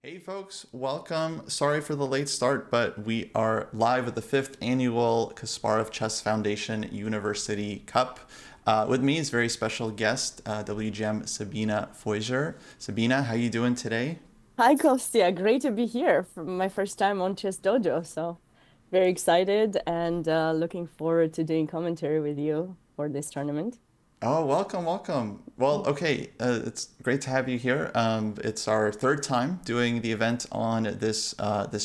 Hey folks, welcome. Sorry for the late start, but we are live at the fifth annual Kasparov Chess Foundation University Cup. With me is very special guest, WGM Sabina Foisor. Sabina, how you doing today? Hi, Kostya. Great to be here for my first time on Chess Dojo. So very excited and looking forward to doing commentary with you for this tournament. Oh, welcome, welcome. Well, okay, it's great to have you here. It's our third time doing the event on this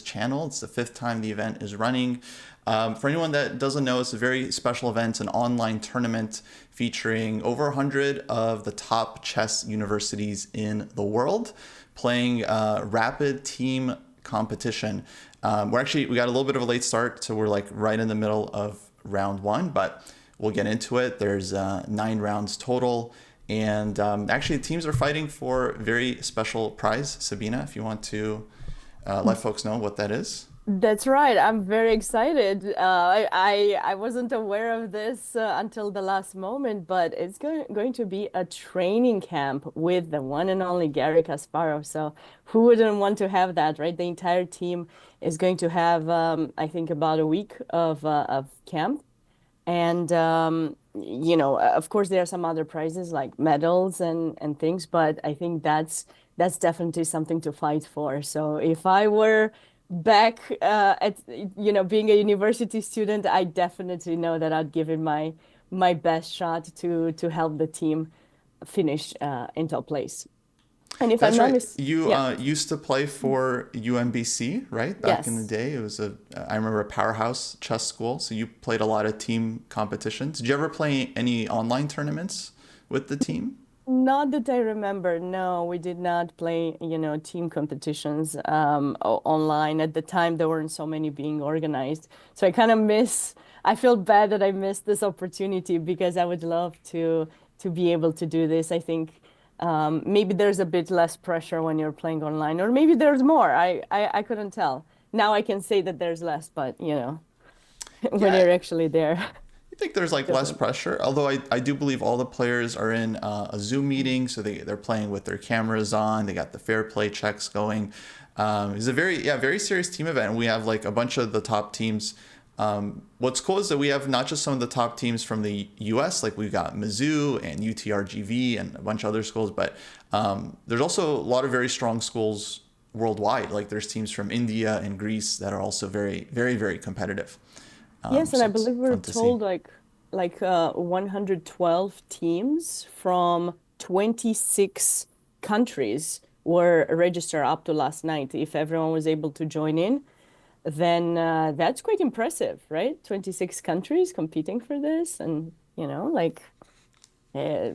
channel. It's the fifth time the event is running. For anyone that doesn't know, it's a very special event, an online tournament featuring over 100 of the top chess universities in the world, playing rapid team competition. We got a little bit of a late start, so we're like right in the middle of round one, but we'll get into it. There's 9 rounds total. And actually, the teams are fighting for a very special prize. Sabina, if you want to let folks know what that is. That's right. I'm very excited. I wasn't aware of this until the last moment, but it's going to be a training camp with the one and only Gary Kasparov. So who wouldn't want to have that, right? The entire team is going to have, I think, about a week of camp. And of course, there are some other prizes like medals and things, but I think that's definitely something to fight for. So if I were back at being a university student, I definitely know that I'd give it my best shot to help the team finish in top place. And if I'm That's not right. mis You yeah, used to play for UMBC, right? Back in the yes. day, I remember a powerhouse chess school. So you played a lot of team competitions. Did you ever play any online tournaments with the team? Not that I remember. No, we did not play, team competitions online. At the time, there weren't so many being organized. So I feel bad that I missed this opportunity because I would love to be able to do this. I think maybe there's a bit less pressure when you're playing online, or maybe there's more. I couldn't tell. Now I can say that there's less, but when Yeah, you're actually there, I think there's like less definitely. pressure, although I do believe all the players are in a Zoom meeting, so they're playing with their cameras on. They got the fair play checks going. It's a very serious team event. And we have like a bunch of the top teams. What's cool is that we have not just some of the top teams from the U.S., like we've got Mizzou and UTRGV and a bunch of other schools, but there's also a lot of very strong schools worldwide. Like there's teams from India and Greece that are also very competitive. Yes, and So I it's believe we're fun to see. told like 112 teams from 26 countries were registered up to last night. If everyone was able to join in, then that's quite impressive, right? 26 countries competing for this, and uh,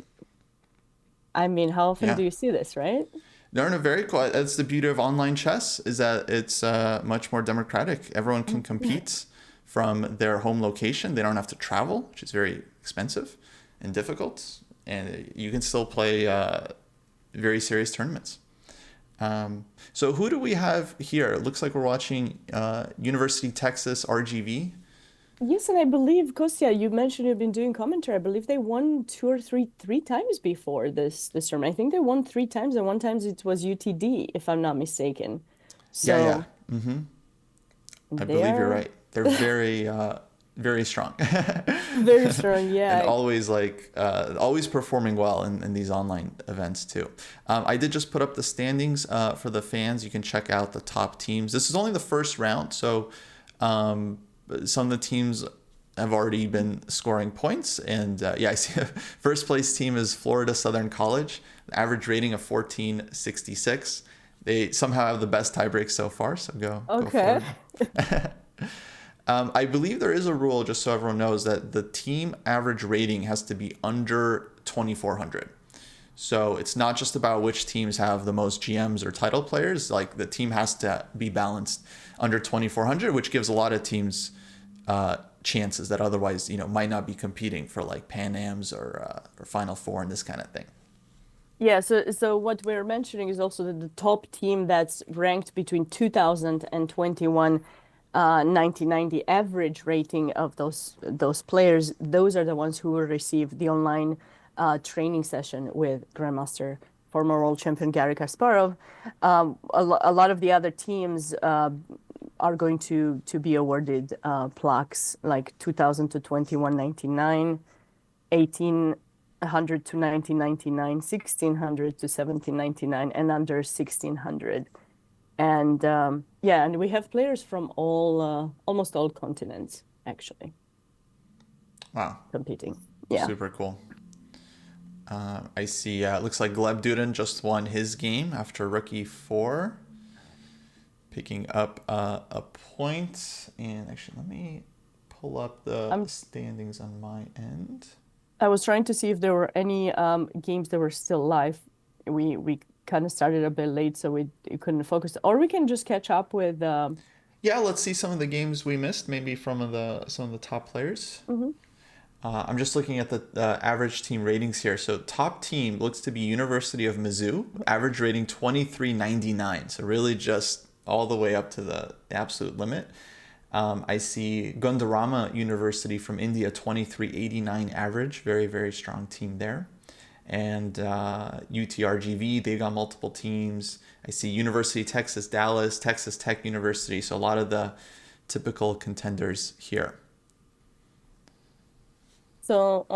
I mean, how often Yeah. do you see this, right? No, no, very cool. That's the beauty of online chess is that it's much more democratic. Everyone can compete from their home location. They don't have to travel, which is very expensive and difficult, and you can still play very serious tournaments. So who do we have here? It looks like we're watching University Texas RGV. Yes, and I believe, Kostya, you mentioned you've been doing commentary. I believe they won two or three times before this tournament. I think they won three times, and one time it was UTD, if I'm not mistaken. Yeah, yeah. So I believe you're they're right. They're very strong. very strong. And Yeah. always performing well in these online events too. I did just put up the standings for the fans. You can check out the top teams. This is only the first round, so um, some of the teams have already been scoring points. And yeah, I see first place team is Florida Southern College, average rating of 1466. They somehow have the best tiebreak so far, so go Okay. Florida. I believe there is a rule, just so everyone knows, that the team average rating has to be under 2,400. So it's not just about which teams have the most GMs or title players. Like the team has to be balanced under 2,400, which gives a lot of teams chances that otherwise, might not be competing for like Pan Ams or Final Four and this kind of thing. Yeah, so what we're mentioning is also that the top team that's ranked between 2000 and 21 1990 average rating of those players, those are the ones who will receive the online training session with Grandmaster former world champion Garry Kasparov. A lot of the other teams are going to be awarded plaques like 2000 to 2199, 1800 to 1999, 1600 to 1799, and under 1600. And yeah, and we have players from almost all continents actually Wow. competing. Yeah. Super cool. I see. It looks like Gleb Dudin just won his game after rookie 4, picking up a point. And actually, let me pull up the standings on my end. I was trying to see if there were any games that were still live. We kind of started a bit late, so we couldn't focus. Or we can just catch up with. Yeah, let's see some of the games we missed, maybe from some of the top players. I'm just looking at the average team ratings here. So top team looks to be University of Mizzou, average rating 2399. So really just all the way up to the absolute limit. I see Gundarama University from India, 2389 average. Very, very strong team there. And UTRGV, they got multiple teams. I see University of Texas, Dallas, Texas Tech University. So a lot of the typical contenders here. So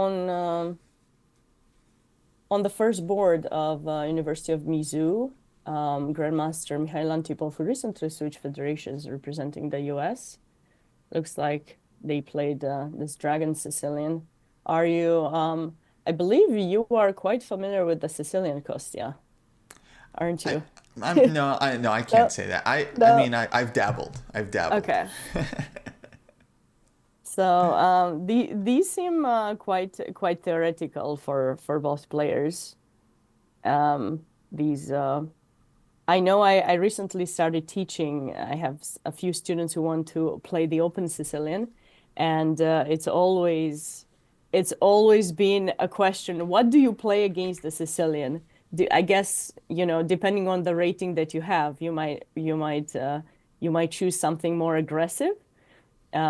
on the first board of University of Mizzou, Grandmaster Mikhail Antipov, who recently switched federations representing the US, looks like they played this Dragon Sicilian. Are you? I believe you are quite familiar with the Sicilian, Kostya, aren't you? I can't say that. I mean, I've dabbled. Okay. So these seem quite theoretical for both players. These I know I recently started teaching. I have a few students who want to play the Open Sicilian, and it's always been a question: what do you play against the Sicilian? I guess, depending on the rating that you have, you might choose something more aggressive,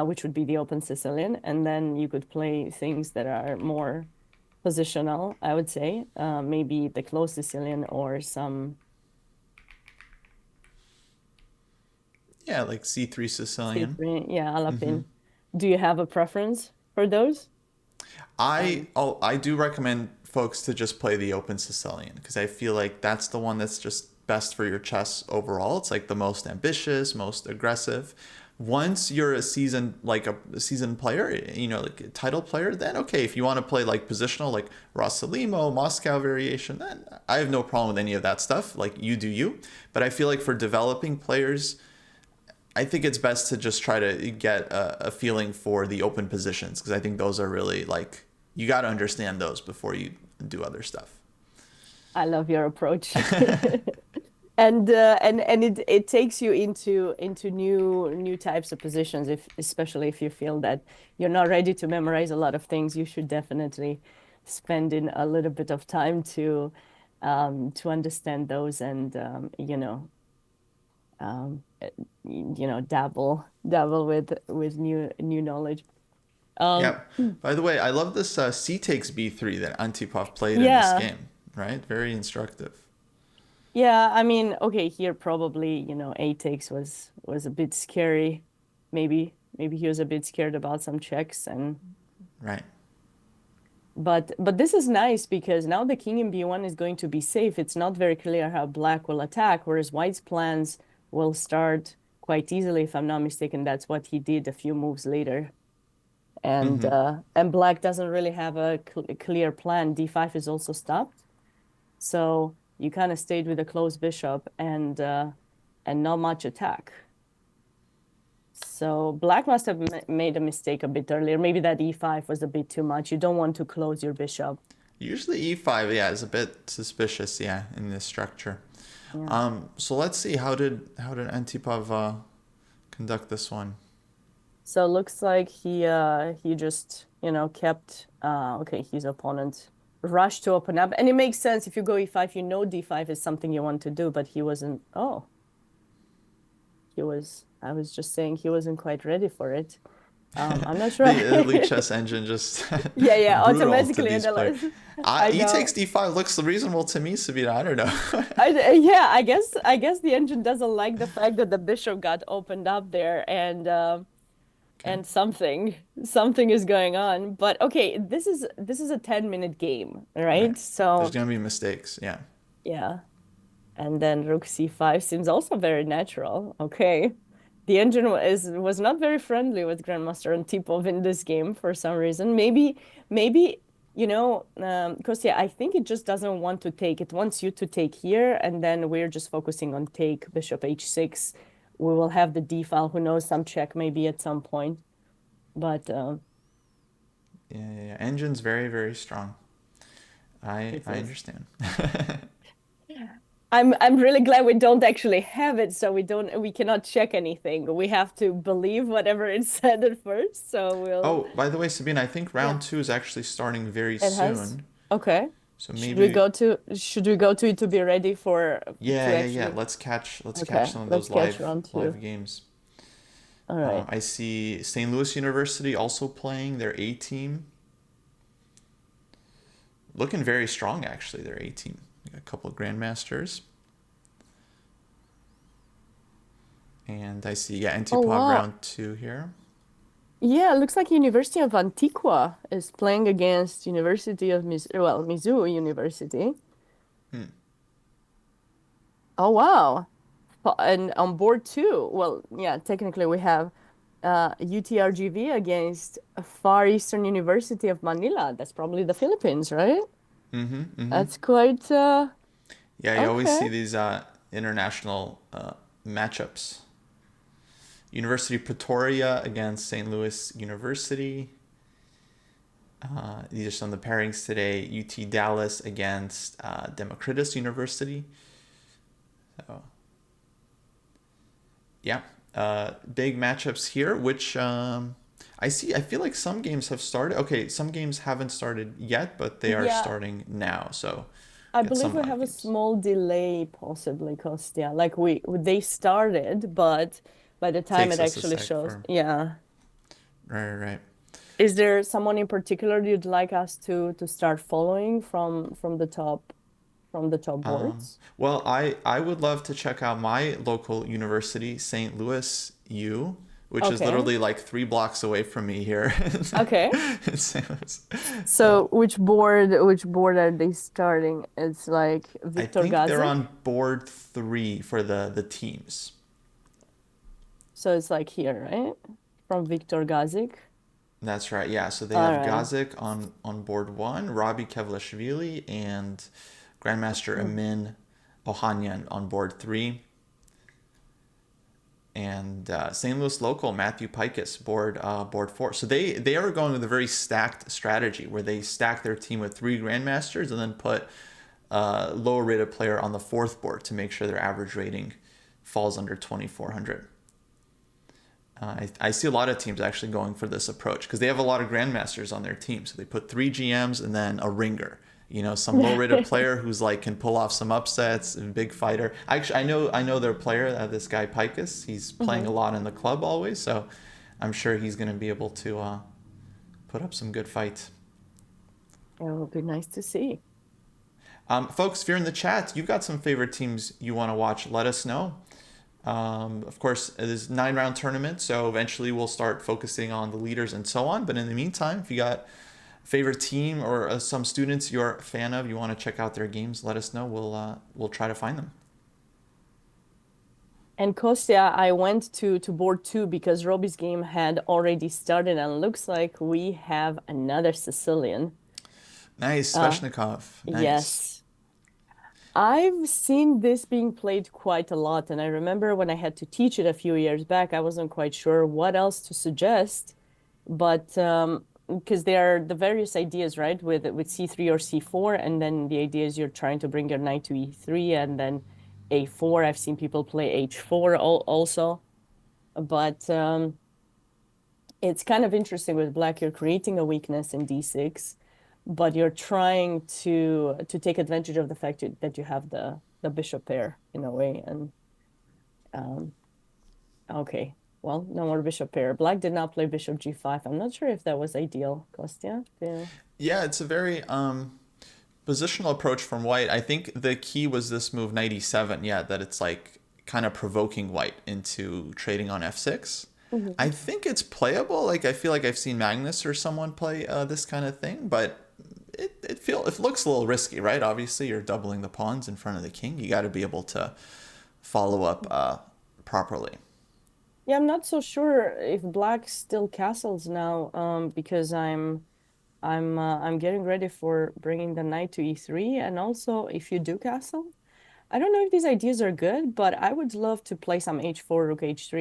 which would be the Open Sicilian, and then you could play things that are more positional, I would say, maybe the closed Sicilian or some. Yeah, like C3 Sicilian. C3, yeah, Alapin. Do you have a preference for those? I do recommend folks to just play the Open Sicilian because I feel like that's the one that's just best for your chess overall. It's like the most ambitious, most aggressive. Once you're a seasoned player, like a title player, then okay, if you want to play like positional, like Rossalimo, Moscow variation, then I have no problem with any of that stuff. Like you do you. But I feel like for developing players, I think it's best to just try to get a feeling for the open positions because I think those are really like, you got to understand those before you do other stuff. I love your approach. And it takes you into new types of positions, especially if you feel that you're not ready to memorize a lot of things, you should definitely spend in a little bit of time to understand those and dabble with new knowledge. Yeah. By the way, I love this C takes B3 that Antipov played Yeah. in this game. Right? Very instructive. Yeah, I mean, okay, here probably, A takes was a bit scary. Maybe he was a bit scared about some checks Right. but this is nice because now the king in B1 is going to be safe. It's not very clear how black will attack, whereas white's plans will start quite easily, if I'm not mistaken. That's what he did a few moves later. And black doesn't really have a clear plan. D5 is also stopped. So you kind of stayed with a closed bishop and not much attack. So black must have made a mistake a bit earlier. Maybe that E5 was a bit too much. You don't want to close your bishop. Usually E5, yeah, is a bit suspicious, yeah, in this structure. Yeah. So let's see, how did Antipov conduct this one? So it looks like he just, kept his opponent rushed to open up. And it makes sense if you go E5, D5 is something you want to do, but he wasn't. I was just saying he wasn't quite ready for it. I'm not sure. The Elite Chess Engine just Yeah, yeah, brutal to automatically these players. analyze. I E know. takes d5 looks reasonable to me, Sabina. I don't know. Yeah, I guess the engine doesn't like the fact that the bishop got opened up there Okay. and something is going on. But okay, this is a 10-minute game, Right. right? There's So, gonna be mistakes. Yeah. yeah. And then rook c5 seems also very natural. Okay. The engine was not very friendly with Grandmaster Antipov in this game for some reason. Maybe, Kostya, I think it just doesn't want to take. It wants you to take here, and then we're just focusing on take bishop h6. We will have the d file. Who knows, some check maybe at some point. But Yeah, yeah, yeah. Engine's very, very strong. it I is. understand. I'm really glad we don't actually have it, so we cannot check anything. We have to believe whatever it said at first. So we'll Oh, by the way, Sabine, I think yeah, round two is actually starting very it has. soon. Okay. So Should we maybe, go to should we go to it to be ready for yeah, to yeah, yeah. actually Let's catch okay, some of let's those catch round live two. games. All right. I see St. Louis University also playing their A team, looking very strong actually. Their A team, got a couple of grandmasters, and I see Oh Antipov wow. round two here. Yeah, it looks like University of Antigua is playing against University of Mizzou University. Hmm. Oh wow. And on board two, well, yeah, technically we have UTRGV against Far Eastern University of Manila. That's probably the Philippines, right? Mm-hmm. Mm-hmm. That's quite Yeah, you always okay. see these international matchups. University of Pretoria against St. Louis University. These are some of the pairings today. UT Dallas against Democritus University. So, yeah, big matchups here, which I see. I feel like some games have started. Okay, some games haven't started yet, but they are Yeah, starting now. So, I got believe some we live have a games. small delay possibly, Kostya. Like they started, but by the time it Takes us a actually sec shows, for yeah. right. Is there someone in particular you'd like us to start following from the top boards? Well, I would love to check out my local university, St. Louis U, which is Okay. literally like 3 blocks away from me here. Okay. in St. Louis. So So which board are they starting? It's like I Victor think they're Gazik. on board three for the teams. So it's like here, right? From Victor Gazik. That's right. Yeah. So they All have right. Gazik on board one, Robbie Kevlashvili, and Grandmaster Amin Ohanyan on board three. And St. Louis local Matthew Pikus board four. So they are going with a very stacked strategy where they stack their team with 3 grandmasters and then put a lower rated player on the fourth board to make sure their average rating falls under 2,400. I see a lot of teams actually going for this approach because they have a lot of grandmasters on their team. So they put 3 GMs and then a ringer. Some low-rated player who's like can pull off some upsets and big fighter. Actually, I know their player, this guy Pikus. He's playing a Hmm. lot in the club always, so I'm sure he's going to be able to put up some good fights. It would be nice to see. Folks, if you're in the chat, you've got some favorite teams you want to watch. Let us know. Of course, it is 9 round tournament, so eventually we'll start focusing on the leaders and so on. But in the meantime, if you got a favorite team or some students you're a fan of, you want to check out their games, let us know. We'll try to find them. And Kostya, I went to board two because Robbie's game had already started, and looks like we have another Sicilian. Nice, Uh, Sveshnikov. Nice. yes. I've seen this being played quite a lot, and I remember when I had to teach it a few years back, I wasn't quite sure what else to suggest, but because there are the various ideas, right, with C3 or C4, and then the idea is you're trying to bring your knight to E3 and then A4. I've seen people play H4 also, but it's kind of interesting with black. You're creating a weakness in D6, but you're trying to take advantage of the fact that you have the bishop pair in a way. And um, okay, well, no more bishop pair. Black did not play bishop g5. I'm not sure if that was ideal, Kostya. Yeah. Yeah, it's a very positional approach from white. I think the key was this move knight e7. Yeah, that it's like kind of provoking white into trading on f6. I Mhm. think it's playable. Like I feel like I've seen Magnus or someone play this kind of thing, but it looks a little risky, right? Obviously, you're doubling the pawns in front of the king. You got to be able to follow up properly. Yeah, I'm not so sure if black still castles now, because I'm getting ready for bringing the knight to e3, and also if you do castle, I don't know if these ideas are good, but I would love to play some h4, rook h3,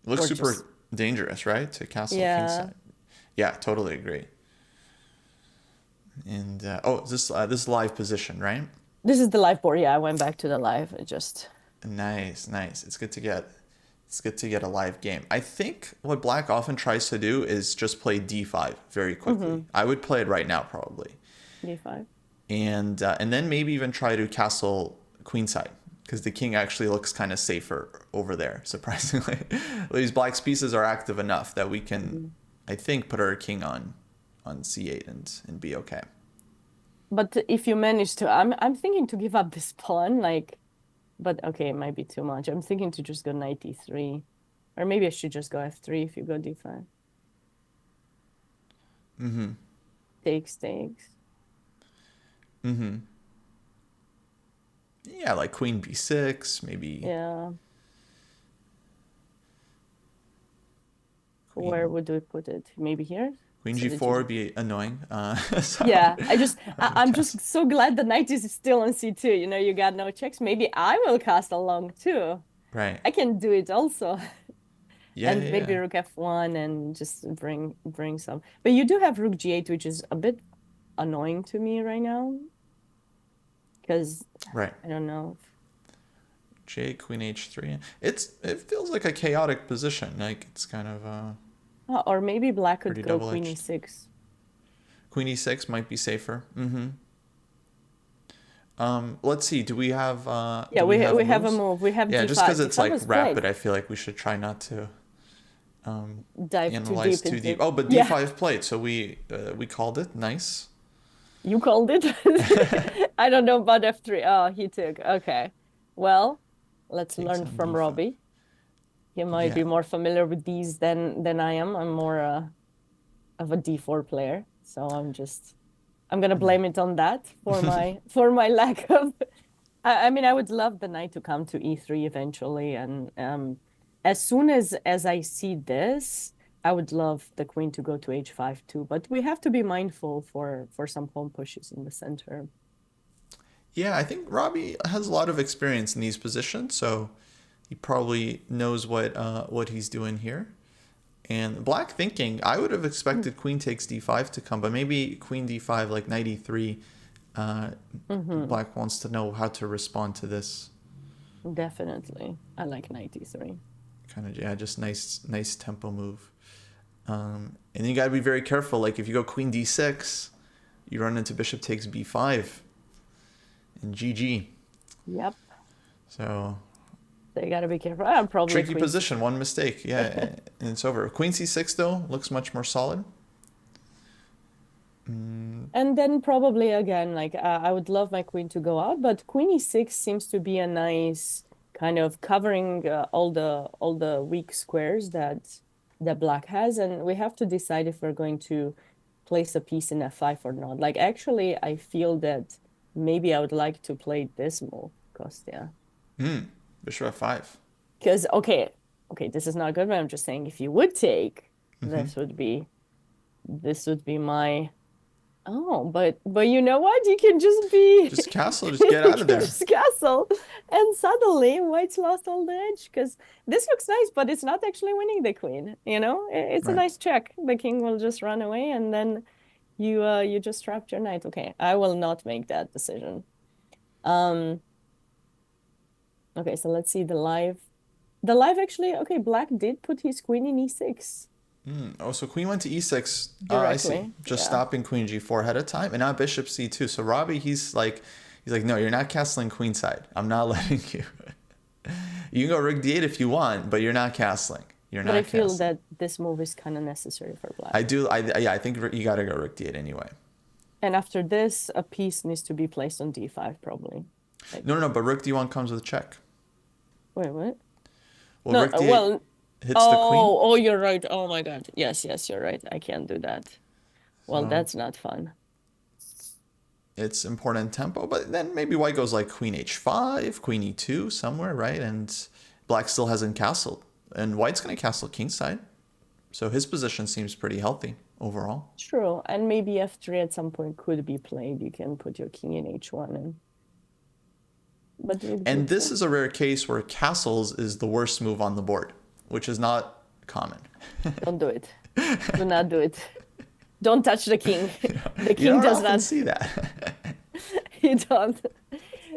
It looks or just super dangerous, right? To castle yeah. kingside. Yeah, totally agree. And oh, this live position, right? This is the live board. Yeah, I went back to the live. It just Nice, nice. It's good to get a live game. I think what black often tries to do is just play d5 very quickly. mm-hmm. I would play it right now probably, d5. and then maybe even try to castle queenside because the king actually looks kind of safer over there. Surprisingly, these black's pieces are active enough that we can, Mm-hmm. I think, put our king on c8 and be okay. But if you manage to, I'm thinking to give up this pawn, like, but okay, it might be too much. I'm thinking to just go knight d3, or maybe I should just go f3 if you go d5. Mm-hmm. Takes, takes. Mm-hmm. Yeah, like queen b6, maybe Yeah. Where queen would we put it? Maybe here? queen So the g4 g. would be annoying. So Yeah, I would I'm just castle. so glad the knight is still on c2. You know, you got no checks. Maybe I will cast along too. Right. I can do it also. Yeah, And yeah, maybe yeah. rook f1 and just bring some. But you do have rook g8, which is a bit annoying to me right now because Right. I don't know. J, queen h3. It feels like a chaotic position. Like it's kind of Oh, or maybe black could pretty go queen double-edged. e6. Queen e6 might be safer. Mm-hmm. Let's see. Yeah, Do we have we have a moves? move. We have Yeah, just because d5. it's d5 like was played. rapid, I feel like we should try not to Dive too analyze deep too into deep. it. Oh, but Yeah, d5 played, so we called it. Nice. you called it. I don't know about f3. Oh, he took. Okay. Well, let's Takes learn on from d5. Robbie. He might Yeah. be more familiar with these than I am. I'm more of a d4 player, so I'm gonna blame it on that for my lack of. I mean, I would love the knight to come to e3 eventually, and as soon as I see this, I would love the queen to go to h5 too. But we have to be mindful for some pawn pushes in the center. Yeah, I think Robbie has a lot of experience in these positions, so he probably knows what he's doing here. And black thinking, I would have expected queen takes d5 to come, but maybe queen d5, like knight e3. Uh, Mm-hmm. Black wants to know how to respond to this Definitely. I like knight e3. kind of, yeah, just nice tempo move. And you gotta be very careful. Like if you go queen d6, you run into bishop takes b5 and GG. Yep. So They gotta be careful. I'm probably tricky queen position, one mistake, yeah, and it's over. Queen c6 though looks much more solid. Mm, And then probably again, like I would love my queen to go out, but queen e6 seems to be a nice kind of covering all the weak squares that black has, and we have to decide if we're going to place a piece in f5 or not. Like actually, I feel that maybe I would like to play this move, Kostya, Bishop f5. because okay, this is not good, but I'm just saying if you would take, Mm-hmm. this would be my. Oh, but you know what? You can just be Just castle, just get you out of can there. just castle and suddenly white's lost all the edge because this looks nice, but it's not actually winning the queen, you know? It's a Right. nice check. The king will just run away and then you just trapped your knight. Okay, I will not make that decision. Um okay, so let's see the live. The live actually, okay, black did put his queen in e6 Oh, so queen went to e6. I see. directly. Just Yeah. stopping queen g4 ahead of time, and now bishop c2. So Robbie, he's like, no, you're not castling queenside. I'm not letting you. You can go rook d8 if you want, but you're not castling. You're But I not feel castling. that this move is kind of necessary for I black. do. Yeah, I think you gotta go rook d8 anyway. And after this, a piece needs to be placed on d5 probably. Like, No, no, no. But rook d1 comes with check. wait, what? Well, No, rook d8 well, hits the queen. oh, you're right. Oh my God. Yes, yes, you're right. I can't do that. Well, So that's not fun. it's important tempo. But then maybe white goes like queen h5, queen e2 somewhere, right? And black still hasn't castled. And white's gonna castle kingside. So his position seems pretty healthy overall. True. And maybe f3 at some point could be played. You can put your king in h1 and but with And this b2. is a rare case where castles is the worst move on the board, which is not common. Don't do it. Do not do it. Don't touch the king. The You king don't does often not. see that. You don't.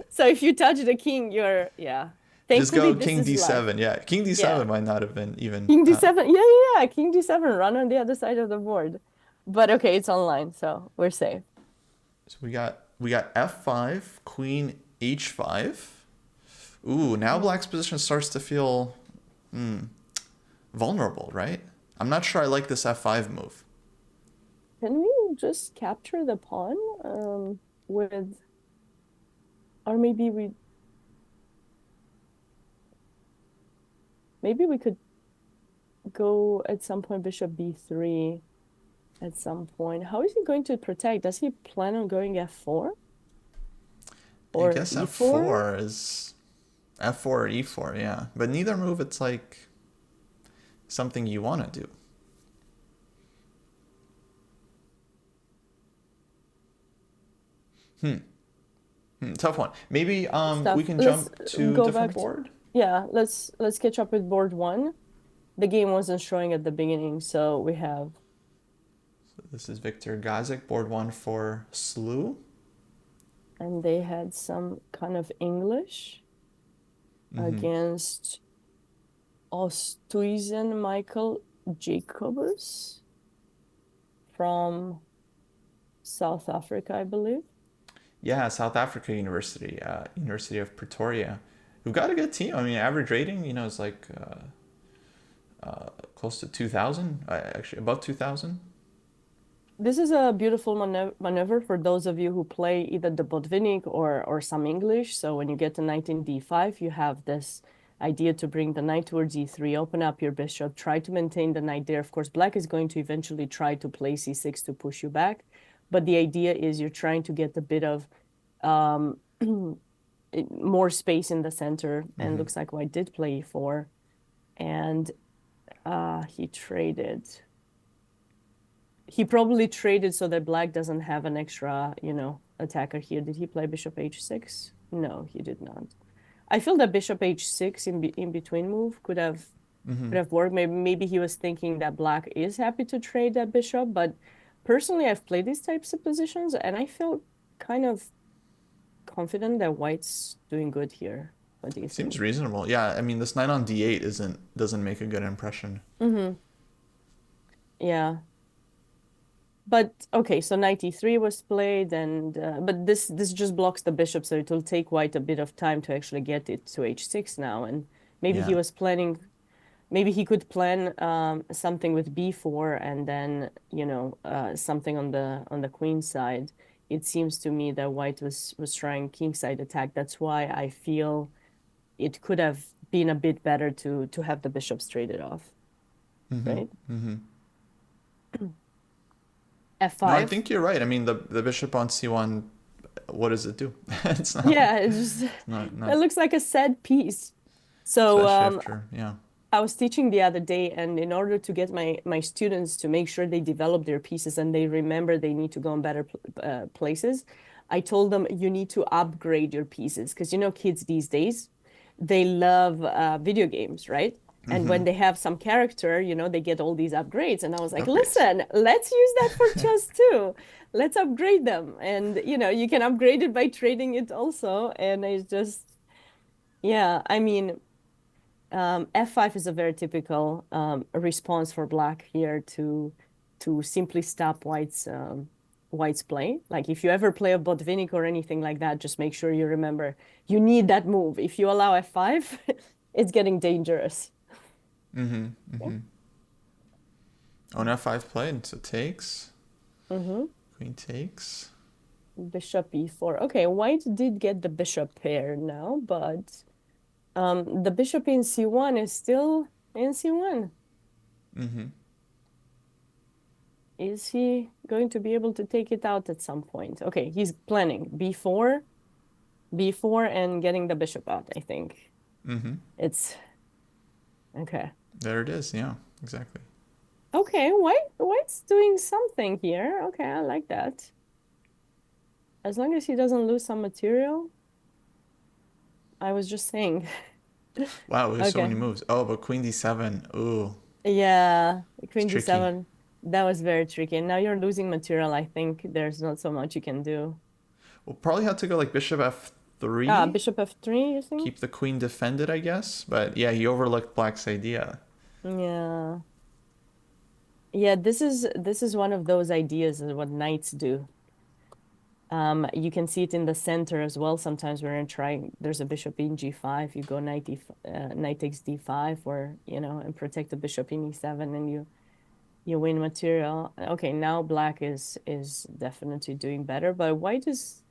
So if you touch the king, you're yeah. Just Thankfully, go this king is black. d7. Yeah, king Yeah. d7 might not have been even. King d7. Yeah, yeah, yeah. King d7, run on the other side of the board. But okay, it's online, so we're safe. So we got f5, queen h5. Ooh, now Mm. black's position starts to feel vulnerable, right? I'm not sure I like this f5 move. Can we just capture the pawn with, or maybe we could go at some point bishop b3 at some point. How is he going to protect? Does he plan on going f4 I or guess e4? f4 is f4 or e4, yeah. But neither move, it's like something you want to do. Tough one. Maybe we Stuff. can Let's jump to go different back to, board. yeah, let's catch up with board one. The game wasn't showing at the beginning, so we have, So this is Victor Gazik, board one for Slew. and they had some kind of English against Ostuizen Michael Jacobus from South Africa, I believe. Yeah, South Africa University, University of Pretoria. We've got a good team. I mean, average rating, is like close to 2,000, actually above 2,000. This is a beautiful maneuver for those of you who play either the Botvinnik or some English. So when you get to knight in d5, you have this idea to bring the knight towards e3, open up your bishop, try to maintain the knight there. Of course, black is going to eventually try to play c6 to push you back. But the idea is you're trying to get a bit of more space in the center. And looks like white did play e4. And he traded. He probably traded so that black doesn't have an extra, attacker here. Did he play bishop h6? No, he did not. I feel that bishop h6 in between move could have worked. Maybe he was thinking that black is happy to trade that bishop, but personally, I've played these types of positions and I felt kind of confident that white's doing good here. What do you Seems think? reasonable. Yeah, I mean, this knight on d8 doesn't make a good impression. Yeah. But okay, so knight e3 was played, and but this just blocks the bishop, so it will take white a bit of time to actually get it to h6 now. And maybe he Yeah. was planning, maybe he could plan something with b4 and then something on the queen side. It seems to me that white was trying kingside attack. That's why I feel it could have been a bit better to have the bishops traded off, right? No, I f5. think you're right. I mean, the bishop on c1, what does it do? It's not Yeah, it just not it looks like a sad piece. So especially after, yeah. I was teaching the other day, and in order to get my students to make sure they develop their pieces and they remember they need to go in better places, I told them you need to upgrade your pieces because kids these days they love video games, right? And when they have some character, they get all these upgrades. And I was like, Upgrades. listen, let's use that for chess too. Let's upgrade them. And you can upgrade it by trading it also. And it's just, yeah, I mean, f5 is a very typical response for black here to simply stop white's play. Like if you ever play a Botvinnik or anything like that, just make sure you remember you need that move. If you allow f5, it's getting dangerous. Mm-hmm. Yeah. Mm-hmm. Oh, now f5 played, so takes. Mm-hmm. Queen takes. Bishop e4. Okay, white did get the bishop pair now, but the bishop in c1 is still in c1. Mm-hmm. Is he going to be able to take it out at some point? Okay, he's planning b4 and getting the bishop out, I think. Mm-hmm. It's okay. There it is. Yeah, exactly. Okay, white's doing something here. Okay, I like that. As long as he doesn't lose some material, I was just saying. Wow, there's so Okay. many moves. Oh, but queen d7. Ooh, Yeah, it's queen tricky. d7. That was very tricky. And now you're losing material. I think there's not so much you can do. We'll probably have to go like bishop Ah, f3. bishop f3, you think? Keep the queen defended, I guess. But yeah, he overlooked black's idea. Yeah. Yeah, this is one of those ideas of what knights do. You can see it in the center as well. Sometimes when you're trying, there's a bishop in g5, you go knight takes d5, or and protect the bishop in e7, and you win material. Okay, now black is definitely doing better, but white is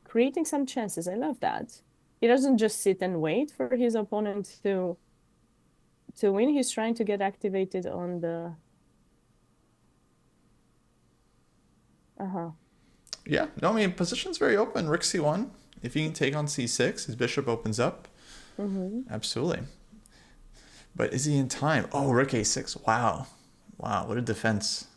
creating some chances. I love that. He doesn't just sit and wait for his opponent to win. He's trying to get activated on the uh-huh. Yeah, no, I mean, position's very open. Rook c1. If he can take on c6, his bishop opens up. Hmm. Absolutely. But is he in time? Oh, rook a6. Wow. Wow, what a defense.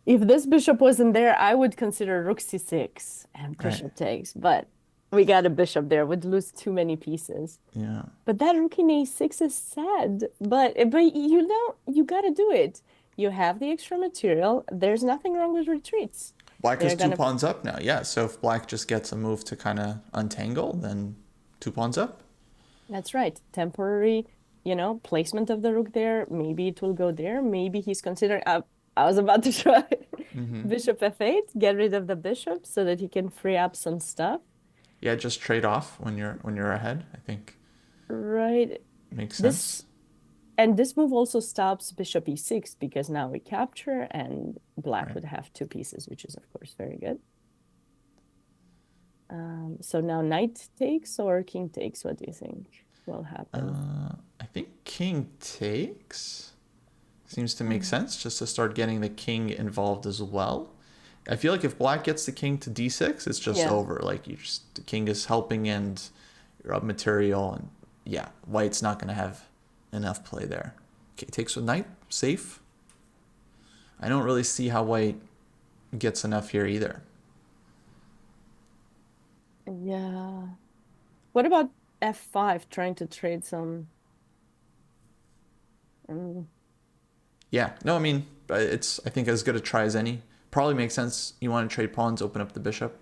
If this bishop wasn't there, I would consider rook c6 and Right. bishop takes, but we got a bishop there, would lose too many pieces. Yeah. But that rook in a6 is sad. But you gotta do it. You have the extra material. There's nothing wrong with retreats. Black is They're two gonna pawns up now. Yeah, so if black just gets a move to kind of untangle, then two pawns up. That's right. Temporary, placement of the rook there. Maybe it will go there. Maybe he's considering. I was about to try Mm-hmm. bishop f8, get rid of the bishop so that he can free up some stuff. Yeah, just trade off when you're ahead. I think Right. makes This sense. and this move also stops bishop e6 because now we capture and black Right. would have two pieces, which is of course very good. So now knight takes or king takes. What do you think will happen? I think king takes seems to make Hmm. sense just to start getting the king involved as well. I feel like if black gets the king to d6, it's just Yeah. over. Like the king is helping and you're up material, and yeah, white's not gonna have enough play there. Okay, takes with knight, safe. I don't really see how white gets enough here either. Yeah. What about f5, trying to trade some? um, Yeah, no, I mean, it's I think as good a try as any. Probably makes sense. You want to trade pawns, open up the bishop.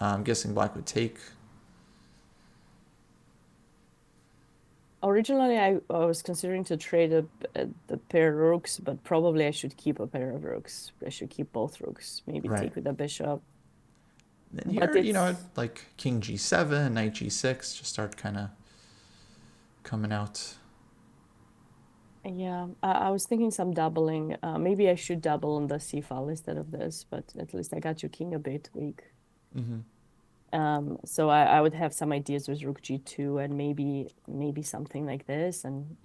I'm guessing black would take. Originally, I was considering to trade the pair of rooks, but probably I should keep a pair of rooks. I should keep both rooks. Maybe Right. take with the bishop. Then But here, it's like king g7, knight g6, just start kind of coming out. Yeah. I was thinking some doubling. Maybe I should double on the c file instead of this, but at least I got your king a bit weak. Mm-hmm. So I would have some ideas with rook g2 and maybe something like this, and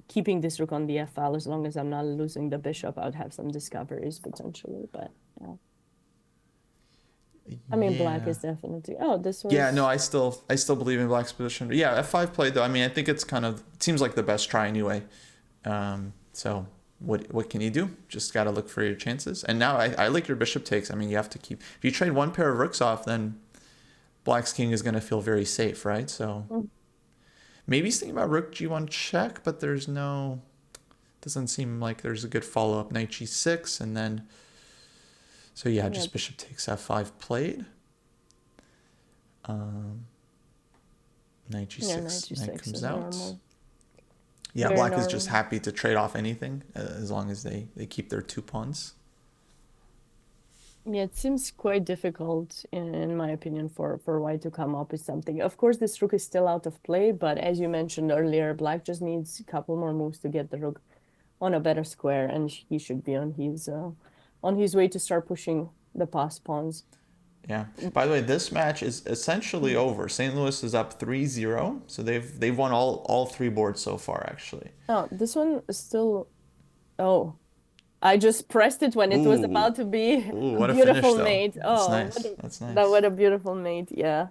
keeping this rook on the f file as long as I'm not losing the bishop, I would have some discoveries potentially. But yeah, I mean, black Yeah. is definitely. Oh, this Yeah, no, was. I still believe in black's position. But yeah, f5 play though. I mean, I think it's kind of it seems like the best try anyway. So what can you do? Just got to look for your chances. And now I like your bishop takes. I mean, you have to keep if you trade one pair of rooks off, then black's king is going to feel very safe, right? So Mm. maybe he's thinking about rook g1 check, but doesn't seem like there's a good follow up. Knight g6, and then so yeah, Yeah, just bishop takes f5 played. Um, Knight yeah, knight g6, knight g6 comes is out. normal. Yeah, Very black is just normal. happy to trade off anything as long as they keep their two pawns. Yeah, it seems quite difficult, in my opinion, for White to come up with something. Of course, this rook is still out of play, but as you mentioned earlier, Black just needs a couple more moves to get the rook on a better square, and he should be on his way to start pushing the pass pawns. Yeah. By the way, this match is essentially over. St. Louis is up 3-0, so they've won all three boards so far actually. Oh, this one is still. Oh, I just pressed it when it was Ooh. about to be Ooh, a what a finish beautiful though. mate. That's Oh, nice. That's nice. what a beautiful mate. Yeah.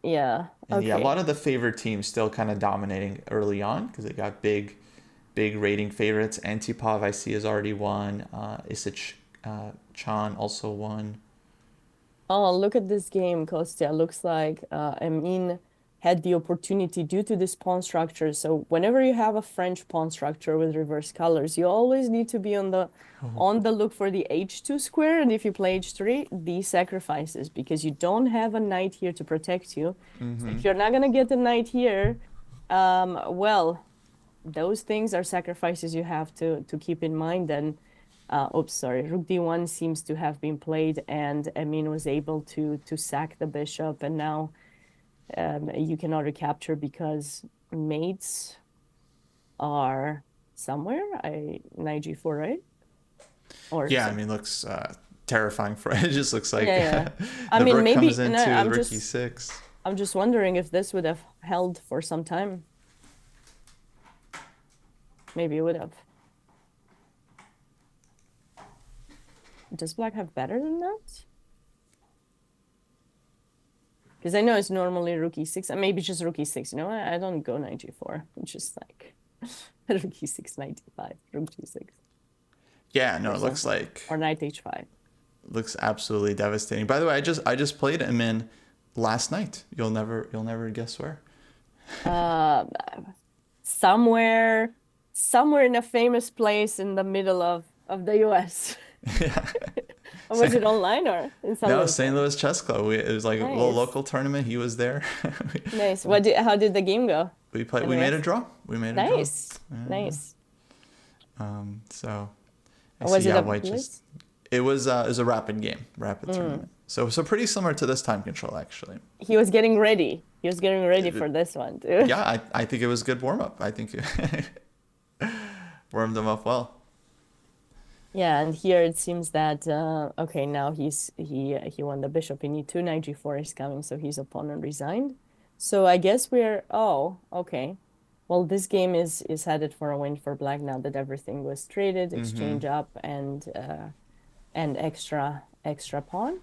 Yeah. And yeah, a Okay. lot of the favorite teams still kind of dominating early on because they got big rating favorites. Antipov I see has already won. Isich Chan also won. Oh, look at this game, Kostya. Looks like Emin had the opportunity due to this pawn structure. So whenever you have a French pawn structure with reverse colors, you always need to be Oh. on the look for the h2 square. And if you play h3, these sacrifices, because you don't have a knight here to protect you. So Mm-hmm. if you're not gonna get the knight here, well, those things are sacrifices you have to keep in mind. And oops, sorry, Rook D1 seems to have been played, and Emin was able to sack the bishop, and now you cannot recapture because mates are somewhere. Knight G4, right? Or Yeah, I some. mean, looks terrifying for it. Just looks like Yeah, yeah. I the mean, rook comes maybe no, into the rook e6. I'm just wondering if this would have held for some time. Maybe it would have. Does Black have better than that? Because I know it's normally rook e6, and maybe just rook e6. You know, I don't go knight g4. I'm just like rook e6, knight d5, rook g6 Yeah, no, or it looks something, like or knight h5. looks absolutely devastating. By the way, I just played him in last night. You'll never guess where. Uh, somewhere, somewhere in a famous place in the middle of the US. Yeah. Or was it online or in some No, little St. town? Louis Chess Club. It was like a little Nice, local tournament. He was there. nice. How did the game go? we played. We made a Anyways, draw. We made a draw. nice, Yeah, yeah. nice. So I see. Was it Yeah, a White just. blitz? It was a rapid game, rapid Mm. tournament. So pretty similar to this time control actually. He was getting ready. He was getting ready It- for this one too. yeah, I think it was a good warm up. I think it warmed them up well. Yeah, and here it seems that okay, now he won the bishop in e2, knight g4 is coming, so his opponent resigned. So I guess we're oh, okay. Well, this game is headed for a win for Black now that everything was traded, Mm-hmm. exchange up, and extra pawn.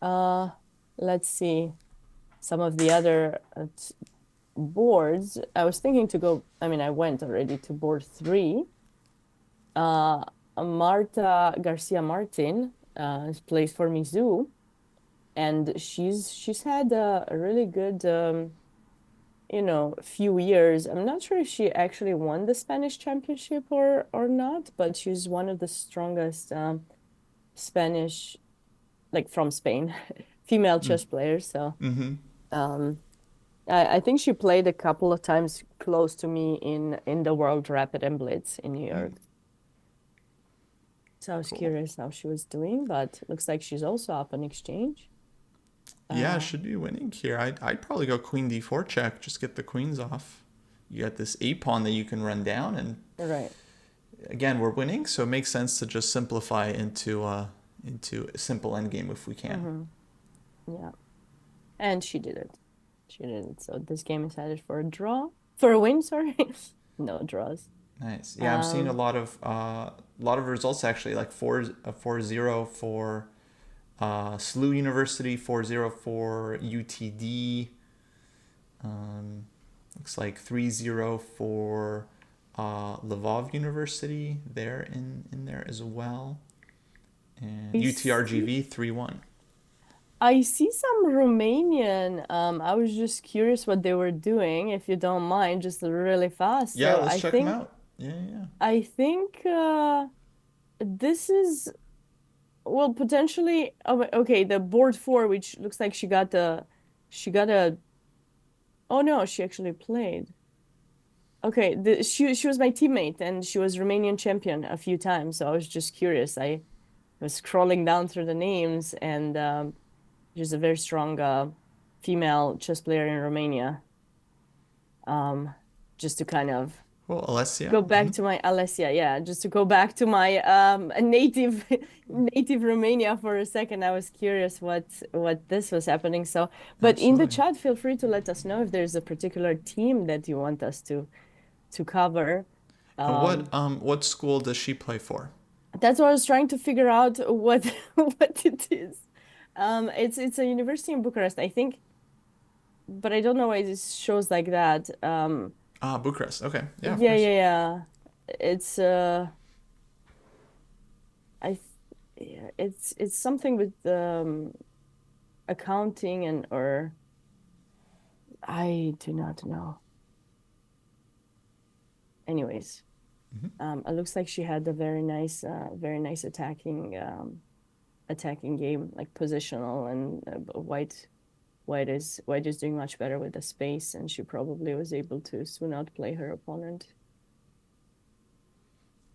Uh, let's see some of the other boards. I was thinking to go. I mean, I went already to board 3. Uh, Marta Garcia Martin plays for Mizzou, and she's had a really good few years. I'm not sure if she actually won the Spanish championship or not, but she's one of the strongest Spanish, like from Spain, female chess players. So Mm-hmm. um, I think she played a couple of times close to me in the World Rapid and Blitz in New York. So I was Cool. curious how she was doing, but looks like she's also up on exchange. Yeah, Uh, should be winning here. I'd probably go queen d4 check. Just get the queens off. You got this a pawn that you can run down, and right. again we're winning, so it makes sense to just simplify into a simple endgame if we can. Hmm. Yeah. And she did it. She did it. So this game is headed for a draw. For a win, sorry. No draws. Nice. Yeah, I'm seeing a Um, lot of results actually, like 4-0 for SLU University, 4-0 for UTD. Um, looks like 3-0 for Lvov University there in there as well. And I see UTRGV 3-1. I see some Romanian. I was just curious what they were doing, if you don't mind, just really fast. Yeah, So let's I check them think out. Yeah, yeah. I think this is well potentially okay, the board 4, which looks like she got a oh no, she actually played. Okay, she was my teammate and she was Romanian champion a few times, so I was just curious. was scrolling down through the names, and she's a very strong female chess player in Romania. Um, just to kind of Well, Alessia. go back to my Alessia, yeah, just to go back to my native native Romania for a second. I was curious what this was happening. So, but in the Absolutely. chat, feel free to let us know if there's a particular team that you want us to cover. And Um, what school does she play for? that's what I was trying to figure out what what it is. It's a university in Bucharest, I think, but I don't know why it shows like that. Ah, Bucharest. Okay. Yeah, of Yeah, course. yeah, yeah. It's I th yeah, it's something with accounting and or I do not know. Anyways, it looks like she had a very nice attacking game, like positional, and White is doing much better with the space, and she probably was able to soon outplay her opponent.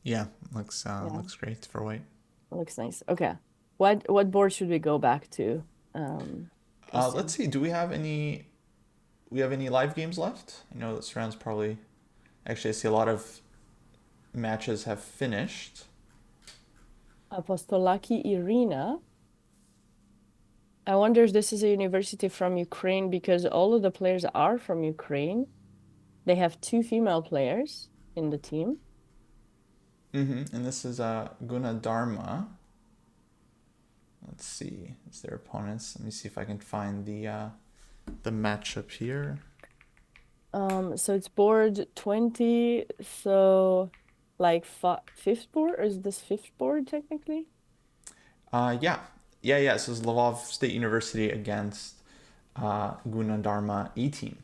Yeah, Yeah, looks great for white. looks nice. Okay, what board should we go back to? Let's Kostya? see. Do we have any? We have any live games left? I know that Surround's probably. Actually, I see a lot of matches have finished. Apostolaki Irina. I wonder if this is a university from Ukraine because all of the players are from Ukraine. They have two female players in the team. And this is Guna Dharma. Let's see. It's their opponents. Let me see if I can find the matchup here. So it's board 20, so like fifth board, or is this fifth board technically? Yeah. So it's Lvov State University against Guna Dharma 18.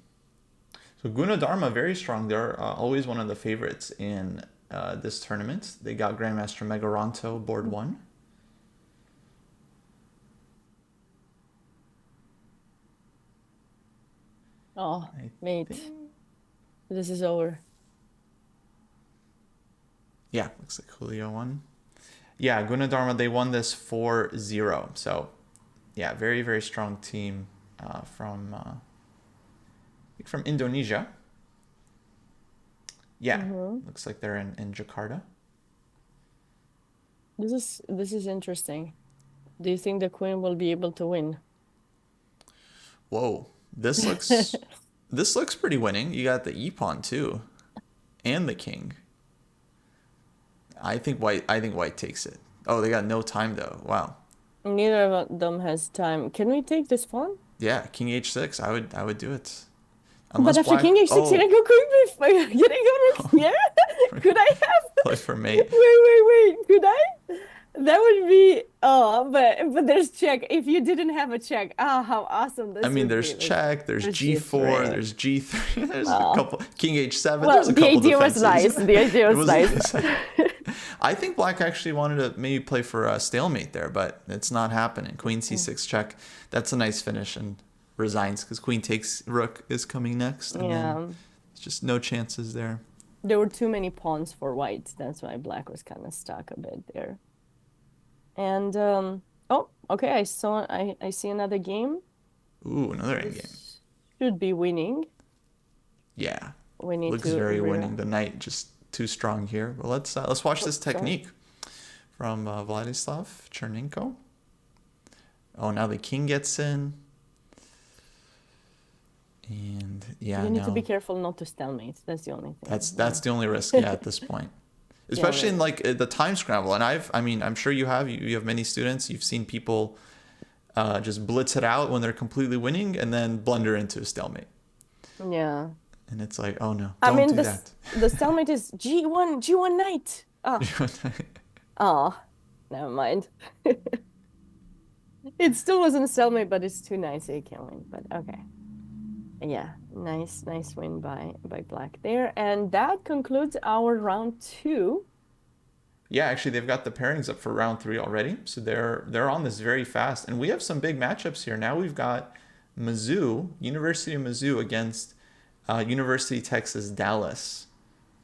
So Guna Dharma, very strong. They're always one of the favorites in this tournament. They got Grandmaster Megaronto board one. Oh, I mate, think. this is over. Yeah, looks like Julio won. Yeah, Guna Dharma, they won this 4-0. So, yeah, very, very strong team from Indonesia. Yeah, looks like they're in Jakarta. This is interesting. Do you think the queen will be able to win? Whoa, this looks pretty winning. You got the e pawn too, and the king. I think white takes it. Oh, they got no time though. Wow. Neither of them has time. Can we take this pawn? Yeah, king h6. I would do it. But Unless after black. king h6, can I Oh, go queen b5? Can I go rook here? Could I have? play for mate. Wait. Could I? That would be but there's check. If you didn't have a check, how awesome I this mean, would there's be. check, there's Let's g4, G3. there's g3, there's a Oh. couple, king h7, Well, there's a the couple idea was defenses. nice. The idea It was was. nice. I think black actually wanted to maybe play for a stalemate there, but it's not happening. Queen c6 check. That's a nice finish and resigns because queen takes rook is coming next, and then Yeah. it's just no chances there. There were too many pawns for white. That's why black was kind of stuck a bit there. And oh, okay, I see another game. Ooh, another endgame. This should be winning. Yeah, We need looks to very winning. The knight just too strong here. Well, let's watch this technique from Vladislav Chernenko. Oh, now the king gets in. And yeah, You need to now be careful not to stalemate. That's the only thing. that's the only risk, yeah, at this point. Especially in like the time scramble. And I'm sure you have many students. You've seen people just blitz it out when they're completely winning and then blunder into a stalemate. Yeah. And it's like, oh no, I don't mean, do that. the stalemate is G1 knight. Oh, never mind. It still wasn't a stalemate, but it's too nice, so you can't win. But okay. Yeah, nice win by black there. And that concludes our round 2. Yeah, actually, they've got the pairings up for round 3 already, so they're on this very fast. And we have some big matchups here. Now we've got University of Mizzou against University of Texas Dallas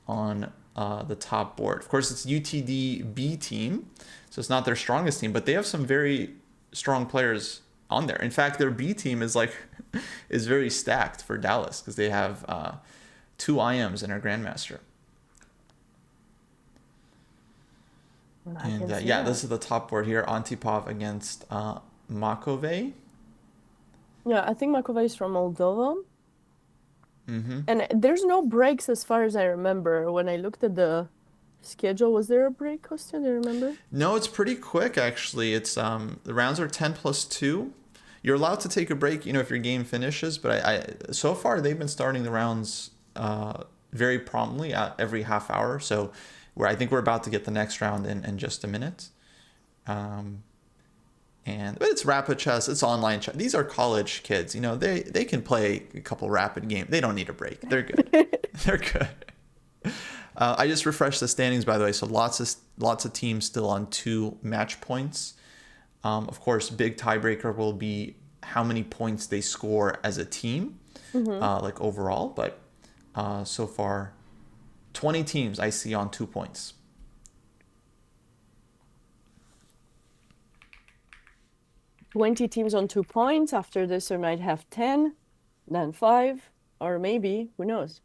on the top board. Of course, it's UTD B team, so it's not their strongest team, but they have some very strong players on there. In fact, their B team is like is very stacked for Dallas because they have two IMs and a grandmaster. And yeah, this is the top board here. Antipov against Makovey. Yeah, I think Makovey is from Moldova. Mm-hmm. And there's no breaks as far as I remember. When I looked at the schedule, was there a break, Kostya? Do you remember? No, it's pretty quick actually. It's the rounds are 10+2. You're allowed to take a break, if your game finishes, but I so far they've been starting the rounds very promptly at every half hour. So I think we're about to get the next round in just a minute. But it's rapid chess, it's online chess. These are college kids, they can play a couple rapid games. They don't need a break. They're good. They're good. I just refreshed the standings, by the way. So lots of teams still on 2 match points. Of course, big tiebreaker will be how many points they score as a team, like overall. But so far, 20 teams I see on 2 points. Twenty teams on 2 points. After this, we might have 10, then 5, or maybe, who knows?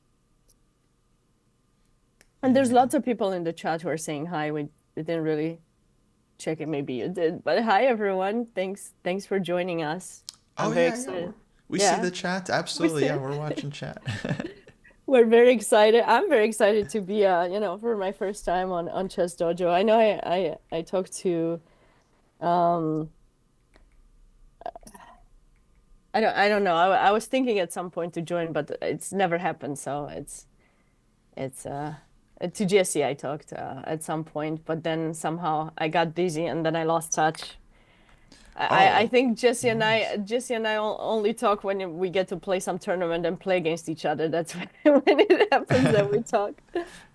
And there's lots of people in the chat who are saying hi. We didn't really check it. Maybe you did, but hi everyone. Thanks for joining us. I'm very excited. Yeah. We see the chat. Absolutely, yeah. We're watching chat. We're very excited. I'm very excited to be, for my first time on Chess Dojo. I know I talked to, I don't know. I was thinking at some point to join, but it's never happened. So it's to Jesse I talked at some point, but then somehow I got busy and then I lost touch. I think Jesse and I only talk when we get to play some tournament and play against each other. That's when it happens that we talk.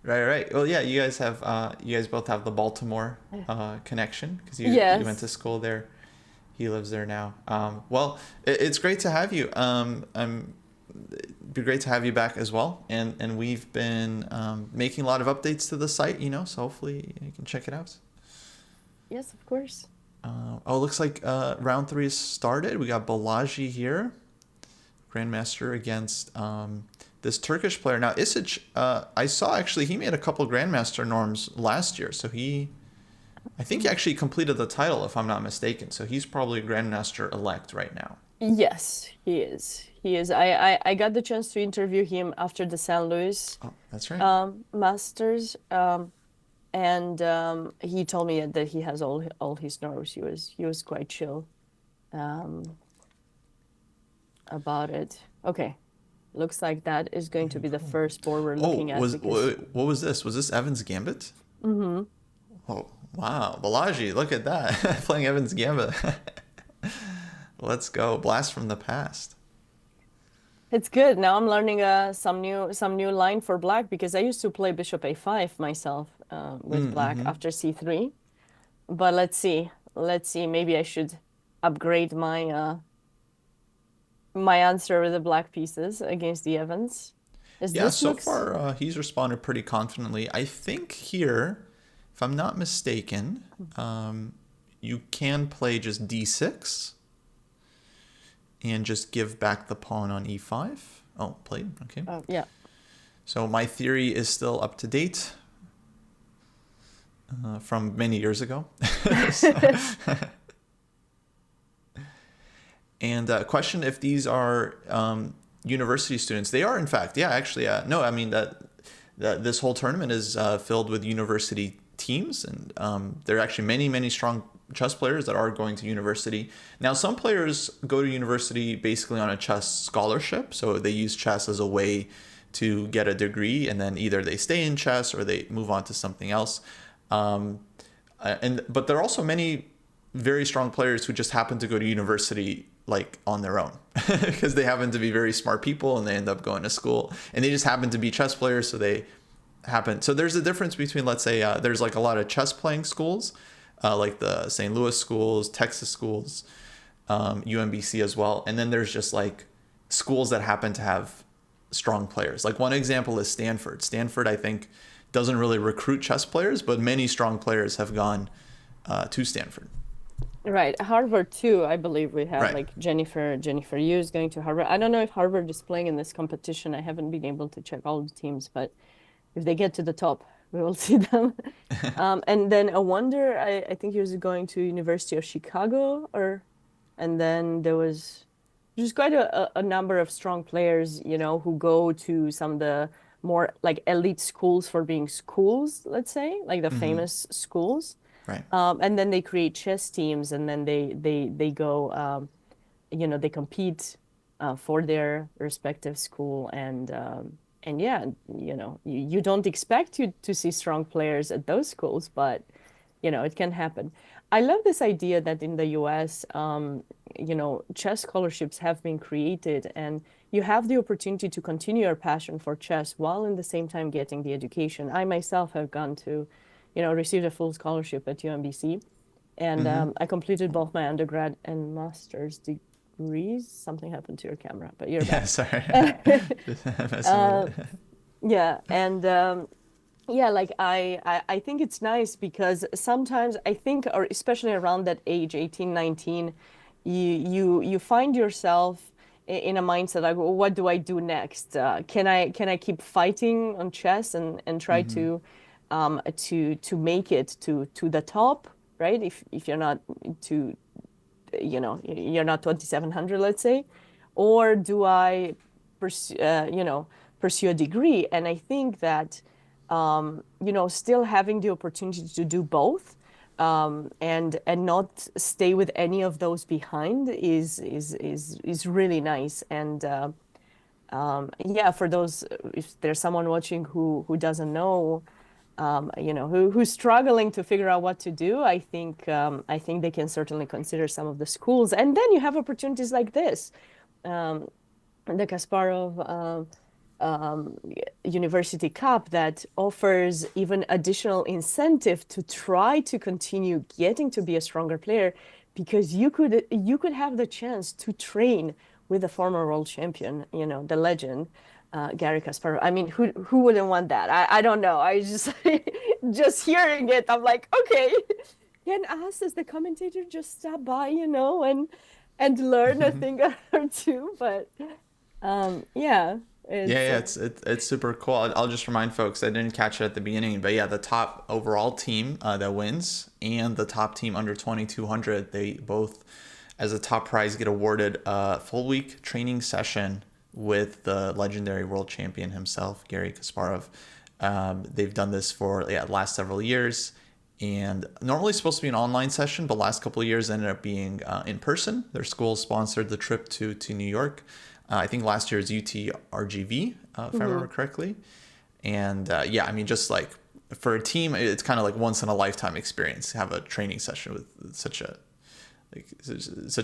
Right. Well, yeah, you guys both have the Baltimore connection because you went to school there. He lives there now. Well, it's great to have you. It'd be great to have you back as well. And we've been making a lot of updates to the site, so hopefully you can check it out. Yes, of course. Looks like round 3 is started. We got Balaji here, Grandmaster against this Turkish player. Now, Isic, I saw actually he made a couple Grandmaster norms last year. So I think he actually completed the title, if I'm not mistaken. So he's probably Grandmaster elect right now. Yes, he is. I got the chance to interview him after the San Luis that's right. Masters. And he told me that he has all his nerves. He was quite chill about it. Okay, looks like that is going to be the first board we're looking at. What was this? Was this Evan's Gambit? Mm-hmm. Oh wow, Balaji, look at that, playing Evan's Gambit. Let's go, blast from the past. It's good. Now I'm learning some new line for black because I used to play Bishop A5 myself with black after C3. But let's see. Maybe I should upgrade my my answer with the black pieces against the Evans. So far he's responded pretty confidently. I think here, if I'm not mistaken, you can play just D6. And just give back the pawn on E5. Oh, played. Okay. Yeah. So my theory is still up to date from many years ago. And question if these are university students. They are, in fact. Yeah, actually. No, I mean that this whole tournament is filled with university teams. And there are actually many strong chess players that are going to university. Now, some players go to university basically on a chess scholarship. So they use chess as a way to get a degree, and then either they stay in chess or they move on to something else. But there are also many very strong players who just happen to go to university like on their own because they happen to be very smart people and they end up going to school and they just happen to be chess players. So there's a difference between, let's say, there's like a lot of chess playing schools, like the St. Louis schools, Texas schools, UMBC as well. And then there's just like schools that happen to have strong players. Like one example is Stanford. Stanford, I think, doesn't really recruit chess players, but many strong players have gone to Stanford. Right. Harvard too, I believe we have Right. like Jennifer Yu is going to Harvard. I don't know if Harvard is playing in this competition. I haven't been able to check all the teams, but if they get to the top, we will see them. And then a wonder, I think he was going to University of Chicago, and then there's quite a number of strong players, who go to some of the more like elite schools for being schools, let's say, like the Mm-hmm. famous schools. Right. And then they create chess teams, and then they go, they compete for their respective school, and yeah, you don't expect to see strong players at those schools, but it can happen. I love this idea that in the US, chess scholarships have been created, and you have the opportunity to continue your passion for chess while in the same time getting the education. I myself have gone to, received a full scholarship at UMBC, and Mm-hmm. I completed both my undergrad and master's degrees. Something happened to your camera, but you're Yeah, back. sorry. Just messing Uh, with it. yeah, and yeah, like I think it's nice because sometimes I think, or especially around that age, 18, 19, you find yourself in a mindset like, well, what do I do next? Can I keep fighting on chess and try Mm-hmm. to make it to the top, right? If you're not to you're not 2700, let's say, or do I pursue pursue a degree? And I think that still having the opportunity to do both, and not stay with any of those behind is really nice. And yeah, for those, if there's someone watching who doesn't know, who's struggling to figure out what to do, I think they can certainly consider some of the schools. And then you have opportunities like this, um, the Kasparov um, University Cup, that offers even additional incentive to try to continue getting to be a stronger player, because you could have the chance to train with the former world champion, the legend, Garry Kasparov. I mean, who wouldn't want that? I don't know. I just just hearing it, I'm like, okay, can us as the commentator just stop by, and learn a thing or two. But yeah, Yeah, it's yeah, it's super cool. I'll just remind folks, I didn't catch it at the beginning, but yeah, the top overall team that wins and the top team under 2200, they both, as a top prize, get awarded a full week training session with the legendary world champion himself, Garry Kasparov. They've done this for last several years, and normally it's supposed to be an online session, but last couple of years ended up being in person. Their school sponsored the trip to New York. I think last year's UTRGV, if I remember mhm. correctly. And yeah, I mean, just like for a team, it's kind of like once in a lifetime experience to have a training session with such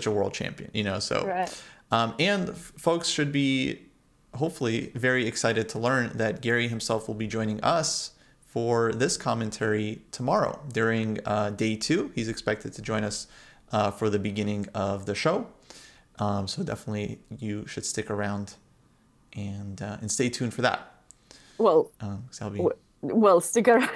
a world champion, So, Right. and folks should be hopefully very excited to learn that Garry himself will be joining us for this commentary tomorrow during day 2. He's expected to join us for the beginning of the show. So definitely you should stick around and stay tuned for that. Well, 'Cause I'll be well, stick around,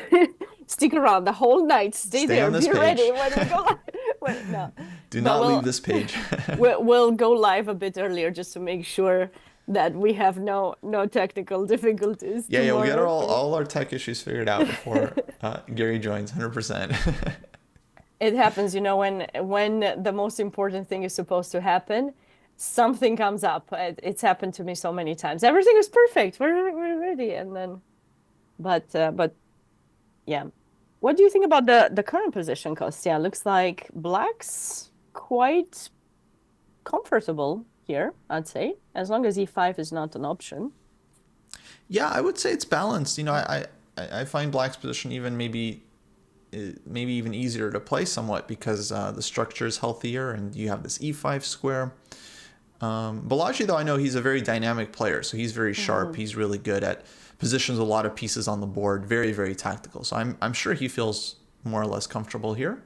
stick around the whole night. Stay stay there. on this Be ready page. when we go live. No, Do but not leave this page. we'll go live a bit earlier just to make sure that we have no technical difficulties Yeah, we'll get tomorrow. all our tech issues figured out before Garry joins 100%. It happens, when the most important thing is supposed to happen, something comes up. It's happened to me so many times. Everything is perfect. We're ready, and then, but yeah. What do you think about the current position, Kostya? Looks like Black's quite comfortable here, I'd say, as long as E5 is not an option. Yeah, I would say it's balanced. I find Black's position even maybe even easier to play somewhat because the structure is healthier and you have this E5 square. Balaji, though, I know he's a very dynamic player, so he's very sharp. Mhm. He's really good at positions a lot of pieces on the board, very, very tactical. So I'm sure he feels more or less comfortable here.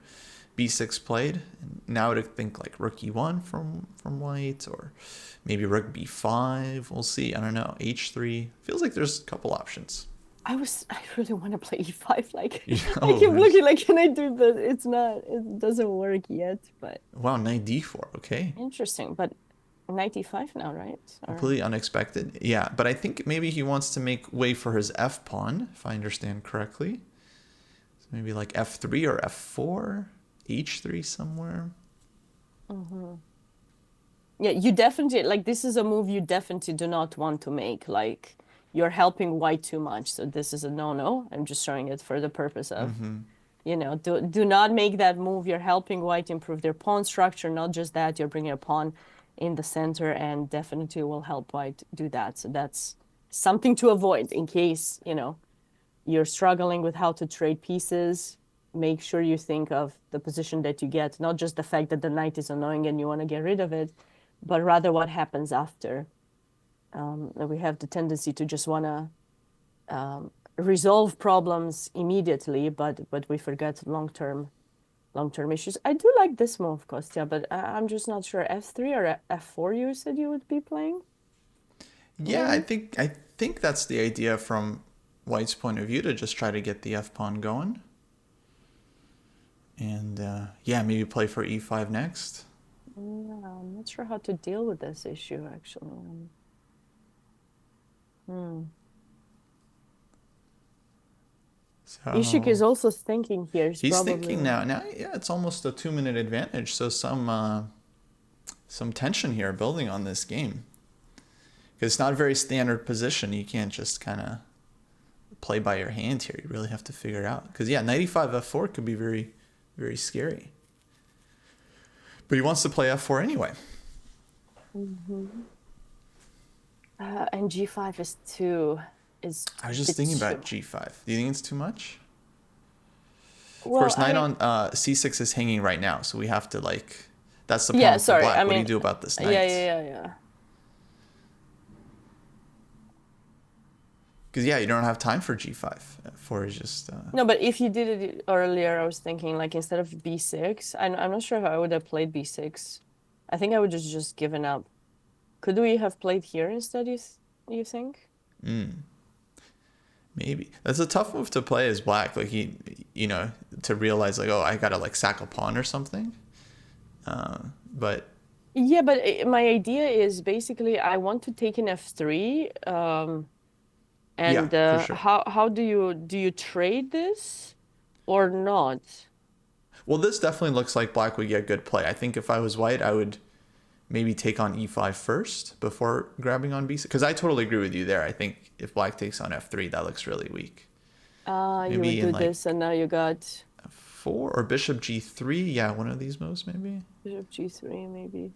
B6 played. Now to think like rook E1 from white, or maybe rook B5. We'll see. I don't know. H3. Feels like there's a couple options. I really want to play e5. Like I Oh, keep looking like, can I do this? It doesn't work yet, but wow, knight d4. Okay. interesting. But 95 now, right? Or Completely unexpected. Yeah, but I think maybe he wants to make way for his f pawn, if I understand correctly. So maybe like f3 or f4, h3 somewhere. hmm Yeah, you definitely like this is a move you definitely do not want to make. Like you're helping white too much, so this is a no-no. I'm just showing it for the purpose of, Mm-hmm. do not make that move. You're helping white improve their pawn structure. Not just that, you're bringing a pawn in the center and definitely will help white do that. So that's something to avoid in case, you're struggling with how to trade pieces. Make sure you think of the position that you get, not just the fact that the knight is annoying and you want to get rid of it, but rather what happens after. We have the tendency to just want to resolve problems immediately, but we forget long-term issues. I do like this move, Kostya, but I'm just not sure. F3 or F4 you said you would be playing? Yeah, I Maybe? think I think that's the idea from White's point of view to just try to get the f pawn going, and yeah, maybe play for e5 next. Yeah, I'm not sure how to deal with this issue, actually. Hmm. Ishik is So also thinking here. He's he's thinking probably. now. Now, yeah, it's almost a 2 minute advantage. So some tension here building on this game because it's not a very standard position. You can't just kind of play by your hand here. You really have to figure it out. Because yeah, 95 f4 could be very, very scary. But he wants to play f4 anyway. Mhm. And G5 is I was a just bit thinking too. about g5. Do you think it's too much? Of Well, course, knight on c6 is hanging right now, so we have to like. That's the yeah, problem for sorry. I black. What do you mean, do about this yeah, knight? yeah, yeah, yeah. Because yeah, you don't have time for g5. F4 is just. No, but if you did it earlier, I was thinking like instead of B6, I'm not sure if I would have played B6. I think I would just given up. Could we have played here instead, you think? Maybe that's a tough move to play as black. Like to realize like, oh, I gotta like sack a pawn or something. But Yeah, but my idea is basically I want to take an F3. yeah, And for sure. how do you trade this or not? Well, this definitely looks like black would get good play. I think if I was white, I would maybe take on e5 first before grabbing on b6. Because I totally agree with you there. I think if black takes on f3, that looks really weak. You would Maybe in do this, like and now you got f4 or bishop g3. Yeah, one of these moves maybe. bishop G3 maybe.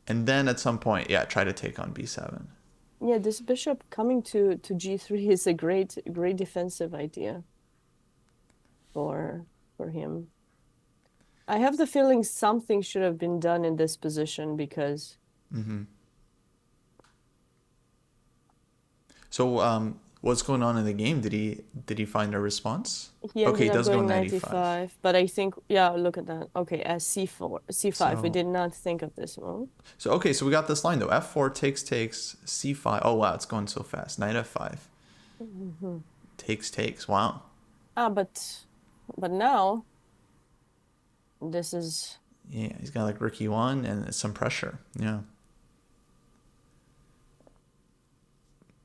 And then at some point, yeah, try to take on b7. Yeah, this bishop coming to G3 is a great defensive idea for for him. I have the feeling something should have been done in this position because Mm-hmm. So, what's going on in the game? Did he find a response? he Okay, ended he up does go going 95. 95. But I think, yeah, look at that. Okay, as C4, C5. We So did not think of this move. okay, so we got this line though. F4 takes c5. Oh wow, it's going so fast. Knight f5 Mhm. takes. Wow. But now this is Yeah, he's got like rook e1 and some pressure. Yeah.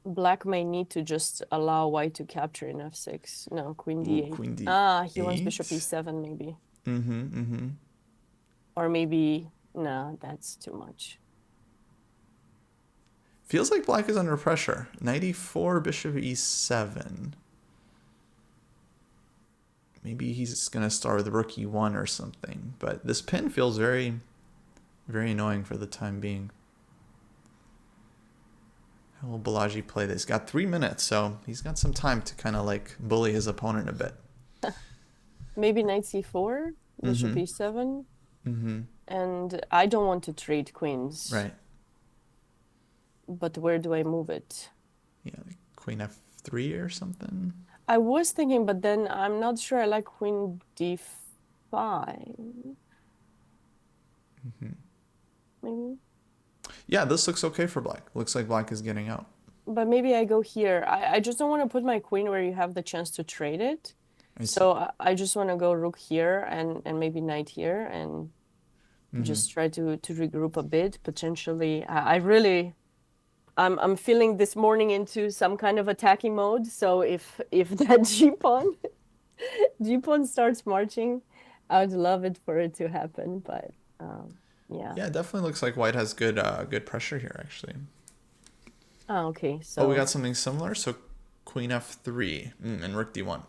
black may need to just allow white to capture in f6. No, queen Ooh, d8. queen He wants bishop d8. e7 maybe. Mm-hmm. Mm-hmm. Or maybe, no, that's too much. Feels like black is under pressure. Knight e4, bishop e7. Maybe he's gonna start with rook e1 or something. But this pin feels very, very annoying for the time being. How will Balaji play this? Got 3 minutes, so he's got some time to kind of like bully his opponent a bit. Maybe knight c4, bishop Mm-hmm. e7. Mm-hmm. And I don't want to trade queens, Right. but where do I move it? Yeah, like queen f3 or something. I was thinking, but then I'm not sure I like queen d5, Mm-hmm. maybe. Yeah, this looks okay for black. Looks like black is getting out. but maybe I go here. I just don't want to put my queen where you have the chance to trade it. I see. So I just want to go rook here and maybe knight here and just try to regroup a bit. Potentially, I really I'm feeling this morning into some kind of attacking mode. So if that G pawn starts marching, I would love it for it to happen. But yeah. Yeah, it definitely looks like white has good pressure here, actually. Oh, okay. Oh, we got So something similar. So queen f3 and rook d1.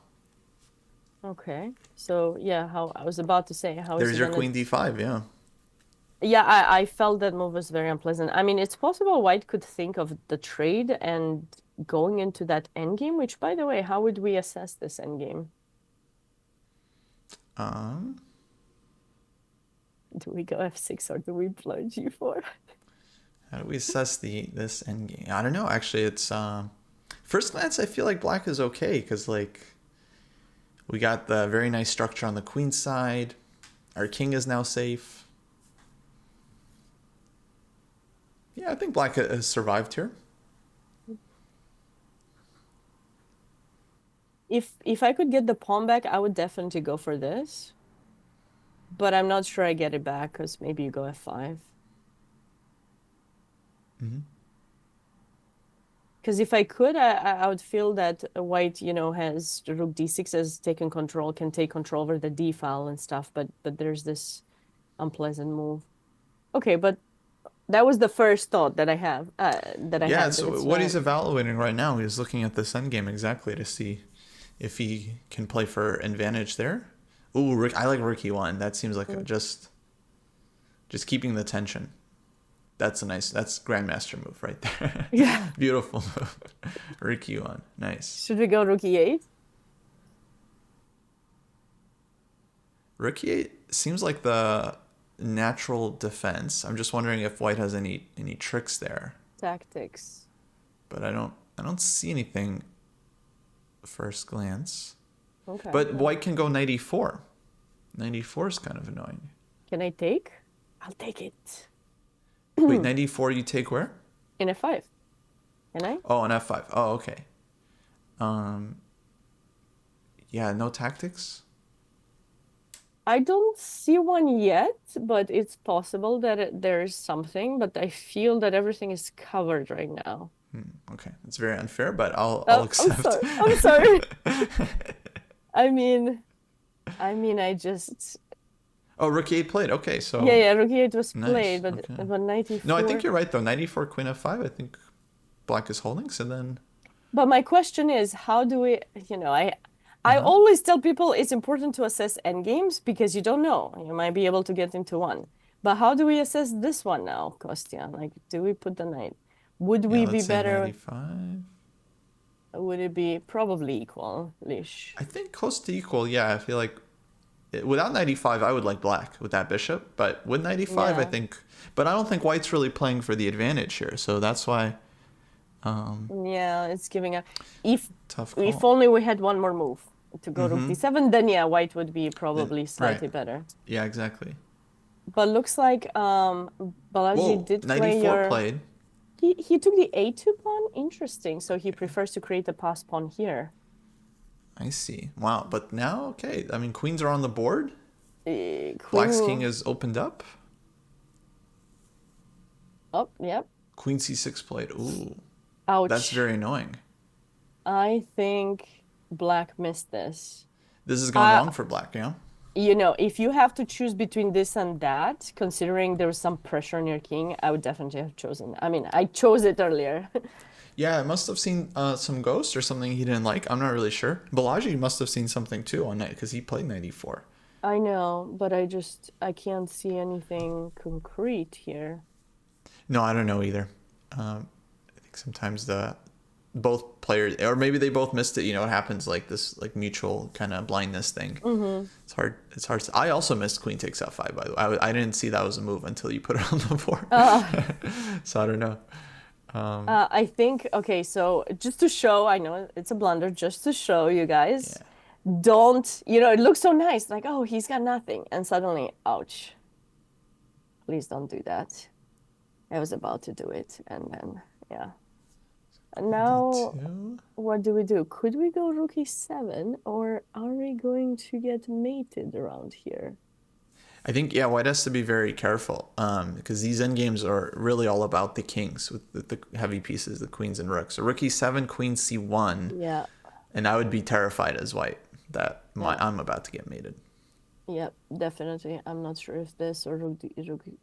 okay. So yeah, how I was about to say, how is There's he your gonna? queen d5, yeah. Yeah, I felt that move was very unpleasant. I mean, it's possible White could think of the trade and going into that endgame, which, by the way, how would we assess this endgame? Um, Do we go f6 or do we play g4? how do we assess this endgame? I don't know. Actually, it's first glance, I feel like black is okay because like we got the very nice structure on the queen side. Our king is now safe. Yeah, I think black has survived here. If I could get the pawn back, I would definitely go for this. But I'm not sure I get it back because maybe you go f5. Mm-hmm. Because if I could, I would feel that White, has rook d6 has taken control, can take control over the d file and stuff. But there's this unpleasant move. Okay, but that was the first thought that I have that I Yeah, had that so it's what not. he's evaluating right now, he's looking at this endgame exactly to see if he can play for advantage there. Ooh, I like rook e1. That seems like just keeping the tension. That's grandmaster move right there. Yeah. Beautiful move. Rook e1. Nice. Should we go rook e8? Rook e8 seems like the natural defense. I'm just wondering if white has any tricks there. Tactics. But I don't see anything first glance. Okay. But white can go knight e4. Knight e4 is kind of annoying. Can I take? I'll take it. Wait, knight e4 you take where? In f5. Can I? Oh, on f5. Oh, okay. Um yeah, no tactics? I don't see one yet, but it's possible that there is something, but I feel that everything is covered right now. Okay. It's very unfair, but I'll Oh, I'm accept. sorry. I'm sorry. I mean, I just Oh, rook e8 played. Okay, yeah, so yeah, rook e8 was nice. played, but Okay. but knight No, I think e4. you're right though. Knight e4, queen f5. I think black is holding. So then, But my question is, how do we, I uh-huh. always tell people it's important to assess endgames because you don't know. You might be able to get into one. But how do we assess this one now, Kostya? Like, do we put the knight? Would Yeah, we be let's say knight better? e5. Would it be probably equal-ish? I think close to equal. Yeah, I feel like without knight e5, I would like black with that bishop. But with knight e5, I Yeah. think. But I don't think white's really playing for the advantage here. So that's why Yeah, it's giving a if tough if call. only we had one more move to go rook d7, then yeah, white would be Then probably right. slightly better. Yeah, exactly. But looks like Balaji Whoa, did knight play e4 your played. he took the a2 pawn. Interesting. So he prefers to create a pass pawn here. I see. Wow. But now, okay. I mean, queens are on the board. Black's king Queen. is opened up. Oh, yep. Queen c6 played. Ooh, that's Ouch. very annoying. I think black missed this. This has gone Uh, wrong for black, yeah? if you have to choose between this and that, considering there was some pressure on your king, I would definitely have chosen. I mean, I chose it earlier. Yeah, it must have seen some ghost or something he didn't like. I'm not really sure. Balaji must have seen something too on knight because he played knight e4. I know, but I can't see anything concrete here. No, I don't know either. I think sometimes both players, or maybe they both missed it. You know, it happens like this, like mutual kind of blindness thing. Mm-hmm. It's hard. It's hard. I also missed queen takes f5. By the way, I didn't see that was a move until you put it on the board. Uh, So I don't know. I think, okay, so just to show, I know it's a blunder, just to show you guys, Yeah. don't, it looks so nice, like, oh, he's got nothing. And suddenly, ouch, please don't do that. I was about to do it. And then, yeah. Now, D2. what do we do? Could we go rook e7, or are we going to get mated around here? I think, yeah, white has to be very careful because these endgames are really all about the kings with the heavy pieces, the queens and rooks. So rook e7, queen c1, Yeah, and I would be terrified as white that yeah, I'm about to get mated. yeah, definitely. I'm not sure if this or rook,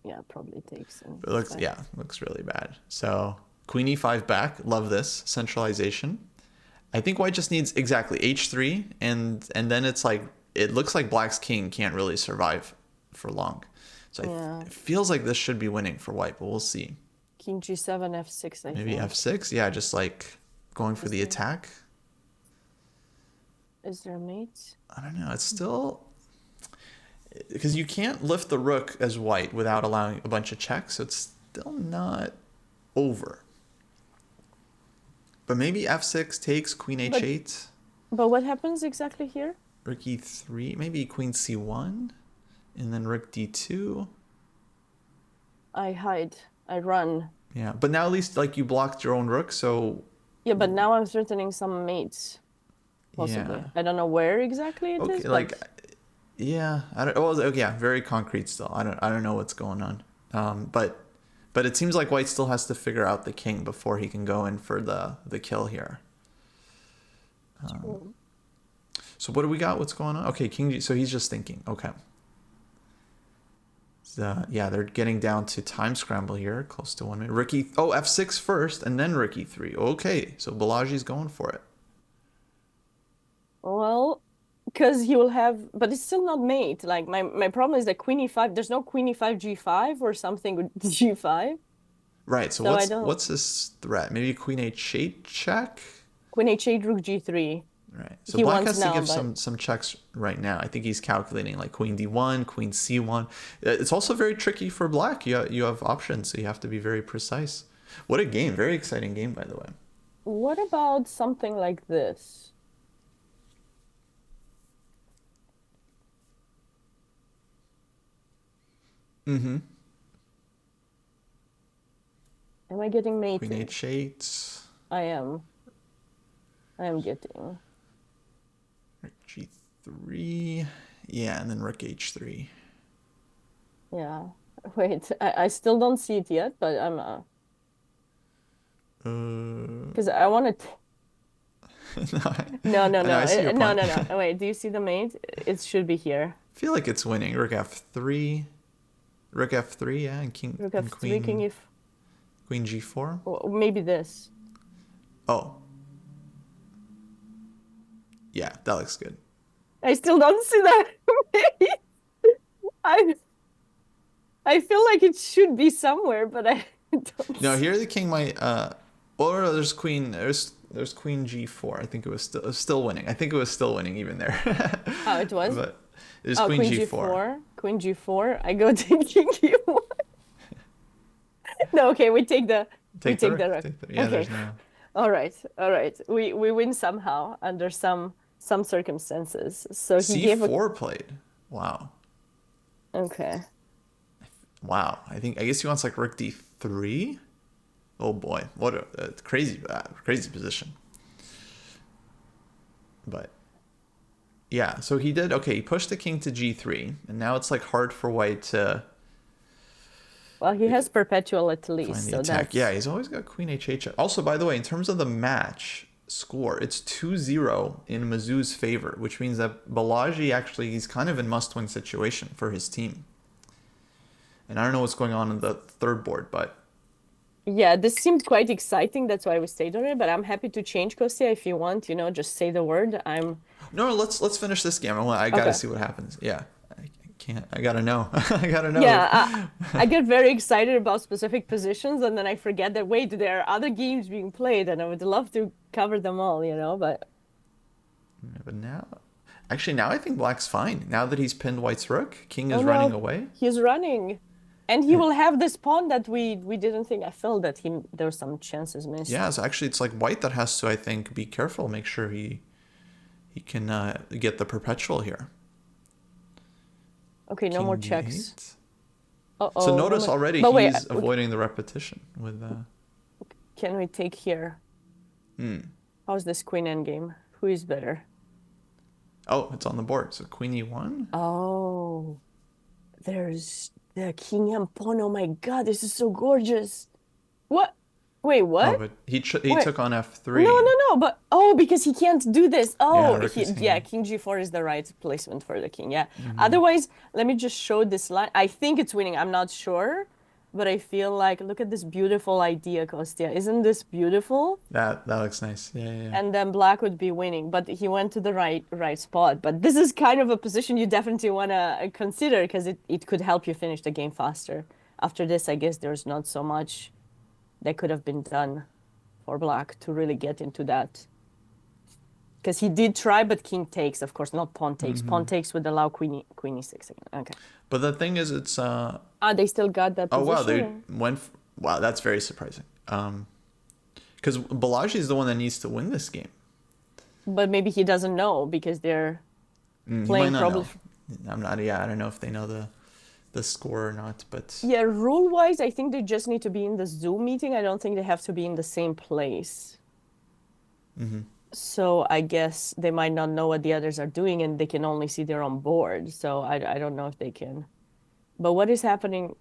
yeah, probably takes and But it it's looks, fine. yeah, looks really bad. So queen e5 back, love this centralization. I think white just needs exactly h3, and then it's like it looks like black's king can't really survive for long. So Yeah, it feels like this should be winning for white, but we'll see. king g7, f6, I Maybe think. f6, yeah, just like going for Is the there attack. is there a mate? I don't know. It's still because you can't lift the rook as white without allowing a bunch of checks, so it's still not over. But maybe f6 takes queen But h8, but what happens exactly here? rook e3, maybe queen c1, and then rook d2. I hide. I run. Yeah, but now at least like you blocked your own rook, so Yeah, but now I'm threatening some mates, yeah. possibly. I don't know where exactly it is, Okay, like but yeah, I don't. Well, okay, yeah, very concrete still. I don't know what's going on. But it seems like white still has to figure out the king before he can go in for the kill here. mm, So what do we got? What's going on? Okay, king G. So he's just thinking. Okay. So, yeah, they're getting down to time scramble here, close to 1 minute. Ricky. Oh, f6 first, and then Ricky 3. Okay, so Balaji's going for it. well, because he will have, but it's still not mate. Like my problem is that queen e5, there's no queen e5 g5 or something with g5. Right. So So I don't what's his threat? Maybe queen h8 check. queen h8 rook g3. Right. So He black wants has to now, give but some checks right now. I think he's calculating like queen d1, queen c1. It's also very tricky for black. You have options, so you have to be very precise. What a game. Very exciting game, by the way. what about something like this? Mm-hmm. Am I getting Queen mated? h8, I am. I am getting. rook g3. Yeah, and then rook h3. Yeah. Wait, I still don't see it yet, but I'm Uh, because I want to. no, No, no, I know, no, I see your no, point. no, no. Oh, wait, do you see the mate? It should be here. I feel like it's winning. Rook f3. Rook f3, yeah, and king Rook and f3, king if queen g4. or maybe this. Oh, yeah, that looks good. I still don't see that mate. I I feel like it should be somewhere, but I don't No, see. here the king might or no, there's queen g4. I think it was still winning. I think it was still winning even there. Oh, it was. But there's Oh, queen queen g4. g4, queen g4. I go to king e1. No, okay, we Take the take rook. the rook. Take the, yeah, Okay. there's no All right. All right. We win somehow under some circumstances. So he gave a c4 played. Wow. okay. Wow. I guess he wants like rook d3. Oh boy. What a crazy position. But yeah, so he did okay, he pushed the king to g3, and now it's like hard for white to Well, he has perpetual at find least, the so attack. Yeah, that's he's always got queen h8. Also, by the way, in terms of the match score, it's 2-0 in Mizzou's favor, which means that Balaji actually he's kind of in must-win situation for his team. And I don't know what's going on in the third board, but yeah, this seemed quite exciting. That's why we stayed on it, but I'm happy to change Kostya if you want, just say the word. I'm no, let's finish this game. I gotta okay. see what happens. Yeah, I can't. I gotta know. I gotta know. Yeah, I get very excited about specific positions and then I forget that wait, there are other games being played and I would love to cover them all, but But now, actually, now I think Black's fine. Now that he's pinned White's rook, King oh is running no, away. he's running. And he will have this pawn that we didn't think. I felt that there were some chances missed. Yeah, so actually, it's like White that has to, I think, be careful, make sure he can get the perpetual here. Okay, no more King checks. d8. So No notice more. already But wait, he's avoiding the repetition with. can we take here? How's this queen endgame? Who is better? Oh, it's on the board. So queen e1. Oh, there's the king and pawn. Oh my God, this is so gorgeous. What? Wait, Oh, what? but he Wait. took on No, f3. no, no, but oh, because he can't do this. Yeah, Oh, rook is yeah, hanging. king g4 is the right placement for the king. Yeah. Otherwise, let me just show this line. I think it's winning. I'm not sure, but I feel like look at this beautiful idea, Kostya. Isn't this beautiful? That looks nice. Yeah, yeah, yeah. And then black would be winning, but he went to the right spot. But this is kind of a position you definitely want to consider because it could help you finish the game faster. After this, I guess there's not so much that could have been done for black to really get into that. Because he did try, but king takes, of course, not pawn takes. Pawn takes would allow queen e6 again. Okay. But the thing is, it's Ah, they still got that oh wow, they position. went. Wow, that's very surprising. Because Balaji is the one that needs to win this game. But maybe he doesn't know because they're He might playing not probably. know. I'm not. Yeah, I don't know if they know the score or not. But Yeah, rule-wise, I think they just need to be in the Zoom meeting. I don't think they have to be in the same place. So I guess they might not know what the others are doing and they can only see their own board. So I don't know if they can. But what is happening?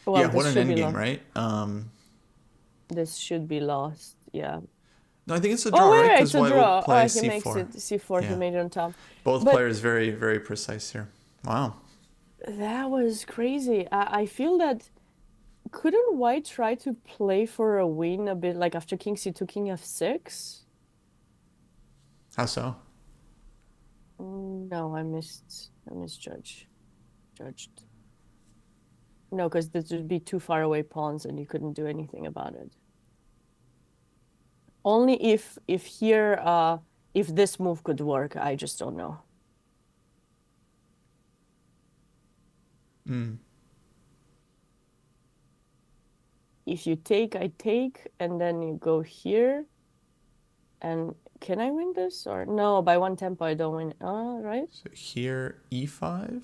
Well, yeah, what this an should be end game, lost. right? This should be lost. Yeah. No, I think it's a Oh, draw, right? wait, Because it's a white will draw. play Oh, he makes c4. it c4. He Yeah, made it on top. both But players very very precise here. Wow. that was crazy. I feel that couldn't white try to play for a win a bit like after king c2, king f6? How so? No, I misjudged. Judged. No, because this would be too far away pawns and you couldn't do anything about it. Only if here if this move could work, I just don't know. If you take, I take, and then you go here. And can I win this or no? By one tempo, I don't win. Oh, right. So here e5,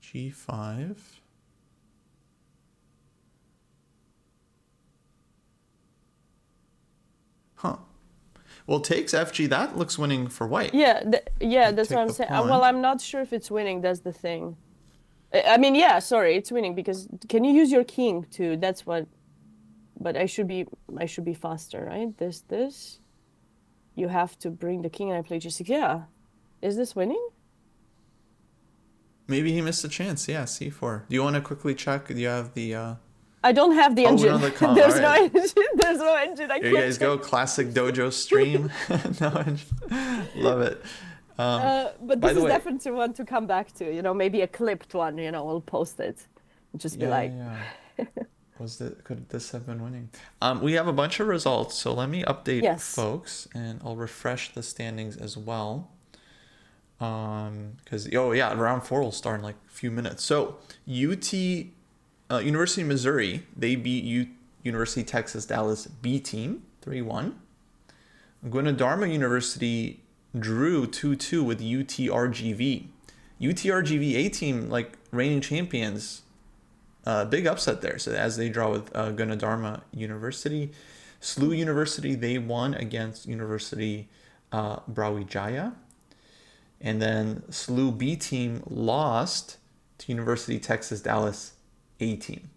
g5. Huh. Well, takes fg. That looks winning for white. Yeah, yeah, that's what Take I'm the saying. pawn. Well, I'm not sure if it's winning. That's the thing. I mean, yeah, sorry, it's winning because can you use your king too? That's what. But I should be faster, right? This. You have to bring the king and I play g6. Yeah. Is this winning? Maybe he missed a chance. Yeah, c4. Do you want to quickly check? Do you have the? I don't have the Oh, engine. no, the com. There's All no right. engine. There's no engine. I Here you can't guys check. go. Classic Dojo stream. No engine. Love it. But By this the is way, definitely one to come back to. Maybe a clipped one. We'll post it. Just be yeah, like, yeah, yeah. Could this have been winning? We have a bunch of results, so let me update yes. folks, and I'll refresh the standings as well. Because oh yeah, round 4 will start in like a few minutes. So UT, University of Missouri, they beat University of Texas Dallas B team 3-1. Guinadharma University drew 2-2 with UTRGV. UTRGV A team, like reigning champions. Big upset there. So as they draw with Guinadharma University, SLU University, they won against University Brawijaya, and then SLU B team lost to University Texas Dallas A team.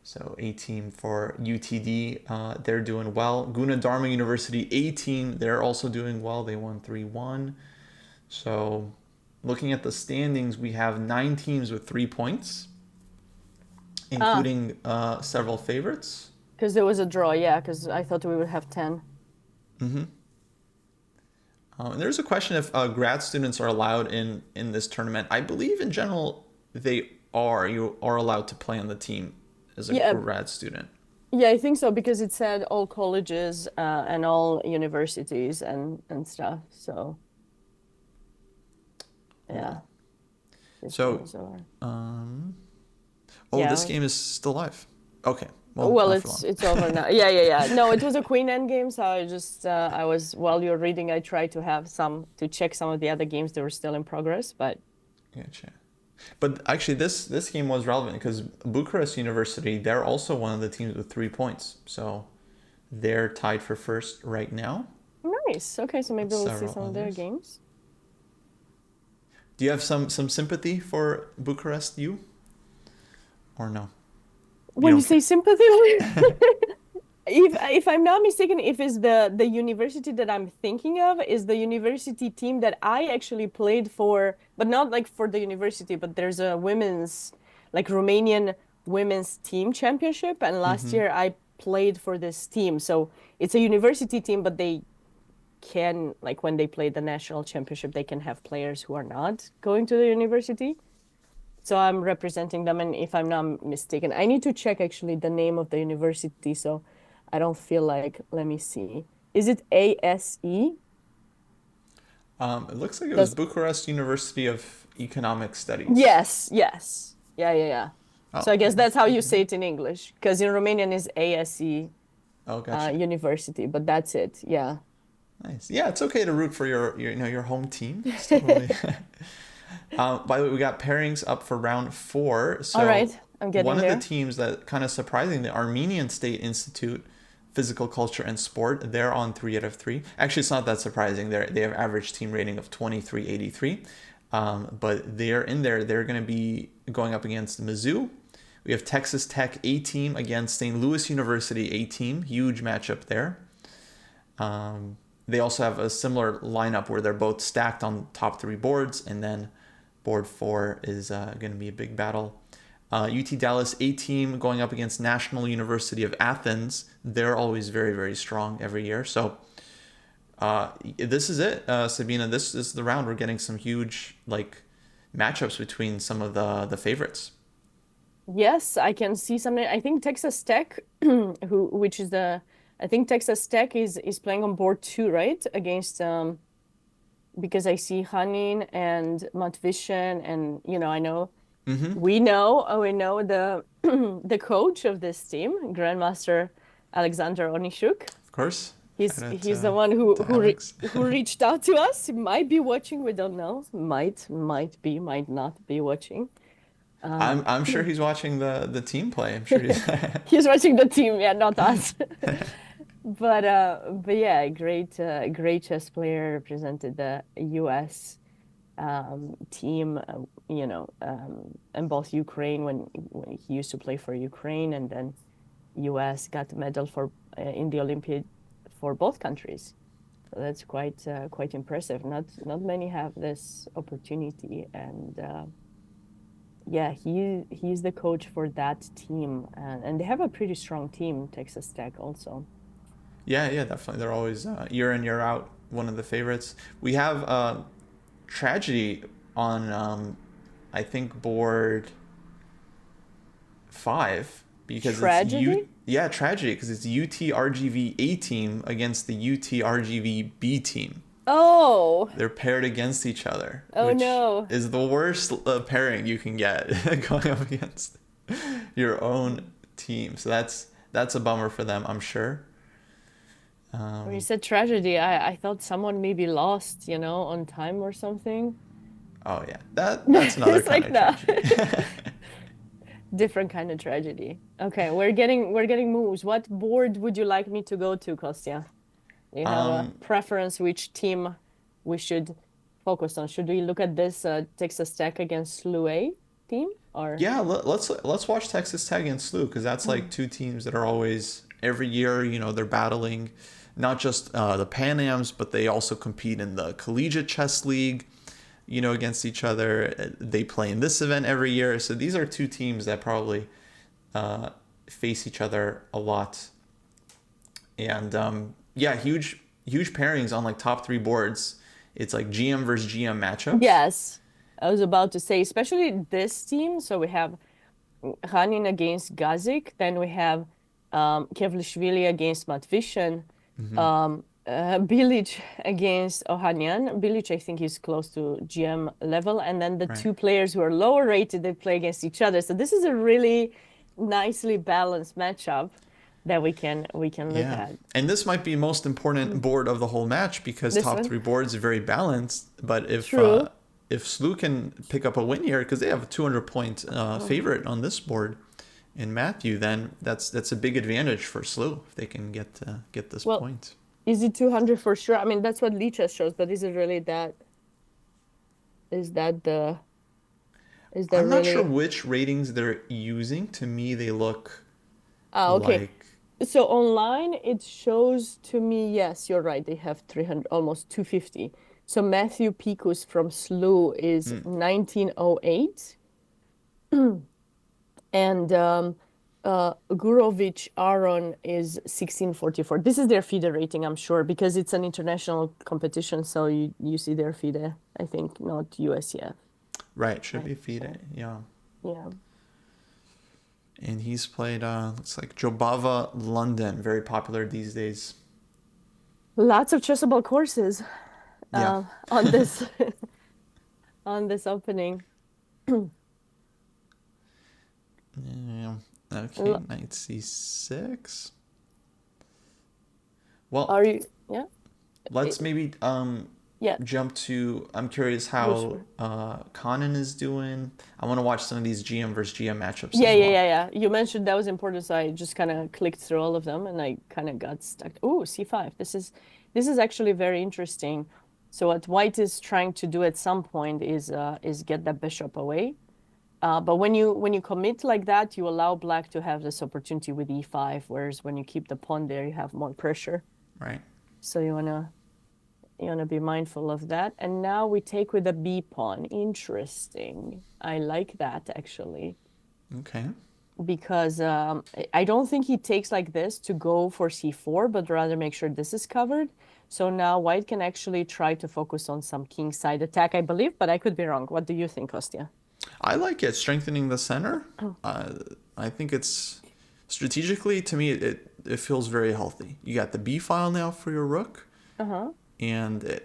So A team for UTD, they're doing well. Guinadharma University A team, they're also doing well. They won 3-1. So looking at the standings, we have 9 teams with 3 points, including several favorites. Because there was a draw, yeah, because I thought we would have 10. And there's a question if grad students are allowed in this tournament. I believe in general they are. You are allowed to play on the team as a grad student. Yeah, I think so because it said all colleges and all universities and stuff. So yeah. So this game is still live. Okay. Well, it's over now. Yeah. No, it was a queen end game, so I just I was while you're reading, I tried to check some of the other games that were still in progress, but Gotcha. But actually, this game was relevant because Bucharest University, they're also one of the teams with 3 points. So they're tied for first right now. Nice. Okay, so maybe With we'll see several some of their others. games. Do you have some sympathy for Bucharest, you, or no? You When you don't say care. sympathy, if I'm not mistaken, if it's the university that I'm thinking of is the university team that I actually played for, but not like for the university, but there's a women's like Romanian women's team championship, and last Mm-hmm. year I played for this team. So it's a university team, but they can like when they play the national championship, they can have players who are not going to the university. So I'm representing them, and if I'm not mistaken, I need to check actually the name of the university, so I don't feel like, let me see. Is it ASE? It looks like it was Does Bucharest University of Economic Studies. Yes, yes. Yeah, yeah, yeah. Oh, So I okay, guess that's how good you to say know. it in English, because in Romanian is ASE Oh, gotcha. University, but that's it. Yeah. Nice. Yeah, it's okay to root for your home team. It's totally. By the way, we got pairings up for round four. All So right, I'm one getting of the there. teams that kind of surprising, the Armenian State Institute, Physical Culture and Sport, they're on 3 out of 3. Actually, it's not that surprising. They have average team rating of 2383. But they're in there. They're going to be going up against Mizzou. We have Texas Tech A team against St. Louis University A team. Huge matchup there. They also have a similar lineup where they're both stacked on top 3 boards, and then board 4 is going to be a big battle. UT Dallas A team going up against National University of Athens. They're always very, very strong every year. So this is it, Sabina. This is the round. We're getting some huge like matchups between some of the favorites. Yes, I can see something. I think Texas Tech, which is I think Texas Tech is playing on board 2, right? Against because I see Hanin and Matvishin, and I know Mm-hmm. we know the the coach of this team, Grandmaster Alexander Onishuk. Of course. Shout out He's the one to Alex. who reached out to us. He might be watching, we don't know. Might be, might not be watching. I'm sure he's watching the team play. I'm sure he's. He's watching the team, yeah, not us. But yeah, great chess player, represented the US team, in both Ukraine when he used to play for Ukraine, and then US got the medal for in the Olympiad for both countries. So that's quite impressive. Not many have this opportunity, and yeah, he's the coach for that team, and they have a pretty strong team, Texas Tech also. Yeah, yeah, definitely. They're always year in year out one of the favorites. We have tragedy on I think board 5 because it's Tragedy? tragedy because it's UTRGV A team against the UTRGV B team. Oh, They're paired against each other, oh which no. is the worst pairing you can get going up against your own team. So that's a bummer for them, I'm sure. When you Um, said tragedy, I thought someone maybe lost, on time or something. oh yeah, that's another It's kind like of no. tragedy. Different kind of tragedy. Okay, we're getting moves. What board would you like me to go to, Kostya? Do you have a um, preference which team we should focus on? Should we look at this Texas Tech against SLU team or yeah, let's watch Texas Tech and SLU because that's like two teams that are always every year. They're battling not just the Pan Ams, but they also compete in the Collegiate Chess League. Against each other. They play in this event every year. So these are two teams that probably face each other a lot. And yeah, huge pairings on like top 3 boards. It's like GM versus GM matchups. Yes, I was about to say, especially this team. So we have Hanin against Gazik, then we have Kevlishvili against Matvishin, Bilic against Ohanyan. Bilic, I think, is close to GM level, and then the Right. two players who are lower rated, they play against each other. So this is a really nicely balanced matchup that we can look Yeah. at. And this might be most important Mm. board of the whole match because This top one, 3 boards are very balanced. But if true. if Slew can pick up a win here, because they have a 200-point favorite on this board in Matthew, then that's a big advantage for Slew if they can get this point. Is it 200 for sure? I mean, that's what Lichess shows, but is it really that? I'm not sure which ratings they're using. To me, they look okay. like... So online, it shows to me, yes, you're right. They have 300, almost 250. So Matthew Picus from Slew is 1908. And Gurovic Aaron is 1644. This is their FIDE rating, I'm sure, because it's an international competition. So you see their FIDE, I think, not USCF. Right, should be FIDE, yeah. Yeah. And he's played, looks like Jobava London, very popular these days. Lots of chessable courses Yeah. on this on this opening. Yeah. Okay, knight c6. Well, are you? Yeah. Let's maybe jump to. I'm curious how Conan is doing. I want to watch some of these GM versus GM matchups. Yeah. You mentioned that was important, so I just kind of clicked through all of them, and I kind of got stuck. Oh, c5. This is actually very interesting. So what White is trying to do at some point is get that bishop away. But when you commit like that, you allow Black to have this opportunity with e5, whereas when you keep the pawn there, you have more pressure. Right. So you wanna be mindful of that. And now we take with the b pawn. Interesting. I like that actually. Okay. Because I don't think he takes like this to go for c4, but rather make sure this is covered. So now White can actually try to focus on some kingside attack, I believe, but I could be wrong. What do you think, Kostya? I like it, strengthening the center. I think it's strategically, to me, it feels very healthy. You got the b file now for your rook, and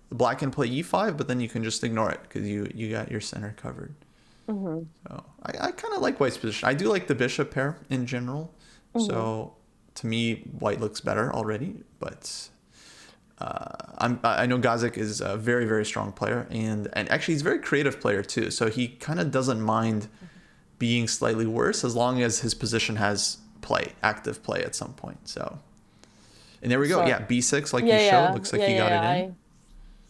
Black can play e5, but then you can just ignore it because you got your center covered. So I kind of like White's position. I do like the bishop pair in general. So to me, White looks better already, but. I know Gazik is a very, very strong player, and actually he's a very creative player too. So he kind of doesn't mind being slightly worse as long as his position has active play at some point. So, and there we go. Yeah, b6 like you showed. Looks like he got it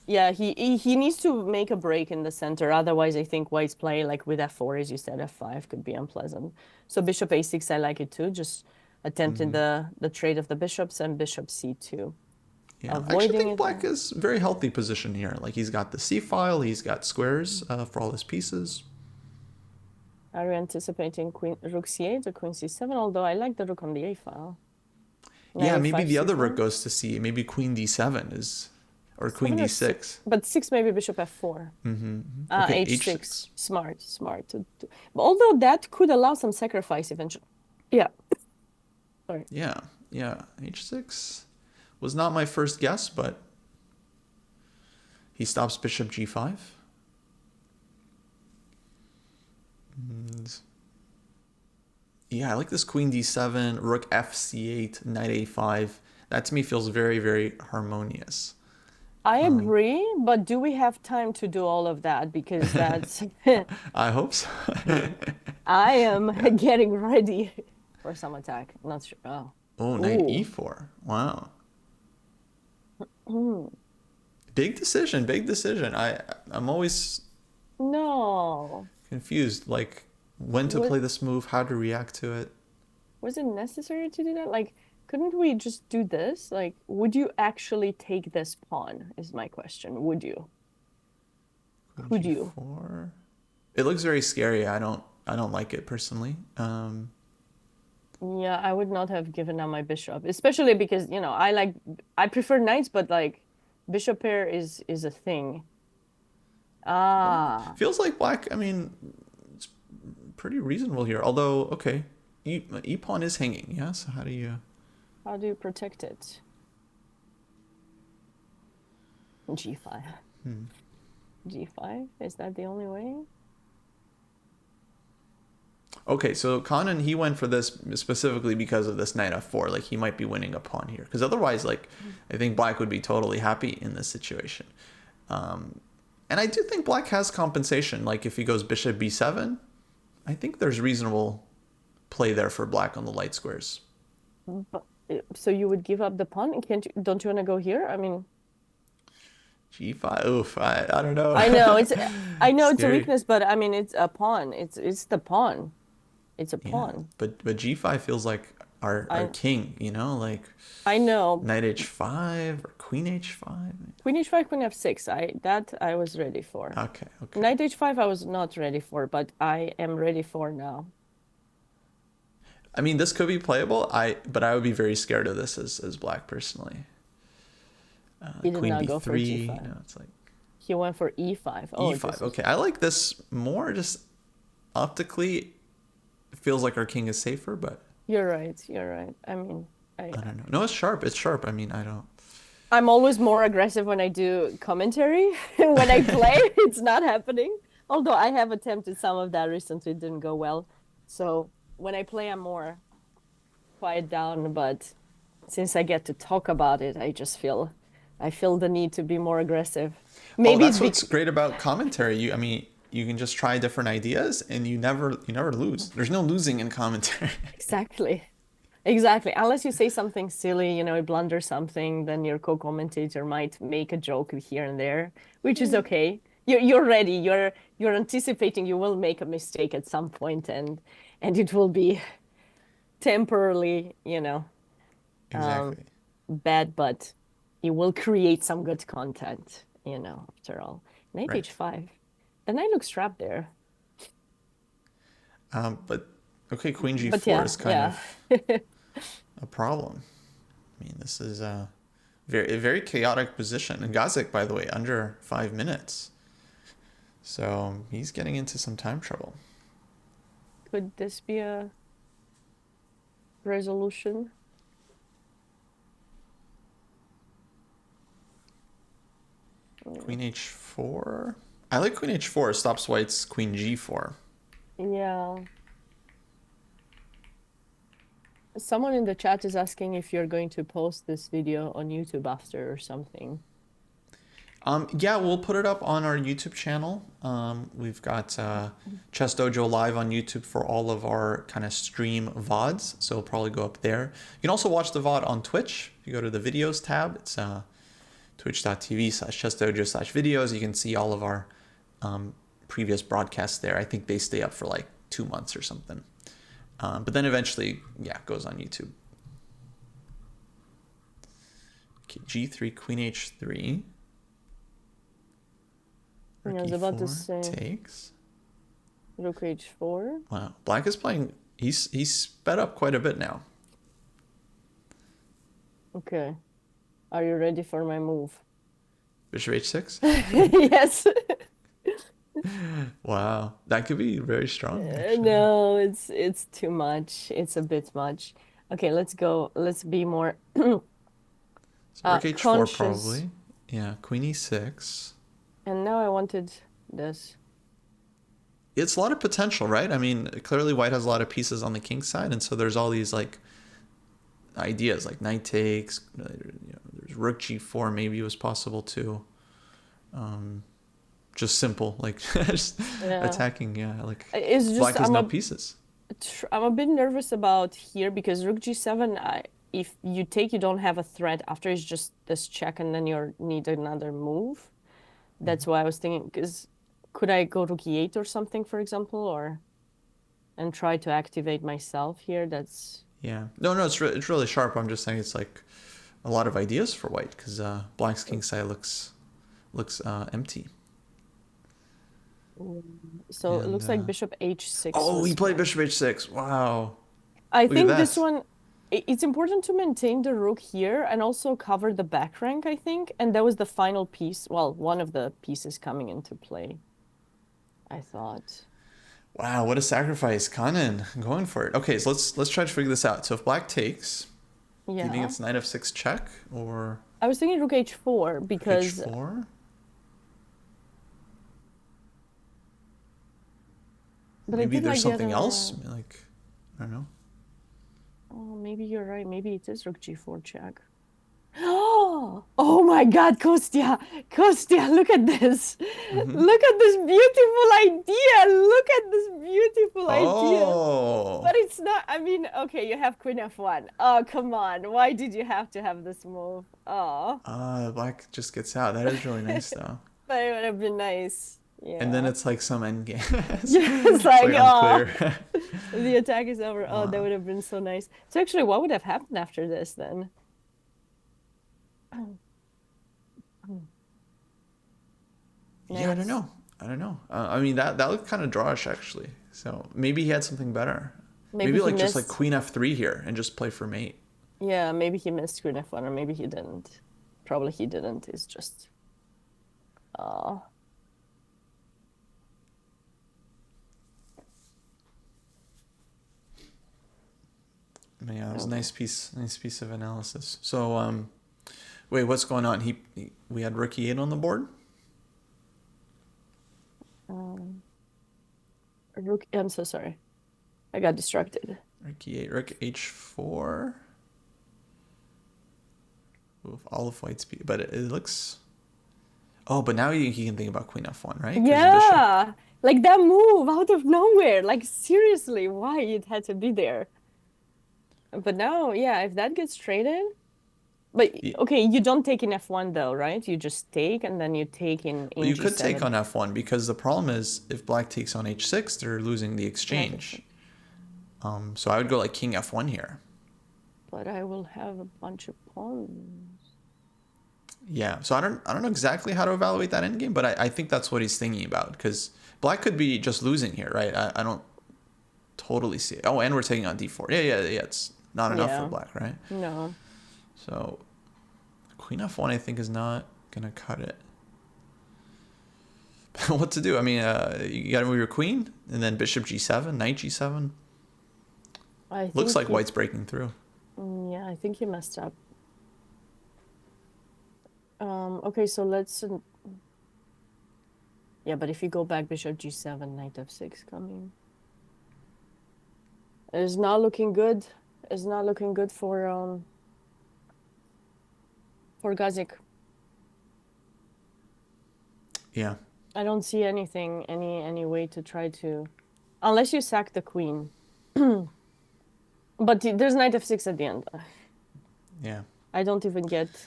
in. He needs to make a break in the center. Otherwise, I think White's play like with f4, as you said, f5 could be unpleasant. So bishop a6, I like it too. Just attempting the trade of the bishops and bishop c2. Yeah, I actually think Black is very healthy position here. Like he's got the c file, he's got squares for all his pieces. Are you anticipating rook c8 or queen c7? Although I like the rook on the a file. Yeah, maybe the other rook goes to c. Maybe queen d7 or queen d6. But 6 maybe bishop f4. Okay, h6. Smart. But although that could allow some sacrifice eventually. Yeah. Sorry. Yeah, h6. Was not my first guess, but he stops bishop g5. And yeah, I like this queen d7, rook fc8, knight a5. That to me feels very, very harmonious. I agree, but do we have time to do all of that? Because that's... I hope so. I am getting ready for some attack. Not sure. Oh, knight e4. Wow. Big decision. I'm always confused, like when to play this move, how to react to it. Was it necessary to do that? Like, couldn't we just do this? Like, would you actually take this pawn is my question. Would you? Could you? It looks very scary. I don't like it personally. Yeah, I would not have given up my bishop, especially because, I prefer knights, but like bishop pair is a thing. Feels like Black, I mean, it's pretty reasonable here. Although, okay, e-pawn is hanging, yeah? So how do you protect it? G5. G5? Is that the only way? Okay, so Conan, he went for this specifically because of this knight f4. Like, he might be winning a pawn here. Because otherwise, like, I think Black would be totally happy in this situation. And I do think black has compensation. Like if he goes bishop b7, I think there's reasonable play there for black on the light squares. But, so you would give up the pawn? Can't you, don't you want to go here? I mean, g5, oof, I don't know. I know it's I know it's a Scary. weakness, but I mean it's a pawn. It's the pawn. It's a Yeah, pawn. but g5 feels like our I king, you know, like I know. knight h5 or queen h5. Queen h5, queen f6. I was ready for. Okay, okay. Knight h5 I was not ready for, but I am ready for now. I mean, this could be playable. But I would be very scared of this as black personally. He did Queen not go for b3, g5. it's like He went for e5. Oh, e5. this is Okay, I like this more. Just optically, it feels like our king is safer, but you're right. You're right. I mean, I don't know. No, it's sharp. It's sharp. I mean, I don't. I'm always more aggressive when I do commentary. When I play, it's not happening. Although I have attempted some of that recently, it didn't go well. So when I play, I'm more quiet down. But since I get to talk about it, I feel the need to be more aggressive. Oh, Maybe it's that's what's because great about commentary. I mean, you can just try different ideas, and you never lose. There's no losing in commentary. exactly. Exactly. Unless you say something silly, you know, you blunder something, then your co-commentator might make a joke here and there, which is okay. You're ready. You're anticipating you will make a mistake at some point and it will be temporarily, um, Exactly. bad, but it will create some good content, after all. Knight Right. h5. The knight looks trapped there. But okay, queen But g4 yeah, is kind yeah. of a problem. I mean, this is a very chaotic position. And Gazik, by the way, under 5 minutes. So he's getting into some time trouble. Could this be a resolution? Queen h4. I like queen h4. Stops white's queen g4. Yeah. Someone in the chat is asking if you're going to post this video on YouTube after or something. Yeah, we'll put it up on our YouTube channel. We've got Chess Dojo Live on YouTube for all of our kind of stream VODs, so it'll probably go up there. You can also watch the VOD on Twitch. If you go to the videos tab, it's twitch.tv/chessdojo/videos. You can see all of our previous broadcasts there. I think they stay up for like 2 months or something. But then eventually, yeah, it goes on YouTube. Okay, g3, queen h3. I was about to say Takes. rook h4. Wow, black is playing. He's sped up quite a bit now. Okay. Are you ready for my move? Bishop h6. Yes. Wow, that could be very strong. Actually. No, it's too much. It's a bit much. Okay, let's go. Let's be more So rook h4 conscious. probably. Yeah, queen e6. And now I wanted this. It's a lot of potential, right? I mean, clearly white has a lot of pieces on the king side, and so there's all these like ideas like knight takes. There's rook g4 maybe was possible too. Just simple like just attacking. Yeah, like it's just black has no pieces. I'm a bit nervous about here because rook g7. If you take, you don't have a threat. After it's just this check, and then you need another move. That's why I was thinking, because could I go to e8 or something, for example, and try to activate myself here? That's Yeah. No, it's really sharp. I'm just saying it's like a lot of ideas for white because black's king side looks empty. so it looks like bishop h6. Oh, he played bishop h6. Wow. I Look think at this that. one, it's important to maintain the rook here and also cover the back rank, I think. And that was the final piece. Well, one of the pieces coming into play, I thought. Wow, what a sacrifice. Kanin going for it. Okay, so let's try to figure this out. So if black takes, do you think it's knight f6 check or I was thinking rook h4 because h4? But Maybe I did there's like something else. Like, I don't know. Oh, maybe you're right. Maybe it is rook g4 check. Oh my God, Kostya, Kostya, look at this. Mm-hmm. Look at this beautiful idea. Look at this beautiful idea. Oh. But it's not, I mean, okay, you have Queen F1. Oh, come on. Why did you have to have this move? Oh. Black just gets out. That is really nice though. But it would have been nice. And then Yeah. it's like some end game. Yeah, it's It's like, like oh, unclear. the attack is over. Oh, that Wow. would have been so nice. So actually, what would have happened after this then? Yeah, I don't Nice. know. I don't know. I mean that looked kind of drawish actually. So maybe he had something better. Maybe Maybe he like just like missed. Queen F3 here and just play for mate. Yeah, maybe he missed Queen F1 or maybe he didn't. Probably he didn't. It's just, oh, But yeah, it was a okay. nice piece of analysis. So wait, what's going on? We had Rook E8 on the board. Um, Rook, I'm so sorry. I got distracted. Rook E8, Rook H4. Oof, all of White's but it looks. Oh, but now he can think about Queen F1, right? Because Bishop. Yeah, like that move out of nowhere. Like seriously, why it had to be there? But now, yeah, if that gets traded, but y- okay, you don't take in F1 though, right? You just take and then you take Well, in you could take G7. on F1 because the problem is if Black takes on H6, they're losing the Knight F6. exchange. So I would go like King F1 here. But I will have a bunch of pawns. Yeah. So I don't know exactly how to evaluate that endgame, but I think that's what he's thinking about because Black could be just losing here, right? I don't totally see it. Oh, and we're taking on D4. Yeah. It's not enough for Yeah, Black, right? no. So Queen F1 I think is not gonna cut it. What to do? I mean, you gotta move your queen and then Bishop G7, Knight G7. I Looks think like he, White's breaking through. yeah, I think he messed up. Okay, so let's, yeah, but if you go back, Bishop G7, Knight F6 coming. It's not looking good. It's not looking good for Gazik. Yeah. I don't see anything, any way to try to, unless you sack the queen. But there's Knight F6 at the end. Yeah. I don't even get, I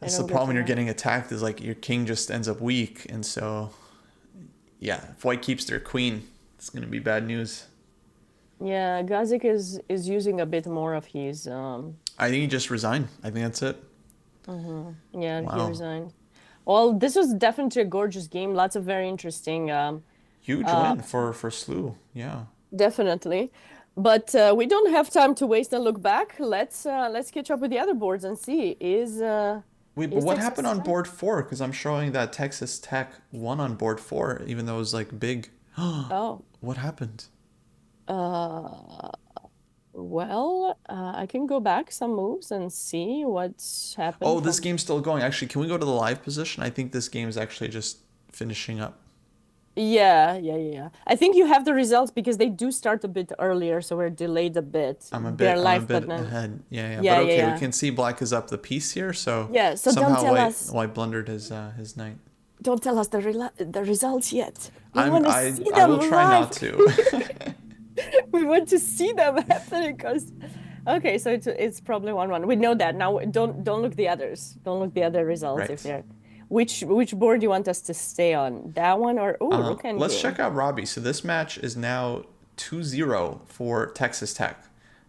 That's the don't get problem when you're why. getting attacked is like your king just ends up weak. And so, yeah, if White keeps their queen, it's going to be bad news. Yeah, Gazik is using a bit more of his I think he just resigned. I think that's it. yeah, he Wow. resigned. Well, this was definitely a gorgeous game. Lots of very interesting Huge uh win for Slew. Yeah. definitely. But we don't have time to waste and look back. Let's catch up with the other boards and see Wait, but is what happened Texas on Tech? board 4? Because I'm showing that Texas Tech won on board 4, even though it was like big. Oh, What happened? uh well, I can go back some moves and see what's happened Oh, this from. game's still going. Actually, can we go to the live position? I think this game is actually just finishing up. Yeah. I think you have the results because they do start a bit earlier, so we're delayed a bit. They're I'm a live, but bit then ahead. Yeah. But yeah, yeah, okay, we yeah. can see Black is up the piece here. So Yeah, so somehow White blundered his knight. don't tell us the results yet. We want to see I them will try live. not to. We want to see them happening because okay, so it's probably 1-1. We know that. Now don't look the others. Don't look the other results if Right. they're which board do you want us to stay on? That one or oh, Rook Let's Endgame. check out Robbie. So this match is now 2-0 for Texas Tech.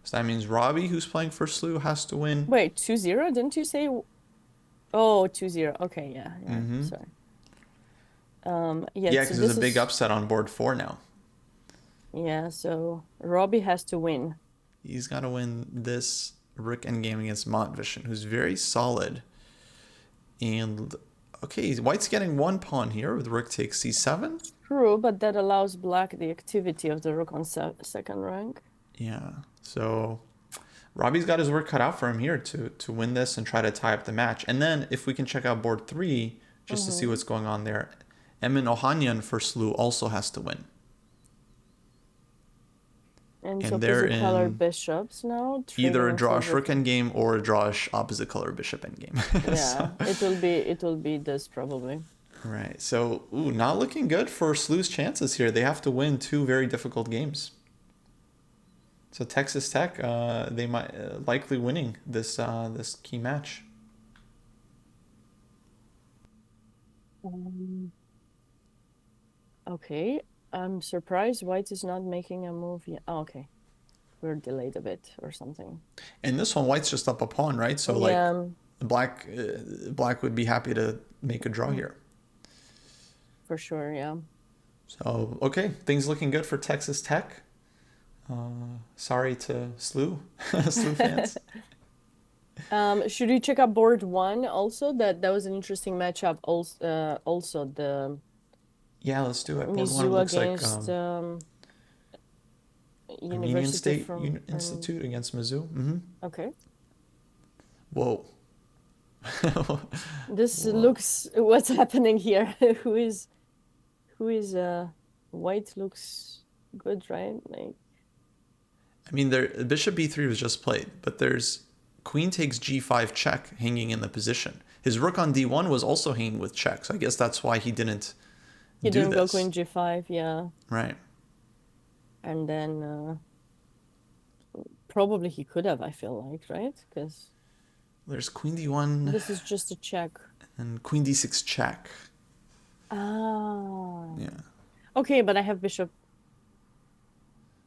So that means Robbie, who's playing for Slew, has to win. Wait, 2-0? Didn't you say oh 2-0? Okay, yeah. Sorry. Yeah, Yeah, so because there's a this big is upset on board 4 now. yeah, so Robbie has to win. He's got to win this Rook endgame against Montvision, who's very solid. And okay, White's getting one pawn here with Rook takes C7. True, but that allows Black the activity of the Rook on second rank. Yeah, so Robbie's got his work cut out for him here to win this and try to tie up the match. And then if we can check out board 3, just to see what's going on there, Emin Ohanyan for Slew also has to win. And so And they're opposite color in bishops now, either trading a until drawish the rook endgame or a drawish opposite color bishop endgame. yeah, So, it will be this probably. right. So, ooh, not looking good for Slew's chances here. They have to win two very difficult games. So Texas Tech, they might likely winning this key match. Um, okay, I'm surprised White is not making a move yet. Oh, okay, we're delayed a bit or something. And this one, White's just up a pawn, right? So like, Yeah, Black would be happy to make a draw here. for sure. Yeah. So okay, things looking good for Texas Tech. Sorry to Slew, Slew fans. Should we check out board one also? That was an interesting matchup. Also the Yeah, let's do it. Board one Mizzou looks like against Armenian University State from Institute against Mizzou. Mm-hmm. Okay. Whoa. This Whoa. looks what's happening here. Who is White looks good, right? Like I mean, there Bishop B3 was just played, but there's Queen takes G5 check hanging in the position. His Rook on D1 was also hanging with check, so I guess that's why he didn't he do didn't go this. Queen G5, yeah. Right. And then probably he could have, I feel like, right? Because There's Queen D1 this is just a check. and Queen D6 check. Ah. Yeah. Okay, but I have Bishop.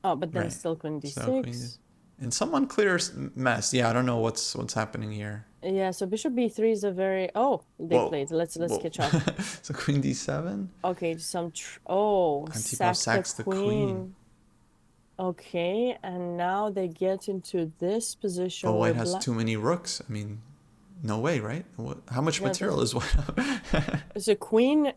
Oh, but then Right. still Queen So Queen D6. and some unclear mess. Yeah, I don't know what's happening here. Yeah, so Bishop B3 is a very they Whoa. played. Let's Whoa. catch up. So Queen D7. Okay, Antipov sacks the queen. Okay, and now they get into this position But where White has black. too many rooks. I mean, no way, right? How much Yeah, material is White? it's a queen,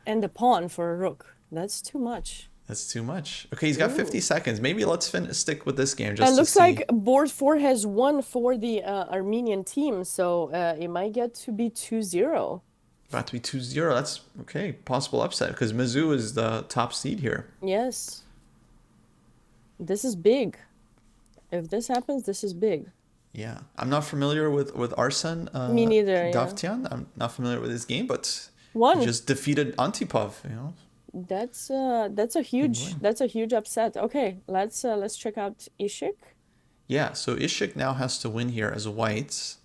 and a pawn for a rook. That's too much. That's too much. Okay, he's got Ooh. 50 seconds. Maybe let's stick with this game just It to looks see. like board 4 has won for the Armenian team, so it might get to be 2-0. About to be 2-0. That's okay. Possible upset because Mizzou is the top seed here. Yes. This is big. If this happens, this is big. Yeah, I'm not familiar with Arsen Me neither, yeah. Davtyan. I'm not familiar with his game, but One. he just defeated Antipov. That's a huge upset. Okay, let's check out Ishik. Yeah, so Ishik now has to win here as White,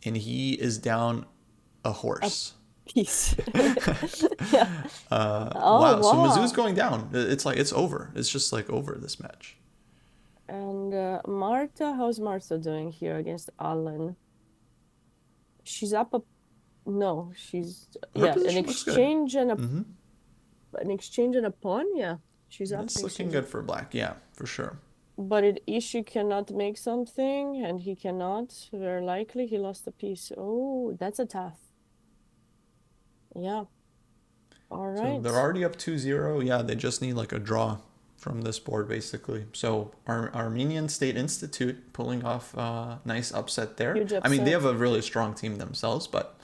and he is down a horse. Piece. Yeah. Wow. So Mizzou's going down. It's like it's over. It's just like over this match. And Marta, how's Marta doing here against Allen? She's up a no, she's Her an position looks good. exchange and an exchange and a pawn. Yeah, she's up. It's looking good for Black. Yeah, for sure. But Ishii cannot make something, and he cannot. Very likely, he lost a piece. Oh, that's a tough. Yeah. All So right. they're already up 2-0. Yeah, they just need like a draw from this board, basically. So Armenian State Institute pulling off a nice upset there. Huge I mean, they upset. have a really strong team themselves, but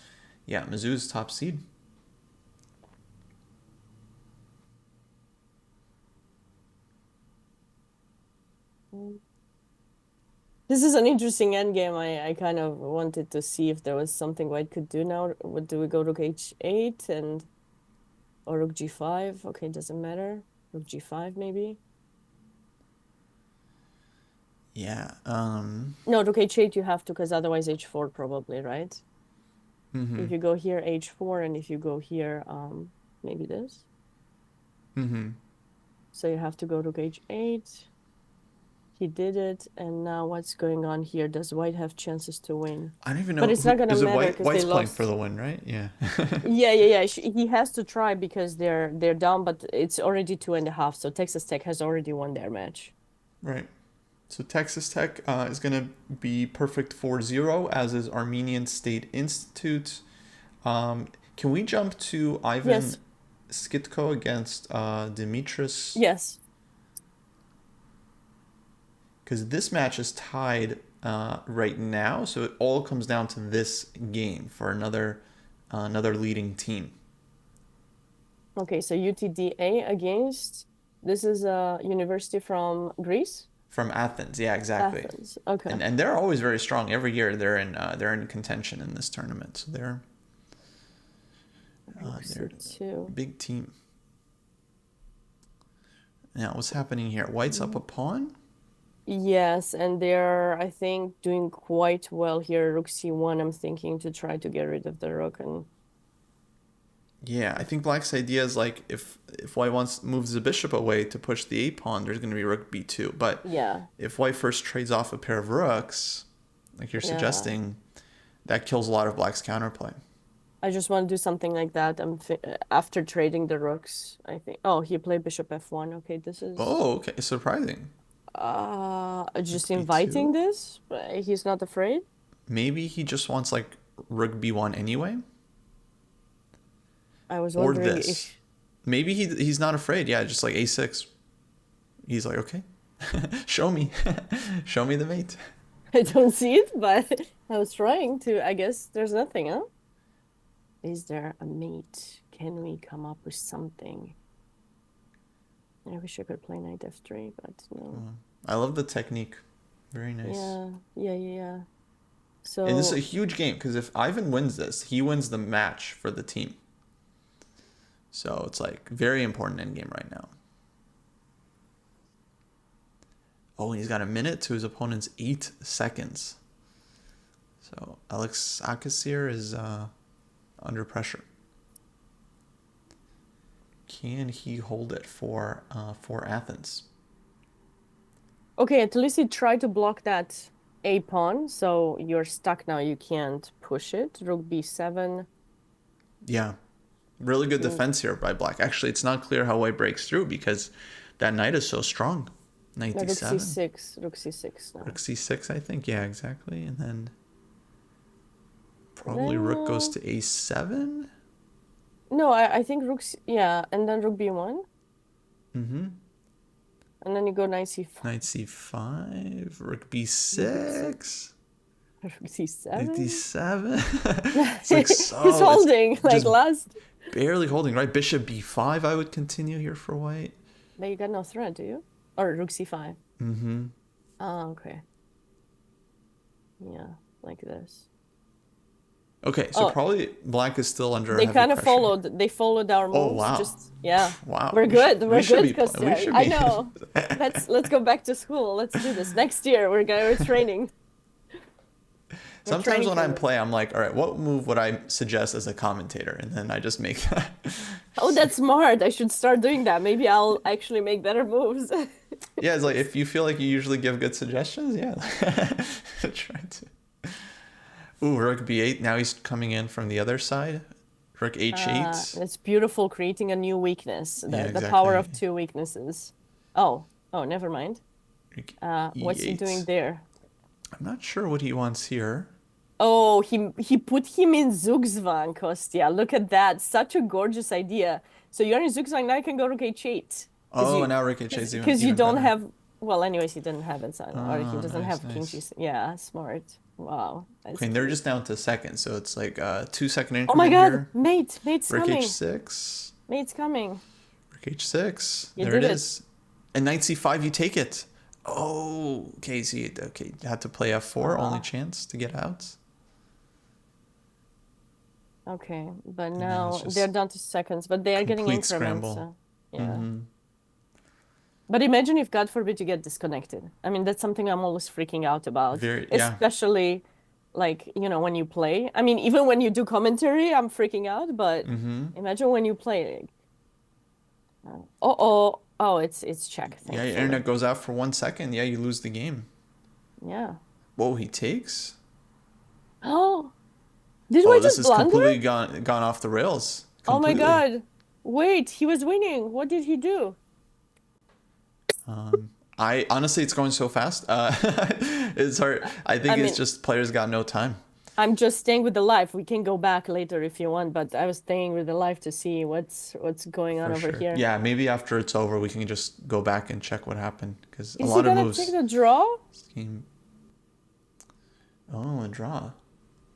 yeah, Mizzou's top seed. This is an interesting endgame. I kind of wanted to see if there was something White could do now. What do we go rook h8 or rook g5? Okay, doesn't matter. Rook g5 maybe. Yeah. No, rook h8 you have to, because otherwise h4 probably, right? If you go here h4, and if you go here maybe this. So you have to go rook h8. He did it, and now what's going on here? Does White have chances to win? I don't even know. But it's not gonna is it matter White? because White's they playing lost. for the win, right? Yeah. Yeah. He has to try because they're down, but it's already 2.5. So Texas Tech has already won their match. Right. So Texas Tech is going to be perfect 4-0, as is Armenian State Institute. Can we jump to Ivan Yes. Skitko against Dimitris? Yes. Because this match is tied right now, so it all comes down to this game for another leading team. Okay, so UTDA against This is a university from Greece? From Athens. Yeah, exactly. Athens. Okay. And they're always very strong. Every year they're in contention in this tournament. So Rook they're a C2. big team. Now, what's happening here? White's up a pawn? Yes, and they're, I think, doing quite well here. Rook C1, I'm thinking to try to get rid of the rook and Yeah, I think Black's idea is like if White moves the bishop away to push the a pawn, there's going to be Rook B2. But yeah. if White first trades off a pair of rooks, like you're Yeah. suggesting, that kills a lot of Black's counterplay. I just want to do something like that. After trading the rooks, I think. Oh, he played bishop F1. Okay, this is Oh, okay, surprising. just Rook inviting B2. this. He's not afraid. Maybe he just wants like Rook B1 anyway, I was or wondering this. if Maybe he's not afraid. Yeah, just like A6. He's like, okay, show me, show me the mate. I don't see it, but I was trying to. I guess there's nothing, huh? Is there a mate? Can we come up with something? I wish I could play knight F3, but no. I love the technique. Very nice. Yeah. And this is So, a huge game because if Ivan wins this, he wins the match for the team. So it's like very important endgame right now. Oh, and he's got a minute to his opponent's 8 seconds. So Alex Akasir is under pressure. Can he hold it for Athens? okay, at least he tried to block that A pawn, so you're stuck now. You can't push it. Rook B7. Yeah. Really good Mm, defense here by Black. Actually, it's not clear how White breaks through because that knight is so strong. Knight no, Rook D7. C6. Rook C6 now. Rook C6, I think. Yeah, exactly. And then probably Rook goes to A7. No, I think yeah, and then Rook B1, Mm-hmm. and then you go knight C5. Knight C5. Rook B6, B6. Rook Knight C7. D7. It's like He's so. It's holding like just last. barely holding, right? Bishop B5, I would continue here for White. But you got no threat, do you? Or Rook C5. Mm-hmm. Oh, okay. Yeah, like this. Okay, so Oh, probably Black is still under they heavy kind of pressure. they followed our Oh, moves. wow. Just yeah. Wow. We're good. We We're should good, be we Kostya. should I be know. Let's go back to school. Let's do this. Next year we're training. We're Sometimes training when for I'm this. playing, I'm like, all right, what move would I suggest as a commentator? And then I just make that. Oh, that's smart. I should start doing that. Maybe I'll actually make better moves. Yeah, it's like if you feel like you usually give good suggestions, yeah. Try to. Ooh, Rook B8. Now he's coming in from the other side. Rook H8. It's beautiful, creating a new weakness. Yeah, The power exactly. of two weaknesses. Oh, never mind. Rook What's he doing E8. there? I'm not sure what he wants here. Oh, he put him in Zugzwang, Kostya. Look at that. Such a gorgeous idea. So you're in Zugzwang, now you can go to H8. Oh, now Rook H8 is Because you even don't better. have, well, anyways, he didn't have it, so, or he Oh, doesn't nice, have King nice. G. Yeah, smart. Wow, that's Okay, and they're cute. just down to second, so it's like 2 second Oh my increment God, here. mate's Rook coming. H6. Mate's coming. Rook H6. You There it did it. is. And Knight C5, you take it. Oh, okay, so you had to play F4, only Ah, chance to get out. okay, but And now it's now they're just down to seconds, but they are getting complete increments, scramble. so yeah. Mm-hmm. But imagine if, God forbid, you get disconnected. I mean, that's something I'm always freaking out about, Very, yeah. especially like, when you play. I mean, even when you do commentary, I'm freaking out, but Mm-hmm. imagine when you play. Oh, it's check, Yeah, your thankfully. internet goes out for 1 second. Yeah, you lose the game. Yeah. Whoa, he takes? Oh, did Oh, we this just is blunder? completely gone off the rails. Oh my Completely. God. Wait, he was winning. What did he do? I honestly, it's going so fast. It's hard. I I think it's mean, just players got no time. I'm just staying with the live. We can go back later if you want, but I was staying with the live to see what's going on For over sure. here. Yeah, maybe after it's over, we can just go back and check what happened because a Is he lot of gonna take moves the draw? seem. Oh, a draw.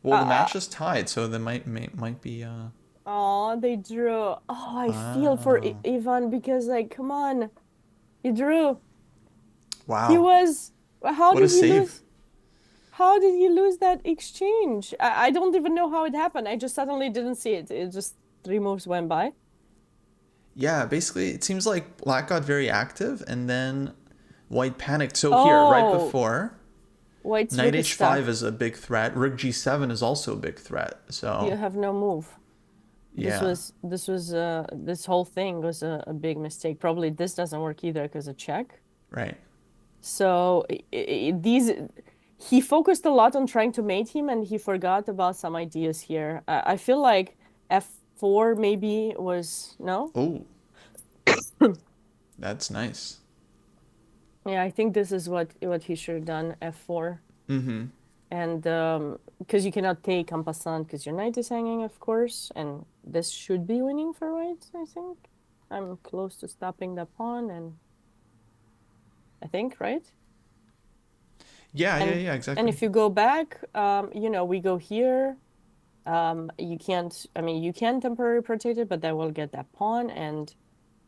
Well, the Uh, match is tied, so there might be. oh, they drew. Oh, I feel for Wow. Ivan because, like, come on. He drew. He Wow. was, how What a did he save. lose? How did he lose that exchange? I don't even know how it happened. I just suddenly didn't see it. It just three moves went by. Yeah, basically, it seems like black got very active and then white panicked. So here, right Oh, before, White's knight rook is h5 stuck. is a big threat. Rook g7 is also a big threat. You So, have no move. yeah, This whole thing was a big mistake. Probably this doesn't work either because of check. right. So these he focused a lot on trying to mate him and he forgot about some ideas here. I feel like f4 maybe was no. Oh, that's nice. Yeah, I think this is what he should have done, f4. Mm-hmm. And because you cannot take en passant because your knight is hanging, of course, and this should be winning for white, I think. I'm close to stopping the pawn, and I think, right? Yeah, yeah, And yeah, and exactly. if you go back, we go here. You can't, I mean, you can temporarily protect it, but then we'll get that pawn and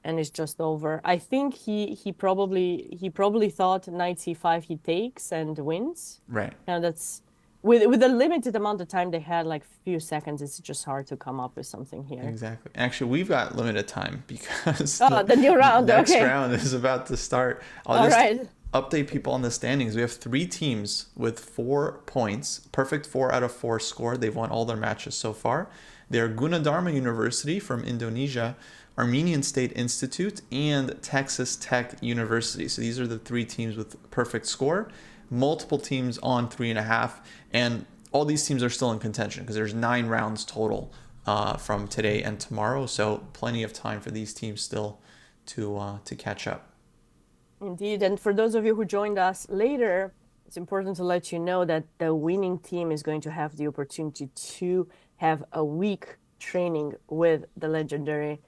it's just over. I think he probably thought knight c5 he takes and wins. Right. Now that's with the limited amount of time they had, like few seconds, it's just hard to come up with something here. Exactly. Actually, we've got limited time because Oh, the the new round. next Okay. round is about to start. I'll All just right. update people on the standings. We have three teams with 4 points, perfect 4 out of 4 score. They've won all their matches so far. They're Gunadarma University from Indonesia, Armenian State Institute, and Texas Tech University. So these are the three teams with perfect score. Multiple teams on 3.5, and all these teams are still in contention because there's 9 rounds total from today and tomorrow. So plenty of time for these teams still to catch up. Indeed. And for those of you who joined us later, it's important to let you know that the winning team is going to have the opportunity to have a week training with the legendary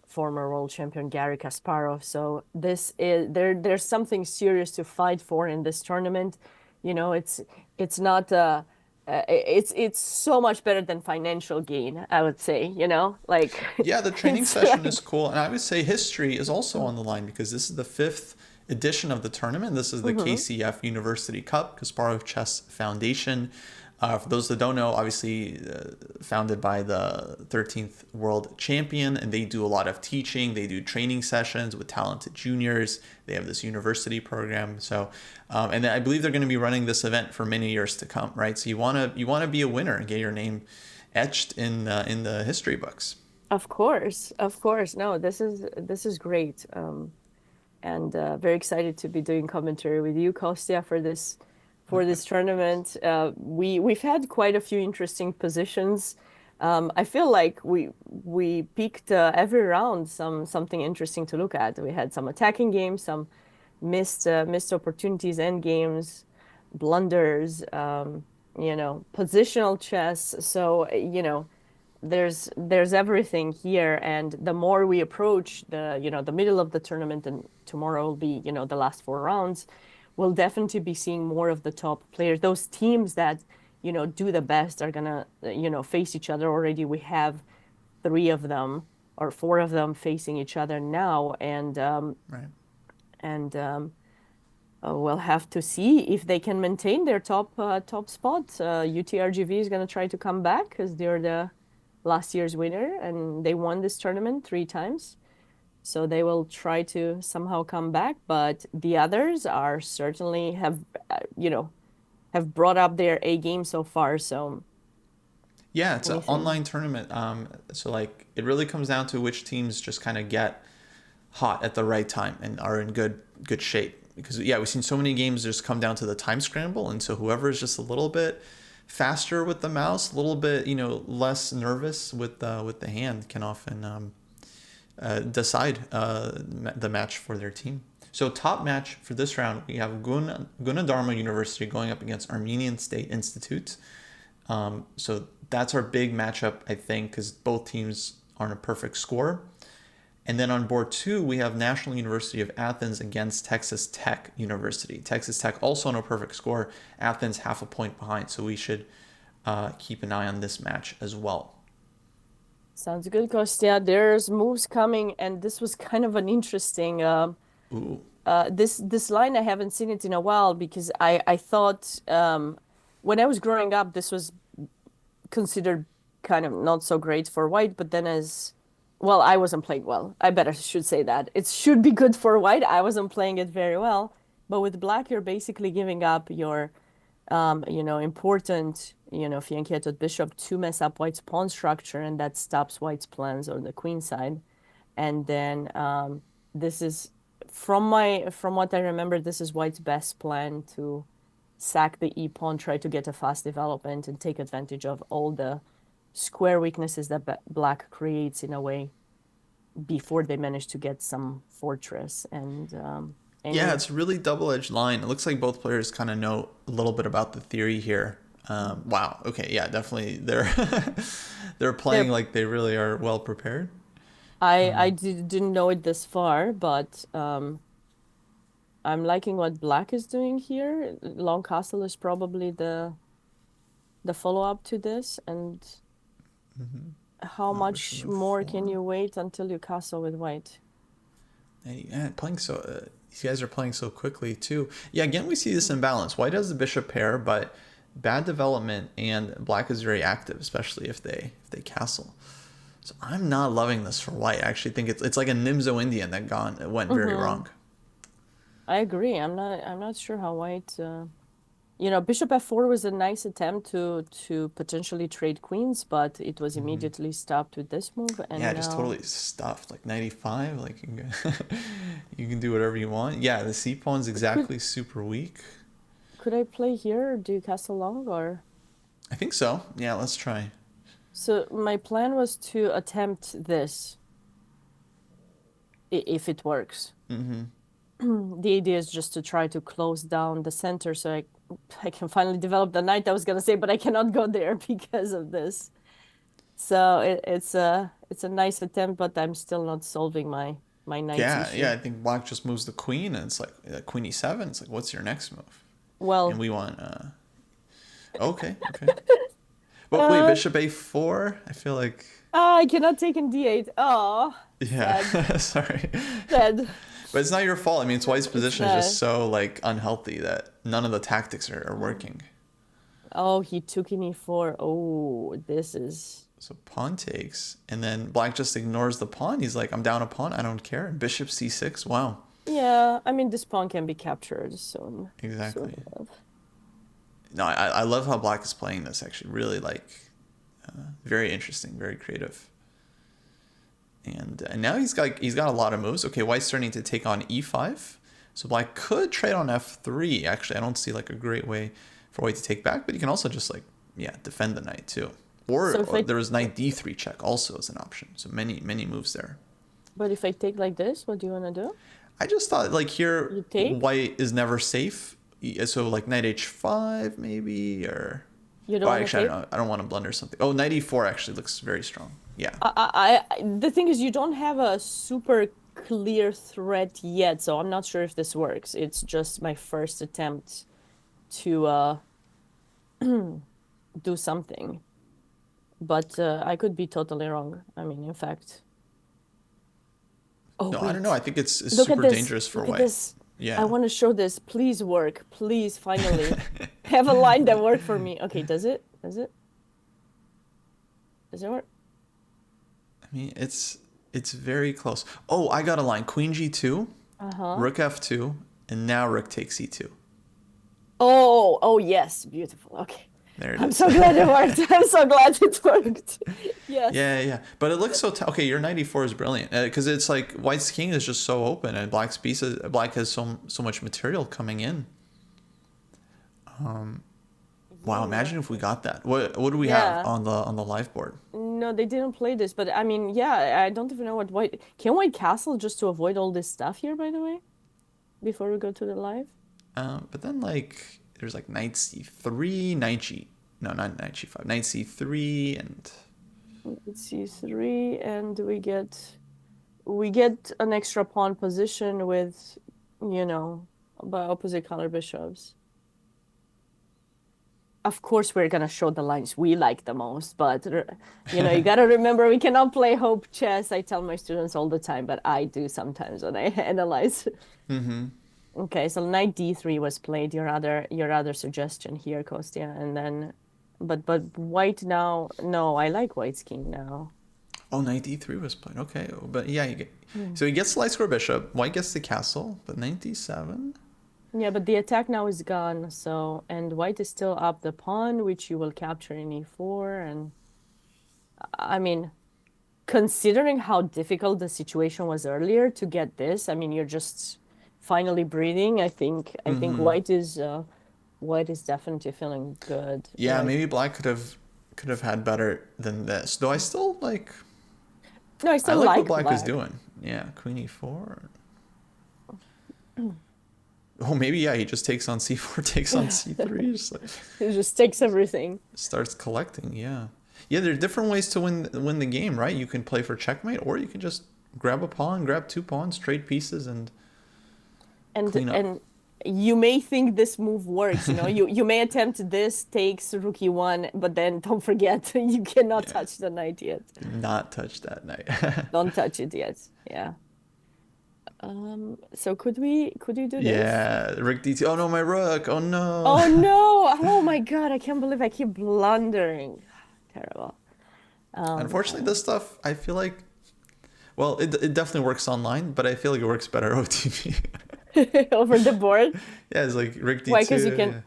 former world champion Gary Kasparov. So there's something serious to fight for in this tournament. It's not it's so much better than financial gain, I would say, like Yeah, the training it's session is like cool, and I would say history is also on the line because this is the fifth edition of the tournament. This is the Mhm. KCF University Cup, Kasparov Chess Foundation. For those that don't know, obviously founded by the 13th world champion, and they do a lot of teaching. They do training sessions with talented juniors. They have this university program. So, and I believe they're going to be running this event for many years to come, right? So you want to be a winner and get your name etched in the history books. Of course, of course. No, this is great. And very excited to be doing commentary with you, Kostya, for this tournament. We've had quite a few interesting positions. I feel like we picked every round something interesting to look at. We had some attacking games, some missed opportunities, end games, blunders, positional chess. So, there's everything here, and the more we approach the middle of the tournament, and tomorrow will be the last 4 rounds, we'll definitely be seeing more of the top players. Those teams that do the best are gonna face each other. Already we have three of them or four of them facing each other now, Right. and we'll have to see if they can maintain their top spot. UTRGV is going to try to come back because they're the last year's winner and they won this tournament 3 times. So they will try to somehow come back, but the others are certainly have brought up their A game so far. So Yeah, it's an anything. online tournament. So like it really comes down to which teams just kind of get hot at the right time and are in good shape. Because yeah, we've seen so many games just come down to the time scramble, and so whoever is just a little bit faster with the mouse, a little bit less nervous with the hand can often decide the match for their team. So top match for this round, we have Gunadarma University going up against Armenian State Institute. So that's our big matchup, I think, because both teams are in a perfect score. And then on board two, we have National University of Athens against Texas Tech University. Texas Tech also on a perfect score. Athens half a point behind. So we should keep an eye on this match as well. Sounds good, Kostya. There's moves coming, and this was kind of an interesting. Ooh. This line I haven't seen it in a while because I thought when I was growing up this was considered kind of not so great for white, but then as well, I wasn't playing well. I better should say that. It should be good for white. I wasn't playing it very well. But with black, you're basically giving up your important, fianchettoed bishop to mess up white's pawn structure, and that stops white's plans on the queen side. And then this is from what I remember, this is white's best plan to sack the e pawn, try to get a fast development, and take advantage of all the square weaknesses that black creates in a way before they manage to get some fortress and Yeah, any. it's a really double-edged line. It looks like both players kind of know a little bit about the theory here. Wow. Okay. Yeah, definitely. They're they're playing They're like they really are well prepared. didn't know it this far, but I'm liking what black is doing here. Long castle is probably the follow-up to this, and how No, bishop much more can f4. you wait until you castle with white? And playing so. These guys are playing so quickly too. Yeah. Again, we see this imbalance. White has the bishop pair, but bad development, and black is very active, especially if they castle. So I'm not loving this for white. I actually think it's like a Nimzo Indian that went very Mm-hmm. wrong. I agree. I'm not sure how white bishop f4 was a nice attempt to potentially trade queens, but it was Hmm. immediately stopped with this move, Yeah, and just now totally stuffed. Like 95, like you can do whatever you want. Yeah, the C pawn's could exactly super weak. could I play here or do castle long or I think so. Yeah, let's try. so my plan was to attempt this if it works. Hmm. The idea is just to try to close down the center so I can finally develop the knight I was gonna say, but I cannot go there because of this. So it's a nice attempt, but I'm still not solving my knight's Yeah, issue. I think black just moves the queen, and it's like queen e7. It's like, what's your next move? And Well, we want. Okay, okay. But wait, uh, bishop a4. I feel like. I cannot take in d8. Oh, Yeah, sad, sorry. sad. But it's not your fault. I mean, it's White's It's position is just sad. so like unhealthy that none of the tactics are working. Oh, he took in e4. Oh, this is. So pawn takes, and then black just ignores the pawn. He's like, I'm down a pawn. I don't care. And bishop c6. Wow. Yeah, I mean, this pawn can be captured soon, sort Exactly. of. No, I love how black is playing this. Actually, really like very interesting, very creative. And now he's got a lot of moves. Okay, white's starting to take on e5. So black could trade on f3. Actually, I don't see like a great way for white to take back, but he can also just like yeah defend the knight too. So Or there was knight d3 check also as an option. So many moves there. but if I take like this, what do you want to do? I just thought like here You take? white is never safe. So like knight h5 maybe or You don't oh want to actually I take? don't know. I don't want to blunder something. Oh knight e4 actually looks very strong. Yeah. The thing is, you don't have a super clear threat yet, so I'm not sure if this works. It's just my first attempt to do something, but I could be totally wrong. I mean, in fact, oh No, I don't know. I wait, think it's look at super this. dangerous for Look at white. this. I Yeah. want to show this. Please work. Please, finally, have a line that worked for me. Okay, does it? Does it? Does it work? I mean, it's very close. Oh, I got a line. Queen g2, Uh-huh. rook f2, and now rook takes e2. Oh, oh yes, beautiful. Okay. There it I'm is. so glad it worked. I'm so glad it worked. Yes. Yeah. But it looks so okay. Your 94 is brilliant because it's like white's king is just so open, and black has so much material coming in. Wow, Yeah. imagine if we got that. What do we have Yeah. on the live board? No, they didn't play this, but I mean, yeah, I don't even know what white can white castle just to avoid all this stuff here, by the way, before we go to the live. But then like there's like knight c3, knight g, no not knight g5, knight c3, and Let's see, three, and we get an extra pawn position with, by opposite color bishops. of course we're gonna show the lines we like the most, but you gotta remember we cannot play hope chess. I tell my students all the time, but I do sometimes when I analyze. Mm-hmm. Okay, so knight d3 was played, your other suggestion here, Kostya, and then but white now, no, I like white's king now. Oh, knight d3 was played. Okay, but yeah, Hmm. so he gets the light square bishop. White gets the castle, but knight d7. Yeah, but the attack now is gone, so and white is still up the pawn, which you will capture in e4, and I mean, considering how difficult the situation was earlier to get this, I mean, you're just finally breathing. I think Mm-hmm. white is definitely feeling good. Yeah, Like, maybe black could have had better than this. Though I still like no, I I still like what like black is black. doing. Yeah, queen e4. Oh, maybe yeah, he just takes on c4, takes on c3, just like It just takes everything. starts collecting. Yeah, yeah. There are different ways to win the game, right? You can play for checkmate, or you can just grab a pawn, grab two pawns, trade pieces, and And clean up. and you may think this move works, you may attempt this, takes rook e1, but then don't forget you cannot Yeah, touch the knight yet. do not touch that knight. Don't touch it yet. Yeah. So could you do this? Yeah, rook d2. Oh no, my rook. Oh no. Oh no! Oh my God, I can't believe I keep blundering. Terrible. Unfortunately, this stuff I feel like. Well, it definitely works online, but I feel like it works better OTP. Over the board. Yeah, it's like rook Why? Because you d2. can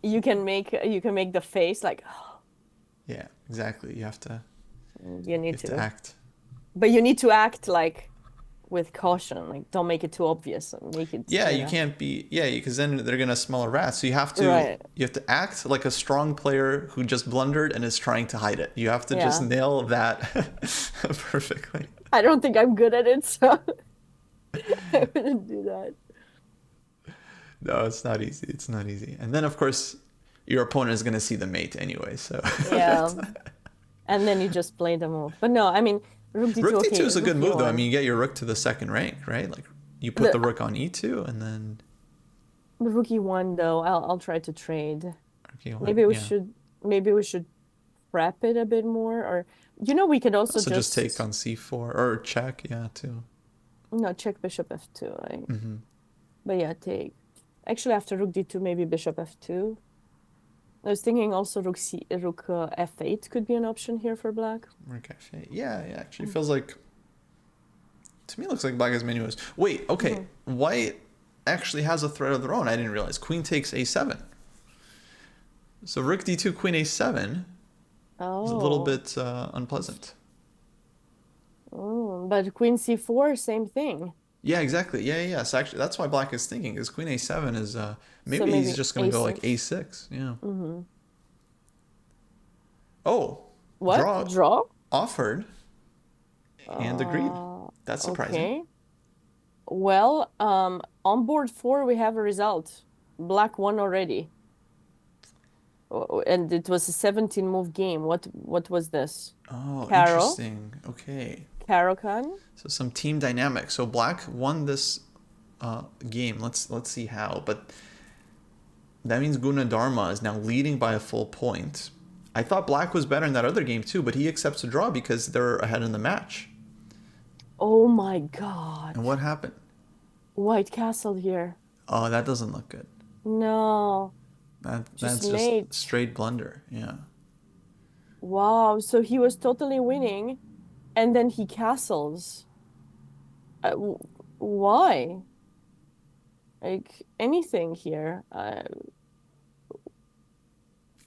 Yeah. you can make the face like Yeah, exactly. you You need have to to, act. but you need to act like with caution. Like don't make it too obvious and make it, Yeah, you can't be. Yeah, because then they're gonna smell a rat. So right. you have to act like a strong player who just blundered and is trying to hide it. You have to just Yeah. nail that perfectly. I don't think I'm good at it, so I wouldn't do that. No, it's not easy. It's not easy. And then of course, your opponent is gonna see the mate anyway. So Yeah. And then you just play the move. But no, I mean, rook d2, rook d2 okay, is a good rook move though. I mean, e1. you get your rook to the second rank, right? Like you put The the rook on e2 and then the rook e1 though, I'll try to trade. okay, Maybe we yeah. should maybe we should prep it a bit more, or we could also Also just take just on c4 or check, yeah, too. no, check bishop f2, right? Mm-hmm. But yeah, take. Actually, after rook d2, maybe bishop f2. I was thinking also rook f8 could be an option here for black. Rook f8. Yeah, yeah. Actually, feels like to me it looks like black has many moves. Wait, okay. Mhm. White actually has a threat of their own. I didn't realize. Queen takes a7. So rook d2, queen a7 is a little Oh. bit unpleasant. But queen c4, same thing. Yeah, exactly. Yeah, yeah, yeah. So actually, that's why black is thinking is queen a7 is So maybe he's maybe just gonna go like a6. a6. Yeah. Mm-hmm. Oh, What? draw Draw? offered and agreed. Uh, That's surprising. okay. Well, on board 4 we have a result. Black won already. And it was a 17 move game. What was this? Oh, Caro? interesting. Okay. Caro Khan? So some team dynamics. So black won this game. Let's see how. But that means Gunadarma is now leading by a full point. I thought black was better in that other game too, but he accepts a draw because they're ahead in the match. Oh my God. And what happened? White Castle here. Oh, that doesn't look good. No, just That's just mate. straight blunder. Yeah. Wow. So he was totally winning, and then he castles. Why? Like anything here.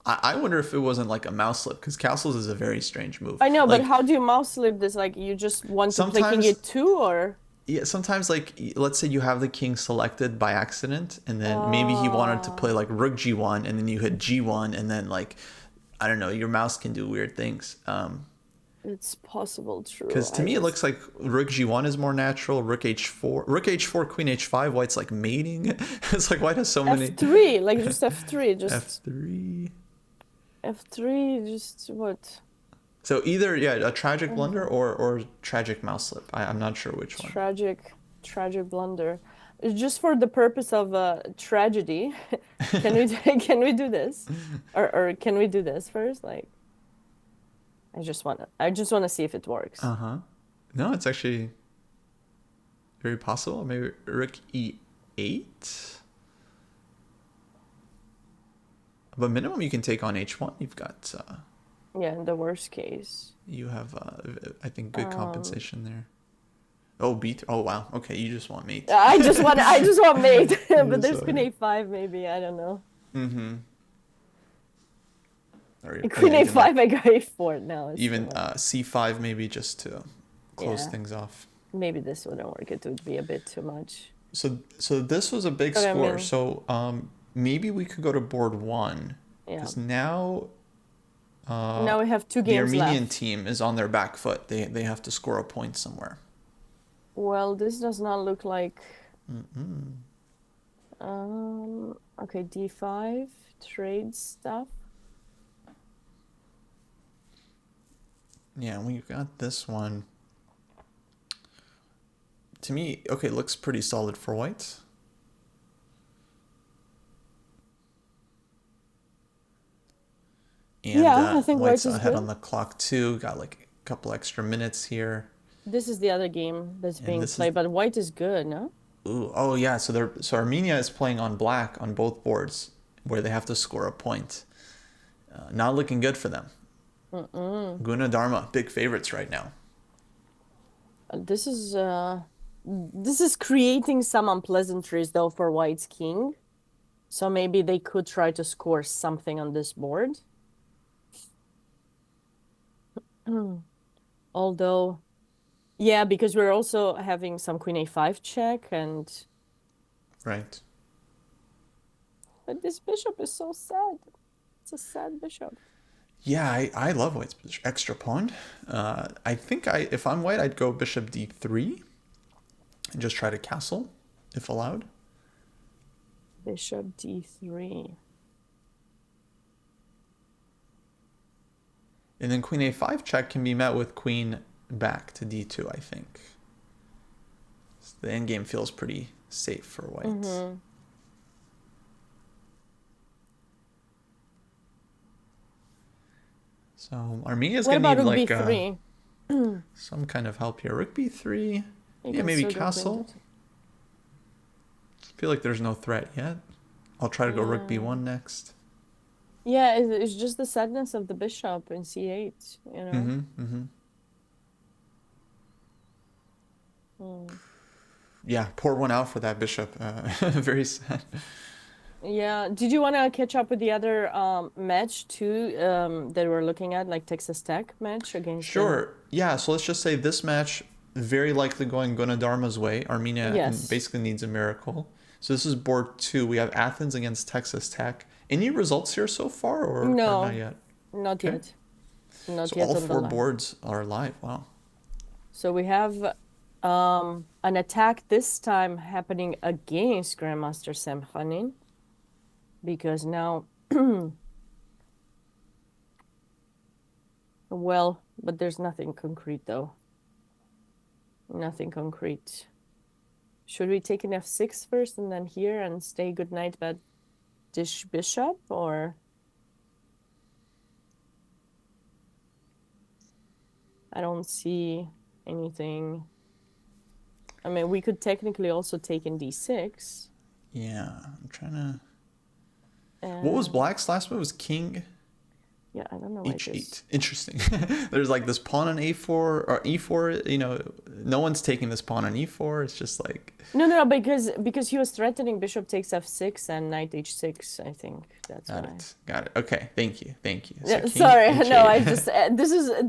I wonder if it wasn't like a mouse slip because castles is a very strange move. I know, but Like how do you mouse slip this? Like you just want to play king sometimes e2 or yeah, sometimes like let's say you have the king selected by accident and then maybe he wanted to play uh like rook g1 and then you hit g1 and then like I don't know, your mouse can do weird things. it's possible, true. Because to I me it just looks like rook g1 is more natural, rook h4, queen h5, white's like mating. It's like white has so many f3, like just f3, just f3. f3, just what? So either yeah, a tragic blunder Mhm. or tragic mouse slip. I'm not sure which one. Tragic, tragic blunder. Just for the purpose of tragedy, can we can we do this? Or can we do this first? Like I just wanna see if it works. Uh-huh. No, it's actually very possible. Maybe rook e8. But minimum you can take on h1. You've got Yeah, in the worst case. you have I think good Um compensation there. Oh, beat. Oh, wow. Okay, you just want mate. I just want mate. You But just there's want queen mate. a5 maybe, I don't know. Mm-hmm. Or Queen yeah, even like a5, I go a4 now. It's too even much. c5 maybe just to close Yeah, things off. maybe this wouldn't work. It would be a bit too much. So this was a big But I score. mean, So maybe we could go to board one yeah. because now Now we have two the games Armenian left. team is on their back foot. They have to score a point somewhere. Well, this does not look like Mm-mm. okay, d5 trade stuff. Yeah, we got this one. To me, okay, looks pretty solid for white. And Yeah, I think white white's is ahead good. on the clock too. Got like a couple extra minutes here. This is the other game that's And being this is played, but white is good, no? ooh, oh yeah, so Armenia is playing on black on both boards where they have to score a point. Not looking good for them. Mm-mm. Guna Dharma, big favorites right now. This is creating some unpleasantries though for white's king. So maybe they could try to score something on this board. Although, yeah, because we're also having some queen a5 check and Right. but this bishop is so sad. It's a sad bishop. Yeah, I love white's extra pawn. I think if I'm white, I'd go bishop d3 and just try to castle if allowed. Bishop d3. And then queen a5 check can be met with queen back to d2, I think. So the endgame feels pretty safe for white. Mm-hmm. So Armenia's What gonna about need rook like b3? some kind of help here. Rook b3. You Yeah, can maybe still go queen castle. to Feel like there's no threat yet. I'll try to go rook yeah. b1 next. Yeah, it's just the sadness of the bishop in c8, you know? Mm-hmm. Mm-hmm. Mm. Yeah, pour one out for that bishop. Very sad. Yeah. Did you want to catch up with the other match too that we're looking at, like Texas Tech match against Sure. Yeah, so let's just say this match very likely going Gunadarma's way. Armenia yes. basically needs a miracle. So this is board two. We have Athens against Texas Tech. Any results here so far or not No, yet? not Okay. yet. Not So yet all on the four line. boards are live. Wow. So we have an attack this time happening against Grandmaster Semkhanin because now well, but there's nothing concrete though. Nothing concrete. Should we take an f6 first and then here and stay good night bad dish bishop or I don't see anything. I mean, we could technically also take in d6. Yeah, I'm trying to. What was And Black's last move? Was King yeah, I don't know why H8. this. Interesting. There's like this pawn on A4 or E4. No one's taking this pawn on E4. It's just like. No, because he was threatening bishop takes f6 and knight h6, I think. That's Got why. it. Got it. Okay. Thank you. Thank you. So Yeah, King sorry. No, I H8. just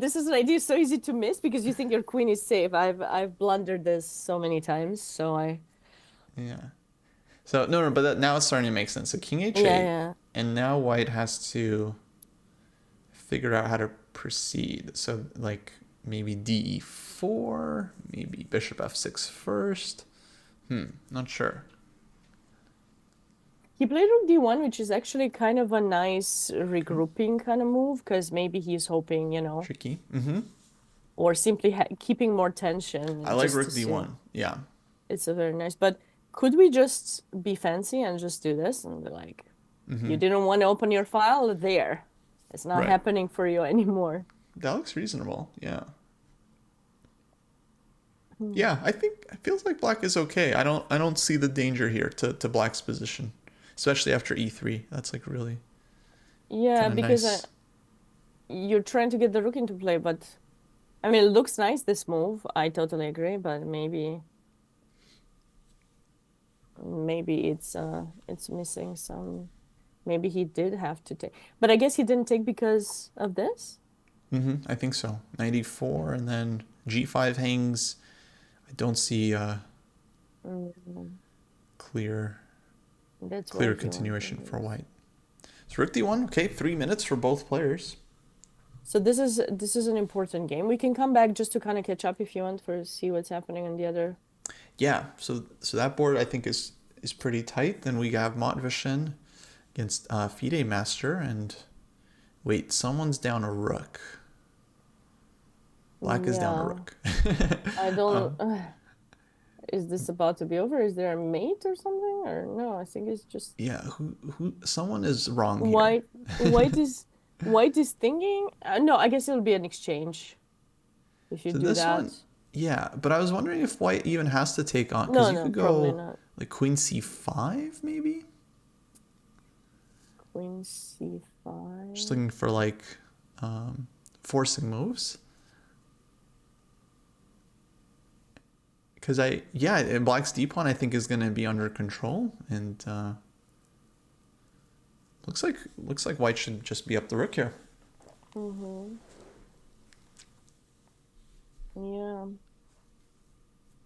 this is an idea so easy to miss because you think your queen is safe. I've blundered this so many times, so I Yeah. So no, but now it's starting to make sense. So King yeah, H8, yeah. and now White has to figure out how to proceed. So like maybe DE4, maybe Bishop F6 first. Not sure. He played rook d1, which is actually kind of a nice regrouping kind of move because maybe he's hoping, Tricky. or simply keeping more tension I like just Rook to see. D1. Yeah. It's a very nice, but Could we just be fancy and just do this and be like, you Mm-hmm. didn't want to open your file? There. It's not Right. happening for you anymore. That looks reasonable. Yeah. Hmm. Yeah, I think it feels like black is okay. I don't see the danger here to black's position, especially after e3. That's like really Yeah, kind of because nice. you're trying to get the rook into play, but I mean, it looks nice, this move. I totally agree, but maybe it's missing some. Maybe he did have to take, but I guess he didn't take because of this. I think so. 94 and then g5 hangs. I don't see Mm, clear that's why clear he wanted continuation for this. white. So rook d1, okay, 3 minutes for both players. So this is an important game. We can come back just to kind of catch up if you want for see what's happening on the other. Yeah, so that board I think is pretty tight. Then we have Matveshin against FIDE Master, and wait, someone's down a rook. Black is down a Yeah, rook. I uh, don't. Is this about to be over? Is there a mate or something? Or no, I think it's just yeah, who? Someone is wrong here. white. White is white is thinking. No, I guess it'll be an exchange if you So do this one, that. yeah, but I was wondering if white even has to take on, because No, you no, could probably go not. like queen c5 maybe. Queen Just c5. looking for like um, forcing moves. Because yeah, black's d pawn I think is going to be under control, and looks like white should just be up the rook here. Mm-hmm. Yeah.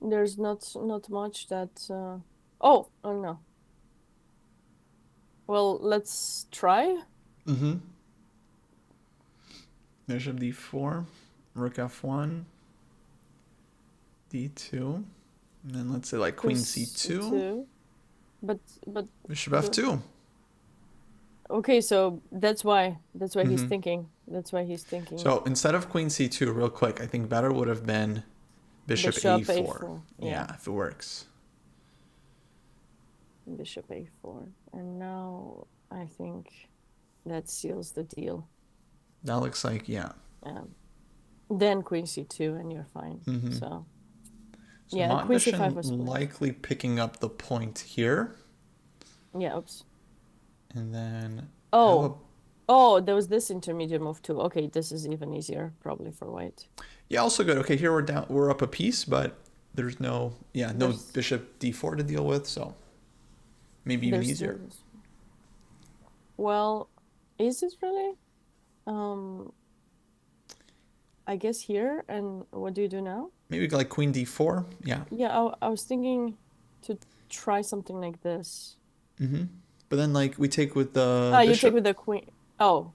There's not much that. Oh no. Well, let's try. Mm-hmm. Bishop d4, rook f1, d2, and then let's say like Queen queen c2, c2. But bishop the f2. okay, so that's why he's Mm-hmm. thinking. That's why he's thinking. So instead of queen c2, real quick, I think better would have been bishop Bishop a4. a4. Yeah, Yeah, if it works. bishop a4. And now I think that seals the deal. That looks like, yeah. Um, then queen c2 and you're fine. Mm-hmm. So So yeah, queen c5 Matveshin was played. likely picking up the point here. Yeah, oops. And then how Oh, about, oh, there was this intermediate move too. Okay, this is even easier probably for white. yeah, also good. Okay, here we're up a piece, but there's no There's bishop d4 to deal with, so maybe even there's still easier. this. Well, is it really? Um, I guess here, and what do you do now? Maybe like queen d4. Yeah. Yeah, I was thinking to try something like this. Mm-hmm. But then like we take with the Ah, you take bishop. with the queen. Oh,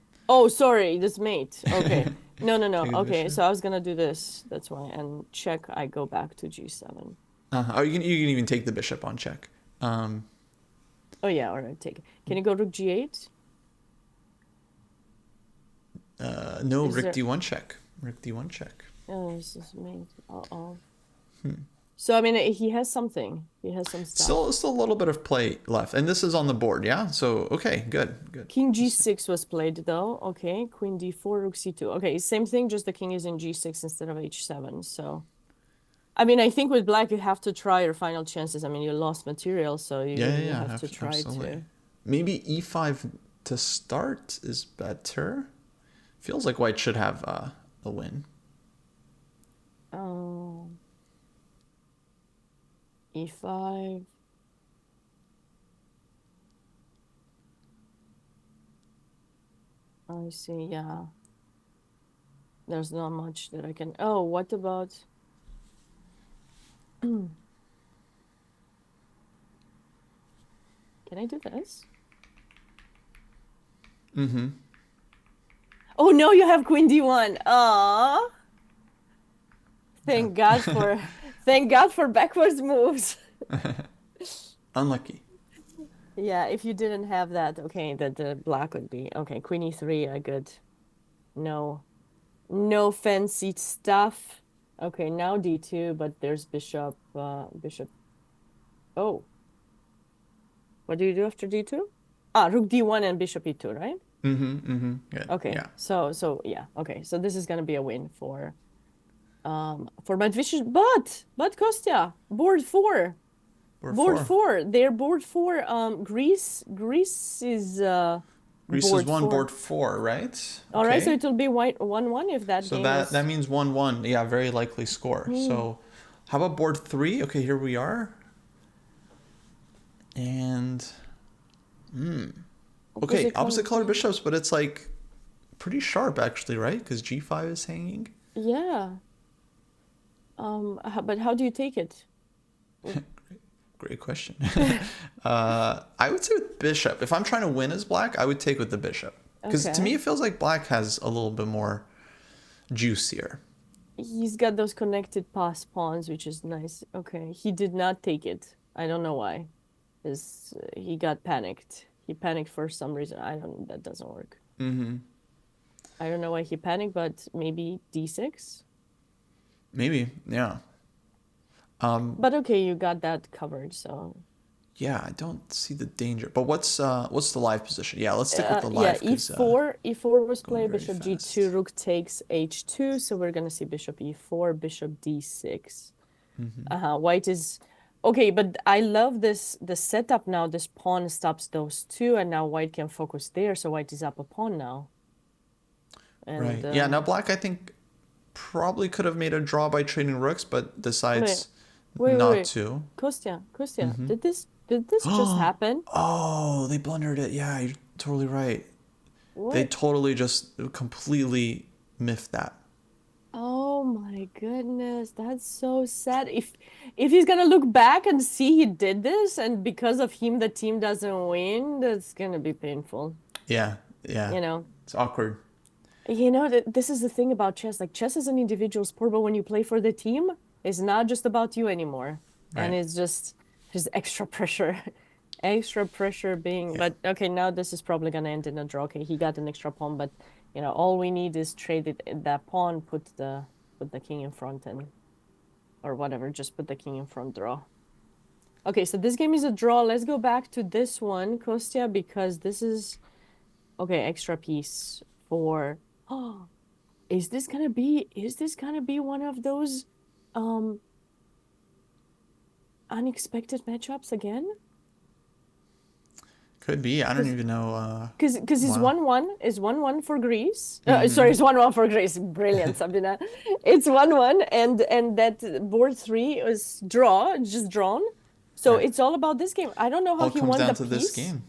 sorry, this mate. Okay. No, no, no. Take with the Okay, bishop. so I was gonna do this. That's why. And check, I go back to g7. Oh, you can even take the bishop on check. Um, Oh yeah, all right, take it. Can you go to g8? no, Is rook there d1 check. Rook d1 check. Oh, this is mate. Uh-oh. Hmm. So I mean he has something. He has some stuff. Still a little bit of play left, and this is on the board, yeah. So okay, good. King g6 was played though. Okay, queen d4, rook c2. Okay, same thing, just the king is in g6 instead of h7. So, I mean, I think with black you have to try your final chances. I mean, you lost material, so you have to try Absolutely. to. Maybe e5 to start is better. Feels like white should have a win. Oh, e5. I see. Yeah, there's not much that I can. Oh, what about? Can I do this? Mm-hmm. Oh no, you have queen d1. Ah, Yeah. thank God for backwards moves. Unlucky. Yeah, if you didn't have that, okay, that the black would be okay. Queen e3, I good. No, no fancy stuff. Okay, now d2, but there's bishop. Oh. What do you do after d2? Ah, rook d1 and bishop e2, right? Good. Okay. Yeah. So yeah. Okay. So this is gonna be a win for Matvicius, but Kostya, board four. Board Board four. four. They're board four. Greece is Greece is board one, four. board four, right? All right, so Okay. it'll be white 1-1 if that So game that is. means 1-1. Yeah, very likely score. Hmm. So how about board three? Okay, here we are. And okay, opposite color bishops, but it's like pretty sharp actually, right? Because g5 is hanging. Yeah. But how do you take it? Great question. I would say with bishop. If I'm trying to win as black, I would take with the bishop. Because to me, it feels like black has a little bit more juice here. He's got those connected pass pawns, which is nice. Okay, he did not take it. I don't know why. He got panicked. He panicked for some reason. That doesn't work. I don't know why he panicked, but maybe d6. Maybe, yeah. But okay, you got that covered, so. Yeah, I don't see the danger. But what's the live position? Yeah, let's stick with the live. Yeah, e4 was played, very bishop fast. g2, rook takes h2, so we're gonna see bishop e4, bishop d6. White is okay, but I love the setup now. This pawn stops those two, and now white can focus there, so white is up a pawn now. And Right. Yeah, now black, I think, probably could have made a draw by trading rooks, but decides not to. Kostya, did this just happen? Oh, they blundered it. Yeah, you're totally right. What? They totally just completely miffed that. Oh my goodness, that's so sad. If he's gonna look back and see he did this, and because of him the team doesn't win, that's gonna be painful. Yeah. It's awkward. This is the thing about chess. Like, chess is an individual sport, but when you play for the team, it's not just about you anymore. Right. And it's just there's extra pressure. Extra pressure being, but okay, now this is probably gonna end in a draw. Okay, he got an extra pawn, but all we need is trade that pawn, put the king in front, and or whatever, just put the king in front, draw. Okay, so this game is a draw. Let's go back to this one, Kostya, because this is okay, extra piece for is this gonna be one of those unexpected matchups again? Could be. I don't even know. Because it's 1-1 is 1-1 for Greece. Sorry, it's 1-1 for Greece. Brilliant, Sabina. It's 1-1, and that board 3 is just drawn. So Right. it's all about this game. I don't know how he won the piece. All comes down to this game.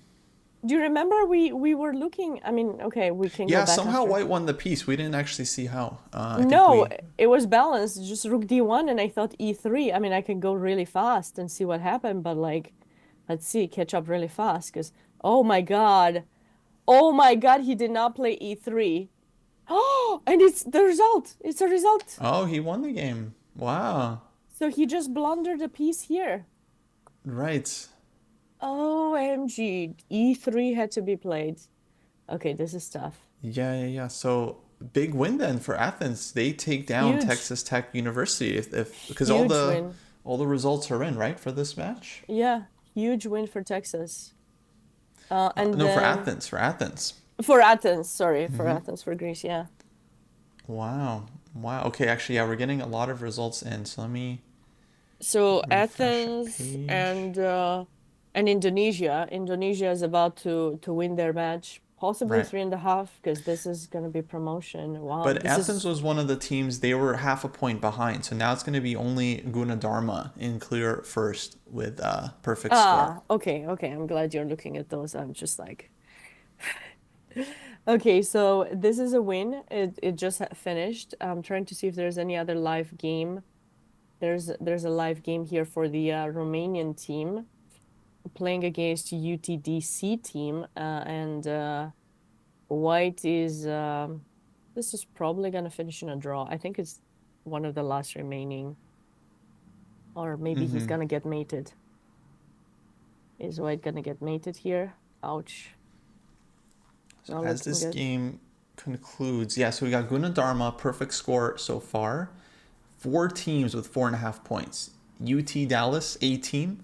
Do you remember we were looking? I mean, okay, we can go back. Yeah, somehow after. White won the piece. We didn't actually see how. No, it was balanced. Just rook d1, and I thought e3. I mean, I can go really fast and see what happened, but like, let's see, catch up really fast. Because oh my god, he did not play e3. Oh, and it's the result. It's a result. Oh, he won the game. Wow. So he just blundered a piece here. Right. OMG, e3 had to be played. Okay, this is tough. Yeah. So big win then for Athens. They take down Huge. Texas Tech University because Huge win. all the results are in, right, for this match? Yeah, huge win for Texas. For Athens. For Athens. For Athens, sorry, for Athens, for Greece, yeah. Wow. Okay, actually, yeah, we're getting a lot of results in. So let me. So refresh Athens page. and Indonesia. Indonesia is about to win their match, possibly Right. 3.5, because this is going to be promotion. Wow. But Athens was one of the teams, they were half a point behind. So now it's going to be only Gunadarma in clear first with perfect score. Okay. I'm glad you're looking at those. I'm just like. Okay, so this is a win. It just finished. I'm trying to see if there's any other live game. There's a live game here for the Romanian team playing against UTDC team, and White is this is probably gonna finish in a draw. I think it's one of the last remaining, or maybe he's gonna get mated. Is White gonna get mated here? Ouch. So as this game concludes, so we got Gunadarma, perfect score so far. 4 teams with 4.5 points. UT Dallas, A team.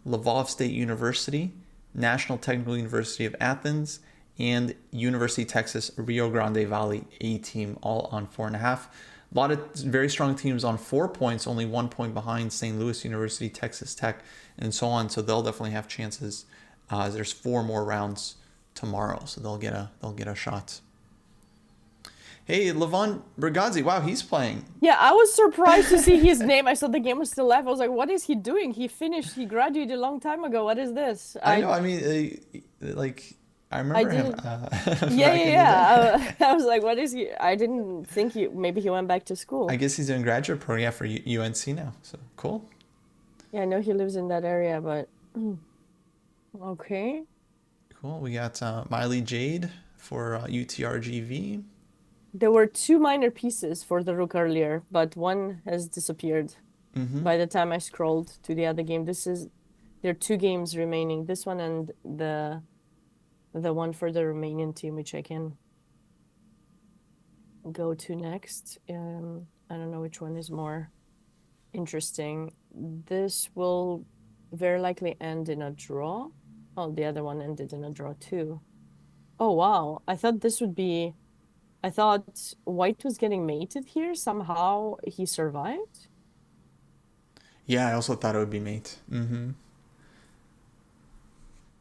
Lvov State University, National Technical University of Athens, and University of Texas Rio Grande Valley A team, all on 4.5. A lot of very strong teams on 4 points, only 1 point behind St. Louis University, Texas Tech, and so on. So they'll definitely have chances. There's 4 more rounds tomorrow, so they'll get a shot. Hey, Levon Brigazzi, wow, he's playing. Yeah, I was surprised to see his name. I saw the game was still live. I was like, what is he doing? He finished, he graduated a long time ago. What is this? I know. I mean, like I I remember him didn't. Yeah, back yeah, in the day. yeah. I was like, what is he? I didn't think maybe he went back to I school. guess he's doing graduate program for UNC now. So cool. Yeah, I know he lives in that area, but okay. Cool. We got Miley Jade for UTRGV. There were two minor pieces for the rook earlier, but one has disappeared Mm-hmm. by the time I scrolled to the other game. There are two games remaining. This one and the one for the Romanian team, which I can go to next. I don't know which one is more interesting. This will very likely end in a draw. Oh, the other one ended in a draw too. Oh, wow. I thought White was getting mated here. Somehow he survived. Yeah, I also thought it would be mate. Mm-hmm.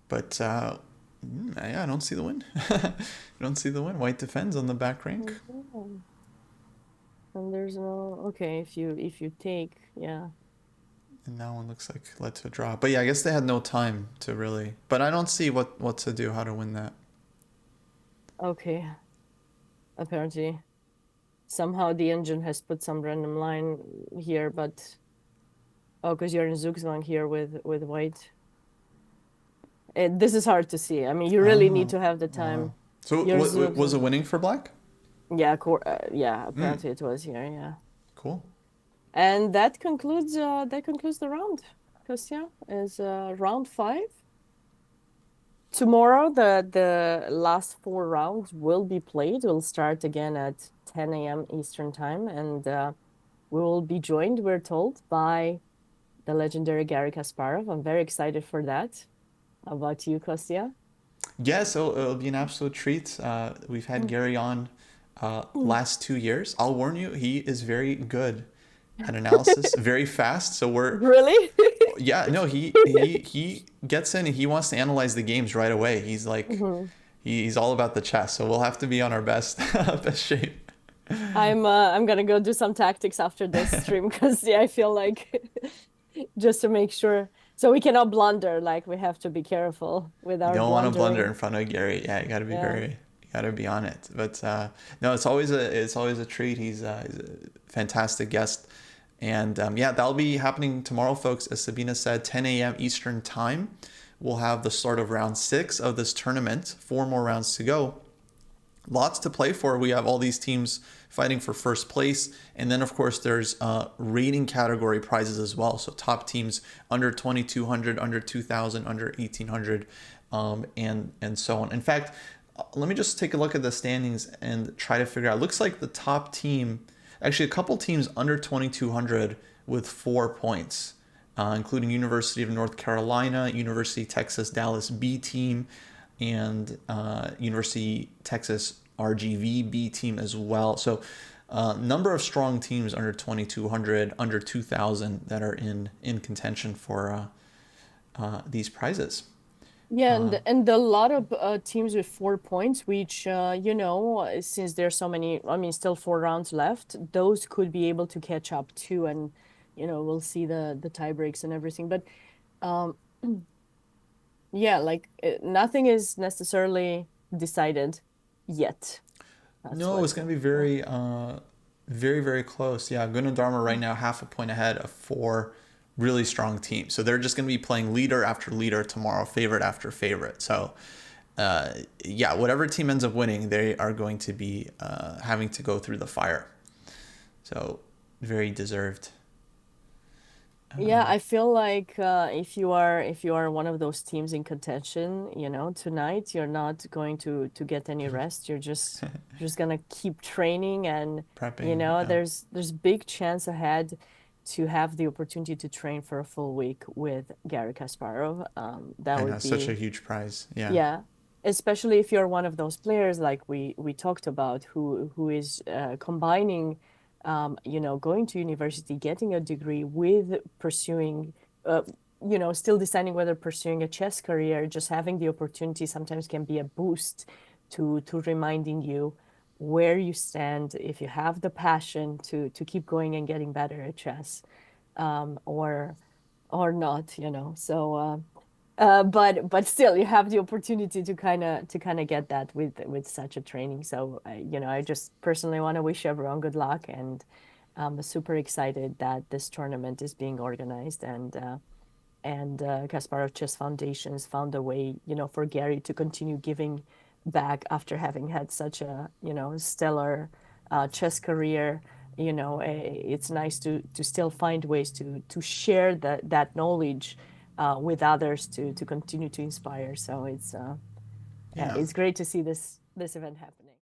But yeah, I don't see the win. I don't see the win. White defends on the back rank. Oh, and there's no, okay, if you take, yeah. And that one looks like led to a draw. But yeah, I guess they had no time to really. But I don't see what to do, how to win that. Okay. Apparently somehow the engine has put some random line here, but oh, because you're in Zugzwang here with White. This is hard to see. I mean, you really need Oh, to have the wow. time. So Your what Zugzwang. was it winning for black? Yeah, yeah, Hmm. apparently it was here, yeah. Cool. And that concludes the round. Kostya is round 5. Tomorrow the last 4 rounds will be played. We'll start again at 10 a.m. Eastern time, and we will be joined, we're told, by the legendary Garry Kasparov. I'm very excited for that. How about you, Kostya? Yeah, so it'll be an absolute treat. We've had Mm. Gary on last 2 years. I'll warn you, he is very good at analysis, very fast. So we're Really? yeah, no, he gets in and he wants to analyze the games right away. He's like Mhm. he's all about the chess. So we'll have to be on our best best shape. I'm gonna go do some tactics after this stream because yeah, I feel like just to make sure so we cannot blunder, like we have to be careful with You our don't want to blunder in blundering. front of Gary. Yeah, you got to be Yeah. very, you got to be on it. But no, it's always a treat. He's a fantastic guest, and yeah, that'll be happening tomorrow, folks. As Sabina said, 10 a.m. Eastern time. We'll have the start of round 6 of this tournament. 4 more rounds to go. Lots to play for. We have all these teams fighting for first place. And then, of course, there's rating category prizes as well. So top teams under 2,200, under 2,000, under 1,800, and so on. In fact, let me just take a look at the standings and try to figure out. It looks like the top team, actually a couple teams under 2,200 with 4 points. Including University of North Carolina, University of Texas Dallas B team, and University Texas RGV B team as well. So, number of strong teams under 2,200, under 2,000 that are in contention for these prizes. Yeah, and a lot of teams with 4 points, which since there's so many, I mean, still 4 rounds left, those could be able to catch up too, and we'll see the tie breaks and everything. But um, yeah, like nothing is necessarily decided yet. That's No, what. it's going to be very, very, very close. Yeah, Gunnar Dharma right now half a point ahead of 4 really strong teams. So they're just going to be playing leader after leader tomorrow, favorite after favorite. So yeah, whatever team ends up winning, they are going to be having to go through the fire. So very deserved. Yeah, I feel like if you are one of those teams in contention, tonight you're not going to get any rest. You're just gonna keep training and Prepping. there's big chance ahead to have the opportunity to train for a full week with Gary Kasparov. That I know, would such a be, huge prize. Yeah. yeah, especially if you're one of those players like we talked about who is combining, going to university, getting a degree with pursuing, uh, still deciding whether pursuing a chess career. Just having the opportunity sometimes can be a boost to reminding you where you stand, if you have the passion to keep going and getting better at chess, or not. So. But still, you have the opportunity to kind of get that with such a training. So I just personally want to wish everyone good luck, and I'm super excited that this tournament is being organized, and Kasparov Chess Foundations found a way, for Gary to continue giving back after having had such a, stellar chess career. It's nice to still find ways to share that knowledge with others to continue to inspire. So Yeah. it's great to see this event happening.